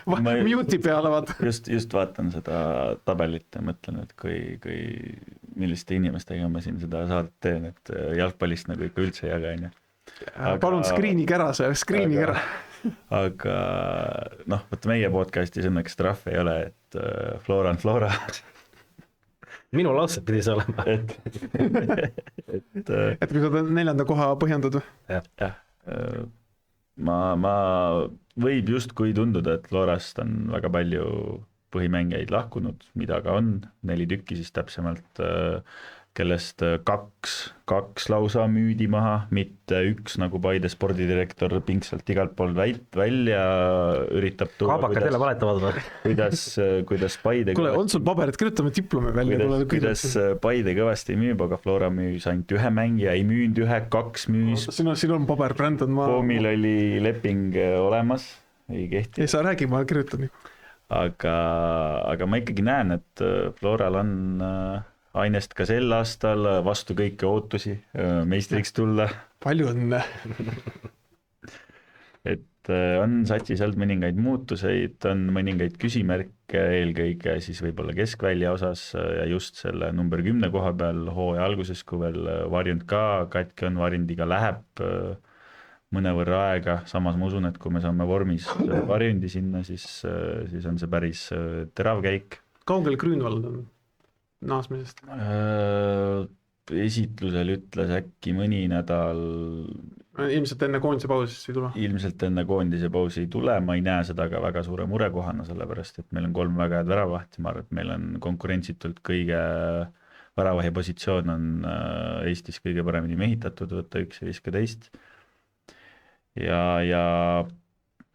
Mute'i peale vaata. Just vaatan seda tabelit ja mõtlen, et kui milliste inimestega ma siin seda saadet teen, et jalgpallist nagu ikka üldse ei jaga, on ju. Palun screenige ära see, screenige ära. Aga võtta meie podcastis õnneks trahv ei ole, et Flora on Flora. Minu lauset pidi see olema. Et kui sa 4. koha põhjandad? Jah. Ma võib justkui tunduda, et Florast on väga palju põhimängijaid lahkunud, mida ka on, 4 tükki siis täpsemalt, kellest 2 lausa müüdi maha, mitte 1 nagu Paide spordidirektor pingsalt igalt pool välja üritab tuua. Kaabakad jälle valetavad või? Kuidas Paide... Kuule, on sul paberid, kirjutame diplomi välja. Kuidas Paide kõvasti müüb, aga Flora müüs ainult 1 mängija, ei müünud 1, 2 müüs. Siin on paber, Brandon. Poomil oli leping olemas, ei kehti. Ei saa räägi, ma kirjutan. Aga ma ikkagi näen, et Floral on... ainest ka sel aastal vastu kõiki ootusi meistriks tulla. Palju õnne. Et on satsis olnud mõningaid muutuseid, on mõningaid küsimärke eelkõige siis võib-olla keskvälja osas ja just selle number 10 koha peal hooaja alguses, kui veel Varjund ka katki on, Varjundiga läheb mõnevõrra aega, samas ma usun, et kui me saame vormis Varjundi sinna, siis on see päris terav käik. Kaugel Grünwald on? Naasmisest? Esitlusel ütles äkki mõni nädal... Ilmselt enne koondise pausi ei tule? Ilmselt enne koondise pausi ei tule, ma ei näe seda ka väga suure murekohana, sellepärast et meil on 3 väga head väravahti, ma arvan, et meil on konkurentsitult kõige väravahi positsioon on Eestis kõige paremini mehitatud, võtta 1 ja viska teist. Ja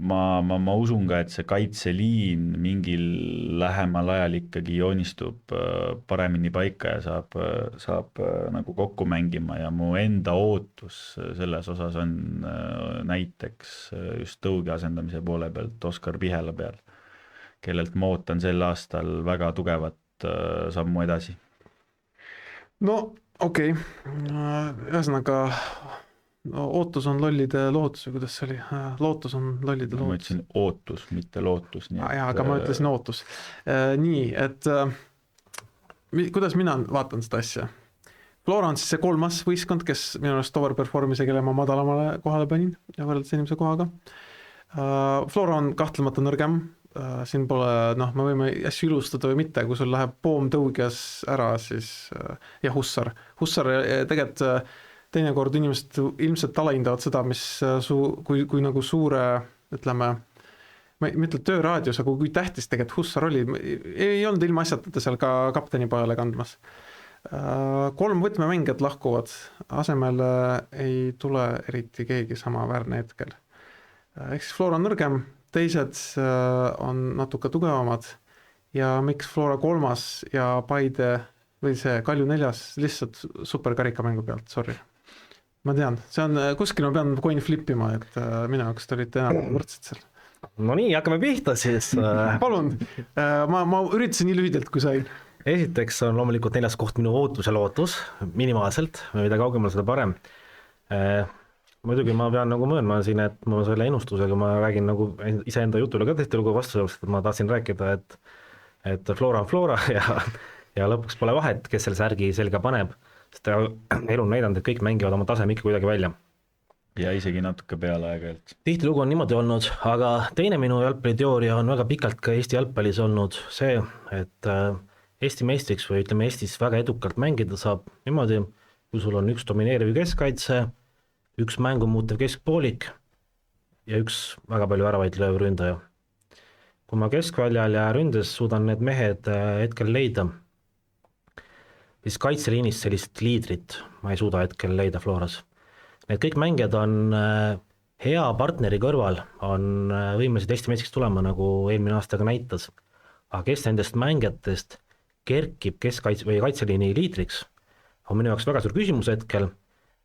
ma usun ka, et see kaitseliin mingil lähemal ajal ikkagi joonistub paremini paika ja saab nagu kokku mängima ja mu enda ootus selles osas on näiteks just tõugi asendamise poole pealt Oskar Pihela peal, kellelt ma ootan sel aastal väga tugevat sammu edasi. No okei. Ühesõnaga ootus on lollide lootus või kuidas see oli? Lootus on lollide lootus. Ma ütlesin ootus, mitte lootus. Aga ma ütlesin ootus. Nii, et kuidas mina vaatan seda asja? Flora on siis see 3. võistkond, kes minu arust overperformise, kelle ma madalamale kohale panin ja võrreldes inimese kohaga. Flora on kahtlemata nõrgem. Siin pole, me võime asju ilustada või mitte, kui sul läheb Poom tõugias ära, siis ja Hussar tegelikult teinekord inimesed ilmselt alahindavad seda, mis kui nagu suure, ütleme, ma ei ütle tööraadios, aga kui tähtis tegelikult Hussar oli, ei olnud ilma asjatata seal ka kapteni pajale kandmas. 3 võtmemängijat lahkuvad, asemele ei tule eriti keegi sama väärne hetkel. Ehk siis Flora on nõrgem teised on natuke tugevamad ja miks Flora 3. ja Paide või see Kalju 4. lihtsalt superkarikamängu pealt, sorry. Ma tean, see on, kuskil ma pean coin flippima, et minu jaoks te olite enam võrdsed seal. No nii, hakkame pihta siis. Palun, ma üritasin nii lühidalt, kui sain. Esiteks on loomulikult 4. koht minu ootus ja lootus, minimaalselt, mida kaugemal seda parem. Muidugi ma pean nagu möönma siin, et ma selle ennustusega ma räägin nagu iseenda jutule ka tihtilugu vastu, et ma tahtsin rääkida, et Flora on Flora ja lõpuks pole vahet, kes selle särgi selga paneb, sest elu on näidanud, et kõik mängivad oma taseme ikka kuidagi välja. Ja isegi natuke peale aega-elt. Tihtilugu on niimoodi olnud, aga teine minu jalgpalliteooria on väga pikalt ka Eesti jalgpallis olnud see, et Eesti meistriks või ütleme Eestis väga edukalt mängida saab niimoodi, kui sul on üks domineeriv keskkaitse, üks mängu muutev keskpoolik ja üks väga palju väravaid lööv ründaja. Kui ma keskväljal ja ründes suudan need mehed hetkel leida, siis kaitseliinist sellist liidrit ma ei suuda hetkel leida Floras. Need kõik mängijad on hea partneri kõrval, on võimelised Eesti meistriks tulema, nagu eelmine aastaga näitas, aga kes nendest mängijatest kerkib või kaitseliini liidriks, on minu jaoks väga suur küsimus hetkel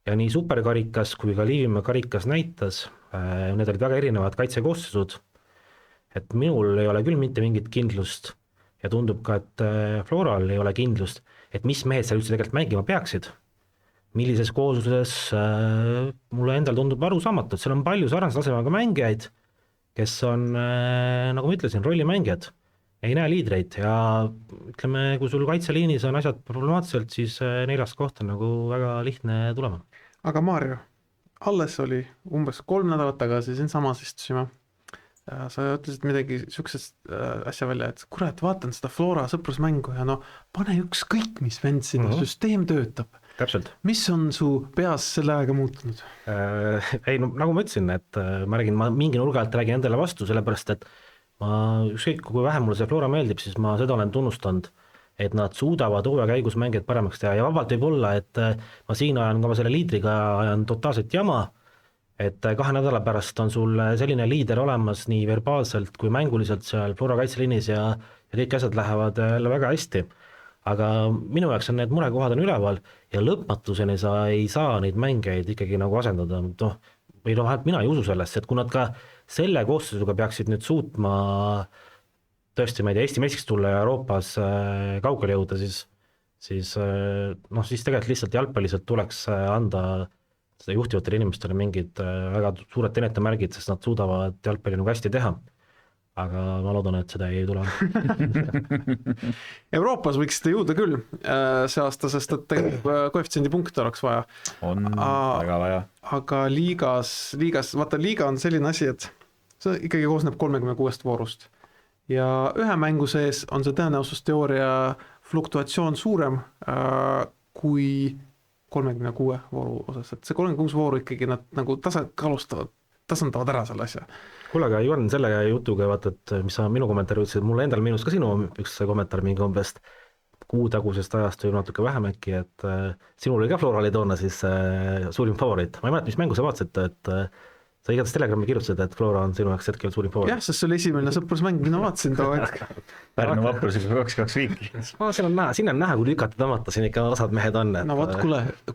ja nii superkarikas kui ka Liivimaa karikas näitas, need olid väga erinevad kaitsekoostisud, et minul ei ole küll mitte mingit kindlust ja tundub ka, et Floral ei ole kindlust, et mis mehed seal üldse tegelikult mängima peaksid. Millises koosluses mulle endal tundub arusaamatu, et seal on palju sarnase tasemega mängijaid, kes on, nagu ma ütlesin, rollimängijad, ei näe liidreid ja ütleme, kui sul kaitseliinis on asjad problemaatiliselt, siis 4. koht on nagu väga lihtne tulema. Aga Maarjo, alles oli umbes 3 nädalat tagasi, siin samas istusime. Sa ütlesid midagi siuksest asja välja, et kurat, vaatan seda Flora sõprusmängu ja no pane ükskõik mis vend sinna, süsteem töötab. Täpselt. Mis on su peas selle aega muutunud? Ei, no, nagu ma ütlesin, et ma mingi nurga alt räägin endale vastu, sellepärast, et ma ükskõik, kui vähem mulle see Flora meeldib, siis ma seda olen tunnustanud, et nad suudavad hooaja käigus mängijad paremaks teha ja vabalt võib olla, et ma siin ajan ka selle liidriga ajan totaalselt jama, et 2 nädala pärast on sul selline liider olemas nii verbaalselt kui mänguliselt seal Flora kaitseliinis ja kõik asjad lähevad jälle väga hästi. Aga minu jaoks on need murekohad on üleval ja lõpmatuseni sa ei saa neid mängijaid ikkagi nagu asendada. Või mina ei usu sellesse, et kui nad ka selle koostisega peaksid nüüd suutma tõesti, ma ei tea, Eesti meistriks tulla ja Euroopas kaugele jõuda, siis tegelikult lihtsalt jalgpalliselt tuleks anda juhtivatele inimestele mingid väga suured tenetemärgid, sest nad suudavad jalgpalli nagu hästi teha. Aga ma loodan, et seda ei tule. Euroopas võiks seda jõuda küll see aasta, sest et koefitsiendi punkte oleks vaja. On väga vaja. Aga liigas, vaata liiga on selline asi, et see ikkagi koosneb 36 voorust. Ja ühe mängu sees on see tõenäosusteooria fluktuatsioon suurem kui 36 vooru osas. Et see 36 vooru ikkagi nad nagu tasandavad ära selle asja. Kuule, aga Juhan, selle jutuga vaata, et mis sa minu kommentaari ütlesid, mulle endal miinus ka sinu üks kommentaar mingi umbest kuu tagusest ajast või natuke vähem äkki, et sinul oli ka Flora oli toona siis suurim favorit. Ma ei mäleta, mis mängu sa vaatasid, et sa igatahes Telegrami kirjutasid, et Flora on sinu jaoks hetkel suurim favorit. Jah, sest see oli esimene sõprusmäng, mina vaatasin too aeg. Pärnu vaprusega 2-2 viiki. Siin on näha, kui lükata tõmmata, siin ikka osad mehed on. No vaat,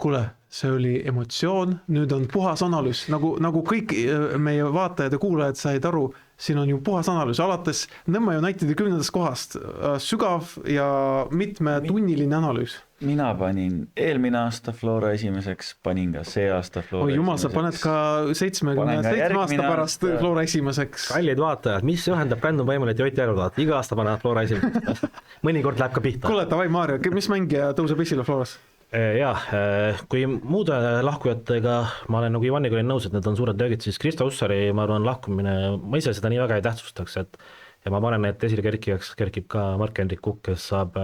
kuule, see oli emotsioon, nüüd on puhas analüüs, nagu kõik meie vaatajad ja kuulajad said aru, siin on ju puhas analüüs, alates Nõmme Unitedi 10. kohast, sügav ja mitmetunniline analüüs. Mina panin eelmine aasta Flora esimeseks, panin ka see aasta Flora esimeseks. Jumal, sa paned ka 77 aasta pärast Flora esimeseks. Kallid vaatajad, mis ühendab Brandon Võimalit ja Ott Järvedat? Iga aasta panevad Flora esimeseks. Mõnikord läheb ka pihta. Kuule, davai Maarjo, mis mängija tõuseb esile Floras? Kui muude lahkujatega ma olen nagu Ivaniga olin nõus, et need on suured löögid, siis Kristo Ussari, ma arvan, lahkumine, ma ise seda nii väga ei tähtsustaks, ja ma panen, et esile kerkib ka Mark-Henrik Kukk, kes saab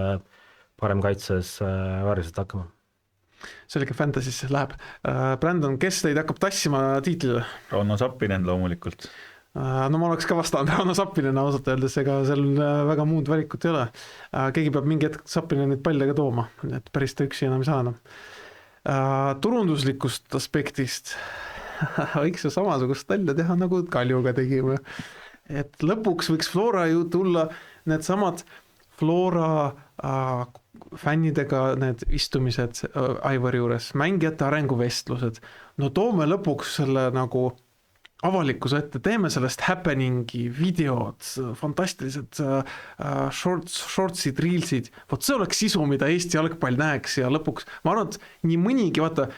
parem kaitses vääriliselt hakkama. Selge fantasys läheb. Brandon, kes teid hakkab tassima tiitlile? Rauno Sappinen loomulikult. No ma oleks ka vastaan Rauno Sappinen ausalt öeldes, ega seal väga muud valikut ei ole. Keegi peab mingi hetk Sappinen neid palle ka tooma, et päris ta üksi enam ei saa enam. Turunduslikust aspektist võiks ju samasugust välja teha, nagu Kaljuga tegime. et lõpuks võiks Flora ju tulla need samad Flora fännidega need istumised Aivari juures, mängijate arenguvestlused, no toome lõpuks selle nagu avalikkuse ette, teeme sellest happeningi, videod, fantastilised shortsid, reelsid, vot see oleks sisu, mida Eesti jalgpall näeks ja lõpuks, ma arvan, et nii mõnigi, vaata,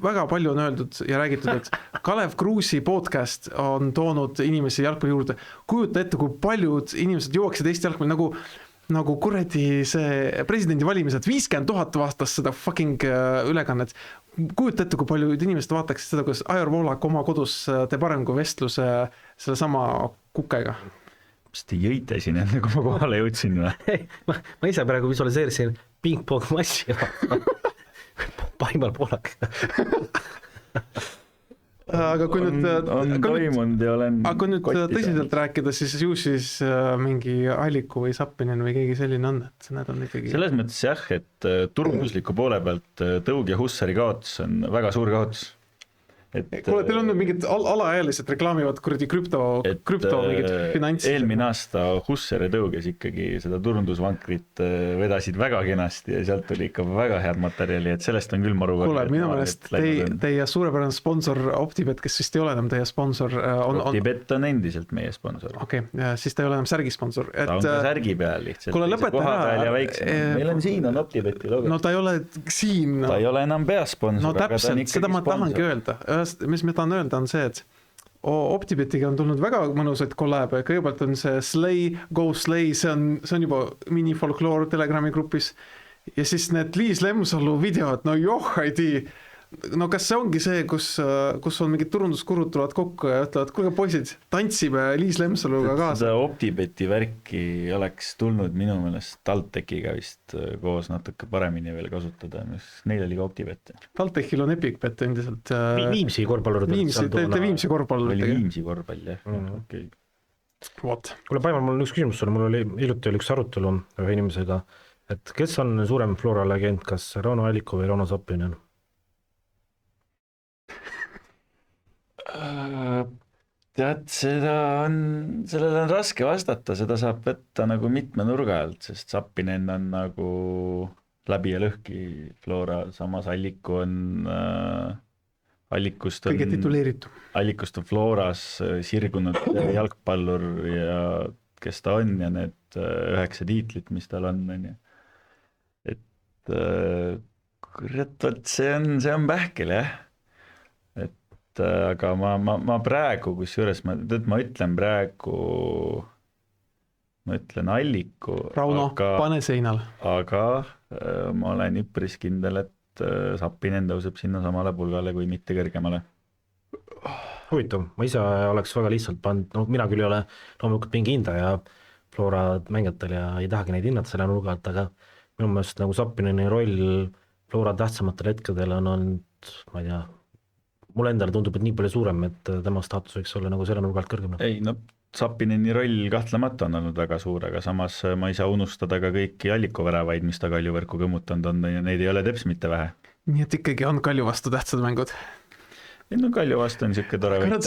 väga palju on öeldud ja räägitud, et Kalev Kruusi podcast on toonud inimesi jalgpalli juurde, kujuta ette, kui paljud inimesed jõuaksid Eesti jalgpalli, nagu kuradi see presidendi valimised, 50 000 vaatas seda fucking ülekannet. Kujuta ette, kui paljud inimesed vaataksid seda, kuidas Aivar Poolak oma kodus teeb arenguvestluse selle sama kukega. Kas te jõite siin enne, kui ma kohale jõudsin või? Ma ise praegu visualiseerisin ping-pong massi Aivar Poolak. Aga kui nüüd tõsiselt rääkida, siis ju siis mingi Alliku või Zappinen või keegi selline on, et need on ikkagi... Selles mõttes jah, et turundusliku poole pealt Tõug ja Hussari kaotus on väga suur kaotus. Kuule, teil on nüüd mingid alaealised reklaamivad kuradi krüpto mingid finantsid. Eelmine aasta Husser ja Tõuges ikkagi seda turundusvankrit vedasid väga kenasti ja sealt oli ikka väga head materjali, et sellest on küll maru. Kuule, minu meelest teie suurepärane sponsor Optibet, kes vist ei ole enam teie sponsor. Optibet on endiselt meie sponsor. Okei, siis ta ei ole enam särgi sponsor. Ta on ka särgi peal lihtsalt. Kuule, lõpeta ära. Meil on siin on Optibeti logo. No ta ei ole siin. Ta ei ole enam peasponsor. No täpselt, seda ma tahangi öelda. Mis ma tahan öelda on see, et Optibetiga on tulnud väga mõnusaid kollääbe, kõigepealt on see Slay, Go Slay, see on juba mini-folkloor Telegrami grupis ja siis need Liis Lemsalu videod, no ei tii, no kas see ongi see, kus on mingid turunduskurud tulevad kokku ja ütlevad, kuulge poisid, tantsime Liis Lemsaluga kaasa. Seda Optibeti värki oleks tulnud minu meelest TalTechiga vist koos natuke paremini veel kasutada, neil oli ka Optibet. TalTechil on EpicBet endiselt. Viimsi korvpallur. Viimsi korvpallur. Oli Viimsi korvpall, jah. Okay. Kuule, Paimar, mul on üks küsimus sulle, mul oli hiljuti üks arutelu ühe inimesega, et kes on suurem Flora legend, kas Rauno Alliku või Rauno Zappinen? Tead, sellele on raske vastata, seda saab võtta nagu mitme nurga alt, sest Zappinen on nagu läbi ja lõhki Flora, samas Alliku on Allikust on Floras sirgunud jalgpallur ja kes ta on ja need 9 tiitlit, mis tal on ja. Et kurat, see on pähkel, jah. Aga ma praegu, kusjuures ma ütlen Alliku. Rauno, pane seinal. Aga ma olen üpris kindel, et Zappinen tõuseb sinna samale pulgale kui mitte kõrgemale. Huvitav, ma ise oleks väga lihtsalt pannud, mina küll ei ole loomulikult mingi hindaja Flora mängijatel ja ei tahagi neid hinnata selle nurgalt, aga minu meelest nagu Zappineni roll Flora tähtsamatel hetkedel on olnud, ma ei tea, mulle endale tundub, et nii palju suurem, et tema staatus võiks olla nagu selle nurgalt kõrgem. Ei, no Zappineni roll kahtlemata on olnud väga suur, aga samas ma ei saa unustada ka kõiki Alliku väravaid, mis ta Kaljuvõrku kõmmutanud on ja neid ei ole teps mitte vähe. Nii et ikkagi on Kalju vastu tähtsad mängud. No Kalju vastu on siuke tore võtta.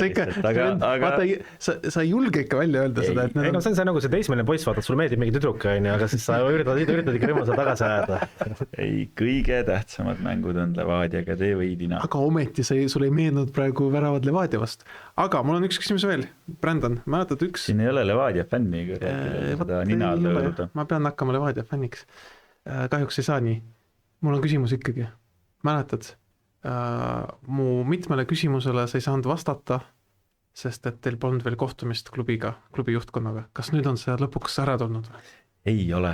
Vaata, sa ei julge ikka välja öelda seda, et need on... See on nagu see teismeline poiss, vaata, sulle meeldib mingi tüdruk, aga siis sa üritad ikka rõõmusa tagasi ajada. Ei, kõige tähtsamad mängud on Levadiaga, tee võidina. Aga ometi sul ei meenunud praegu väravad Levadia vastu. Aga mul on üks küsimus veel. Brandon, mäletad üks... Siin ei ole Levadia fänni, ma pean hakkama Levadia fänniks. Kahjuks ei saa nii. Mul on küsimus ikkagi. Mäletad? Mu mitmele küsimusele sa ei saanud vastata, sest et teil polnud veel kohtumist klubi juhtkonnaga. Kas nüüd on see lõpuks ära tulnud? Ei ole.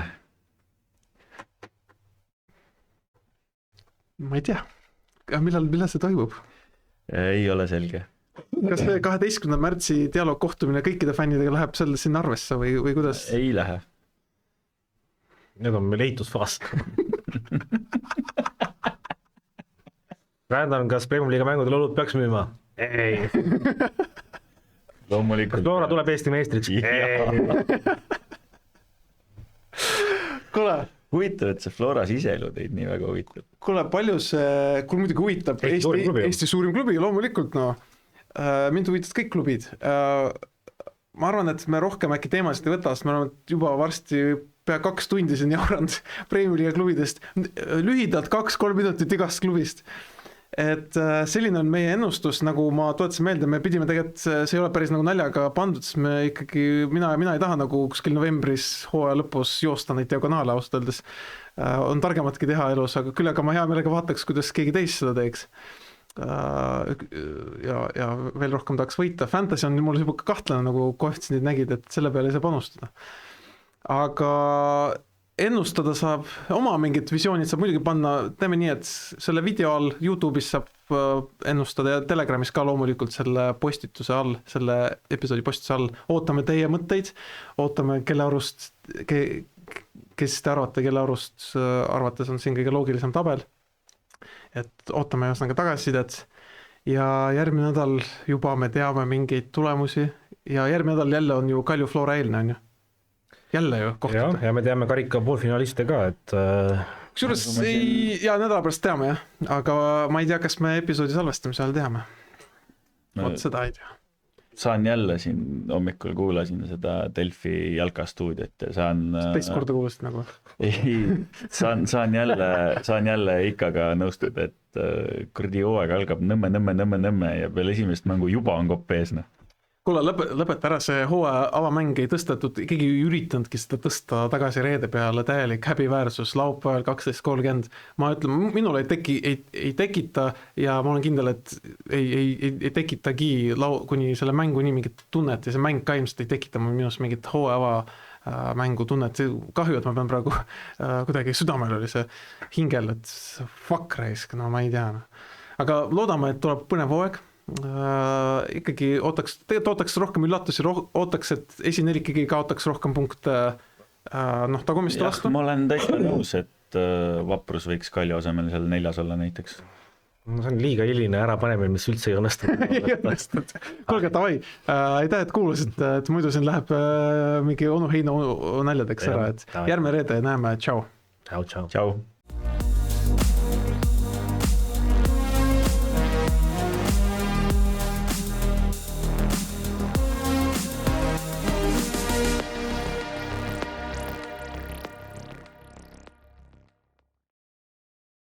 Ma ei tea. Millal see toimub? Ei ole selge. Kas 12. märtsi dialoog kohtumine kõikide fännidega läheb sinna arvesse või kuidas? Ei lähe. Need on meil ehitusfaas. Brandon, kas Premium Liiga mängudel olud peaks müüma? Ei. Loomulikult. Kas Flora tuleb Eesti meistriks? Ei. Kuule. Huvitav, et see Floras iseelu teid nii väga huvitab. Kuule, palju see, kui muidugi huvitab Eesti suurim klubi, loomulikult, no. Mind huvitavad kõik klubid. ma arvan, et me rohkem äkki teemasid ei võta, sest me oleme juba varsti pea 2 tundi siin jauranud Premiumi liiga klubidest, lühidalt 2-3 minutit igast klubist. Et selline on meie ennustus, nagu ma toetasin meelde, me pidime tegelikult, see ei ole päris nagu naljaga pandud, sest me ikkagi, mina ei taha nagu kuskil novembris hooaja lõpus joosta neid diagonaale ausalt öeldes. On targematki teha elus, aga küll aga ma hea meelega vaataks, kuidas keegi teist seda teeks. Ja veel rohkem tahaks võita. Fantasy on mul juba kahtlane, nagu koefitsendid nägid, et selle peale ei saa panustada. Aga ennustada saab, oma mingid visioonid saab muidugi panna, teeme nii, et selle video all YouTube'is saab ennustada ja Telegramis ka loomulikult selle postituse all, selle episoodi postituse all. Ootame teie mõtteid, ootame kelle arust, kes te arvate, kelle arust arvates on siin kõige loogilisem tabel. Et ootame ühesõnaga tagasisidet ja järgmine nädal juba me teame mingeid tulemusi ja järgmine nädal jälle on ju Kalju Flora eelne, on ju? Jälle ju kohtuda. Ja me teame karika poolfinaliste ka, et... Kusjuures ja nädala pärast teame jah, aga ma ei tea, kas me episoodi salvestamise ajal teame. Vot seda ei tea. Saan jälle siin hommikul kuulasin seda Delfi jalkastuudiot ja saan... Teist korda kuulasid nagu? Ei, saan jälle ikkaga nõustuda, et kurdi hooaeg algab nõmme ja peale esimest mängu juba on kopp eesna. Kuule, lõpeta ära, see hooaja avamäng ei tõstetud, keegi ei üritanudki seda tõsta tagasi reede peale, täielik häbiväärsus, laupäeval 12.30. Ma ütlen, minul ei tekita ja ma olen kindel, et ei tekitagi kuni selle mänguni mingit tunnet ja see mäng ka ilmselt ei tekita minust mingit hooaja mängu tunnet. Kahju, et ma pean praegu kuidagi südamel oli see hingel, et fuck raisk, no ma ei tea. Aga loodame, et tuleb põnev hooaeg. Ikkagi ootaks rohkem üllatusi, ootaks, et esinelik ikkagi kaotaks rohkem punkte tagumiste vastu. Ma olen täitsa nõus, et Vaprus võiks Kalju asemel seal 4 olla näiteks. See on liiga hiline ärapanemine, mis üldse ei õnnestunud. Kuulge, tavai, aitäh, et kuulasid, et muidu siin läheb mingi onu Heino näljadeks ära, et järgmine reede näeme, tšau. Tšau. Tšau.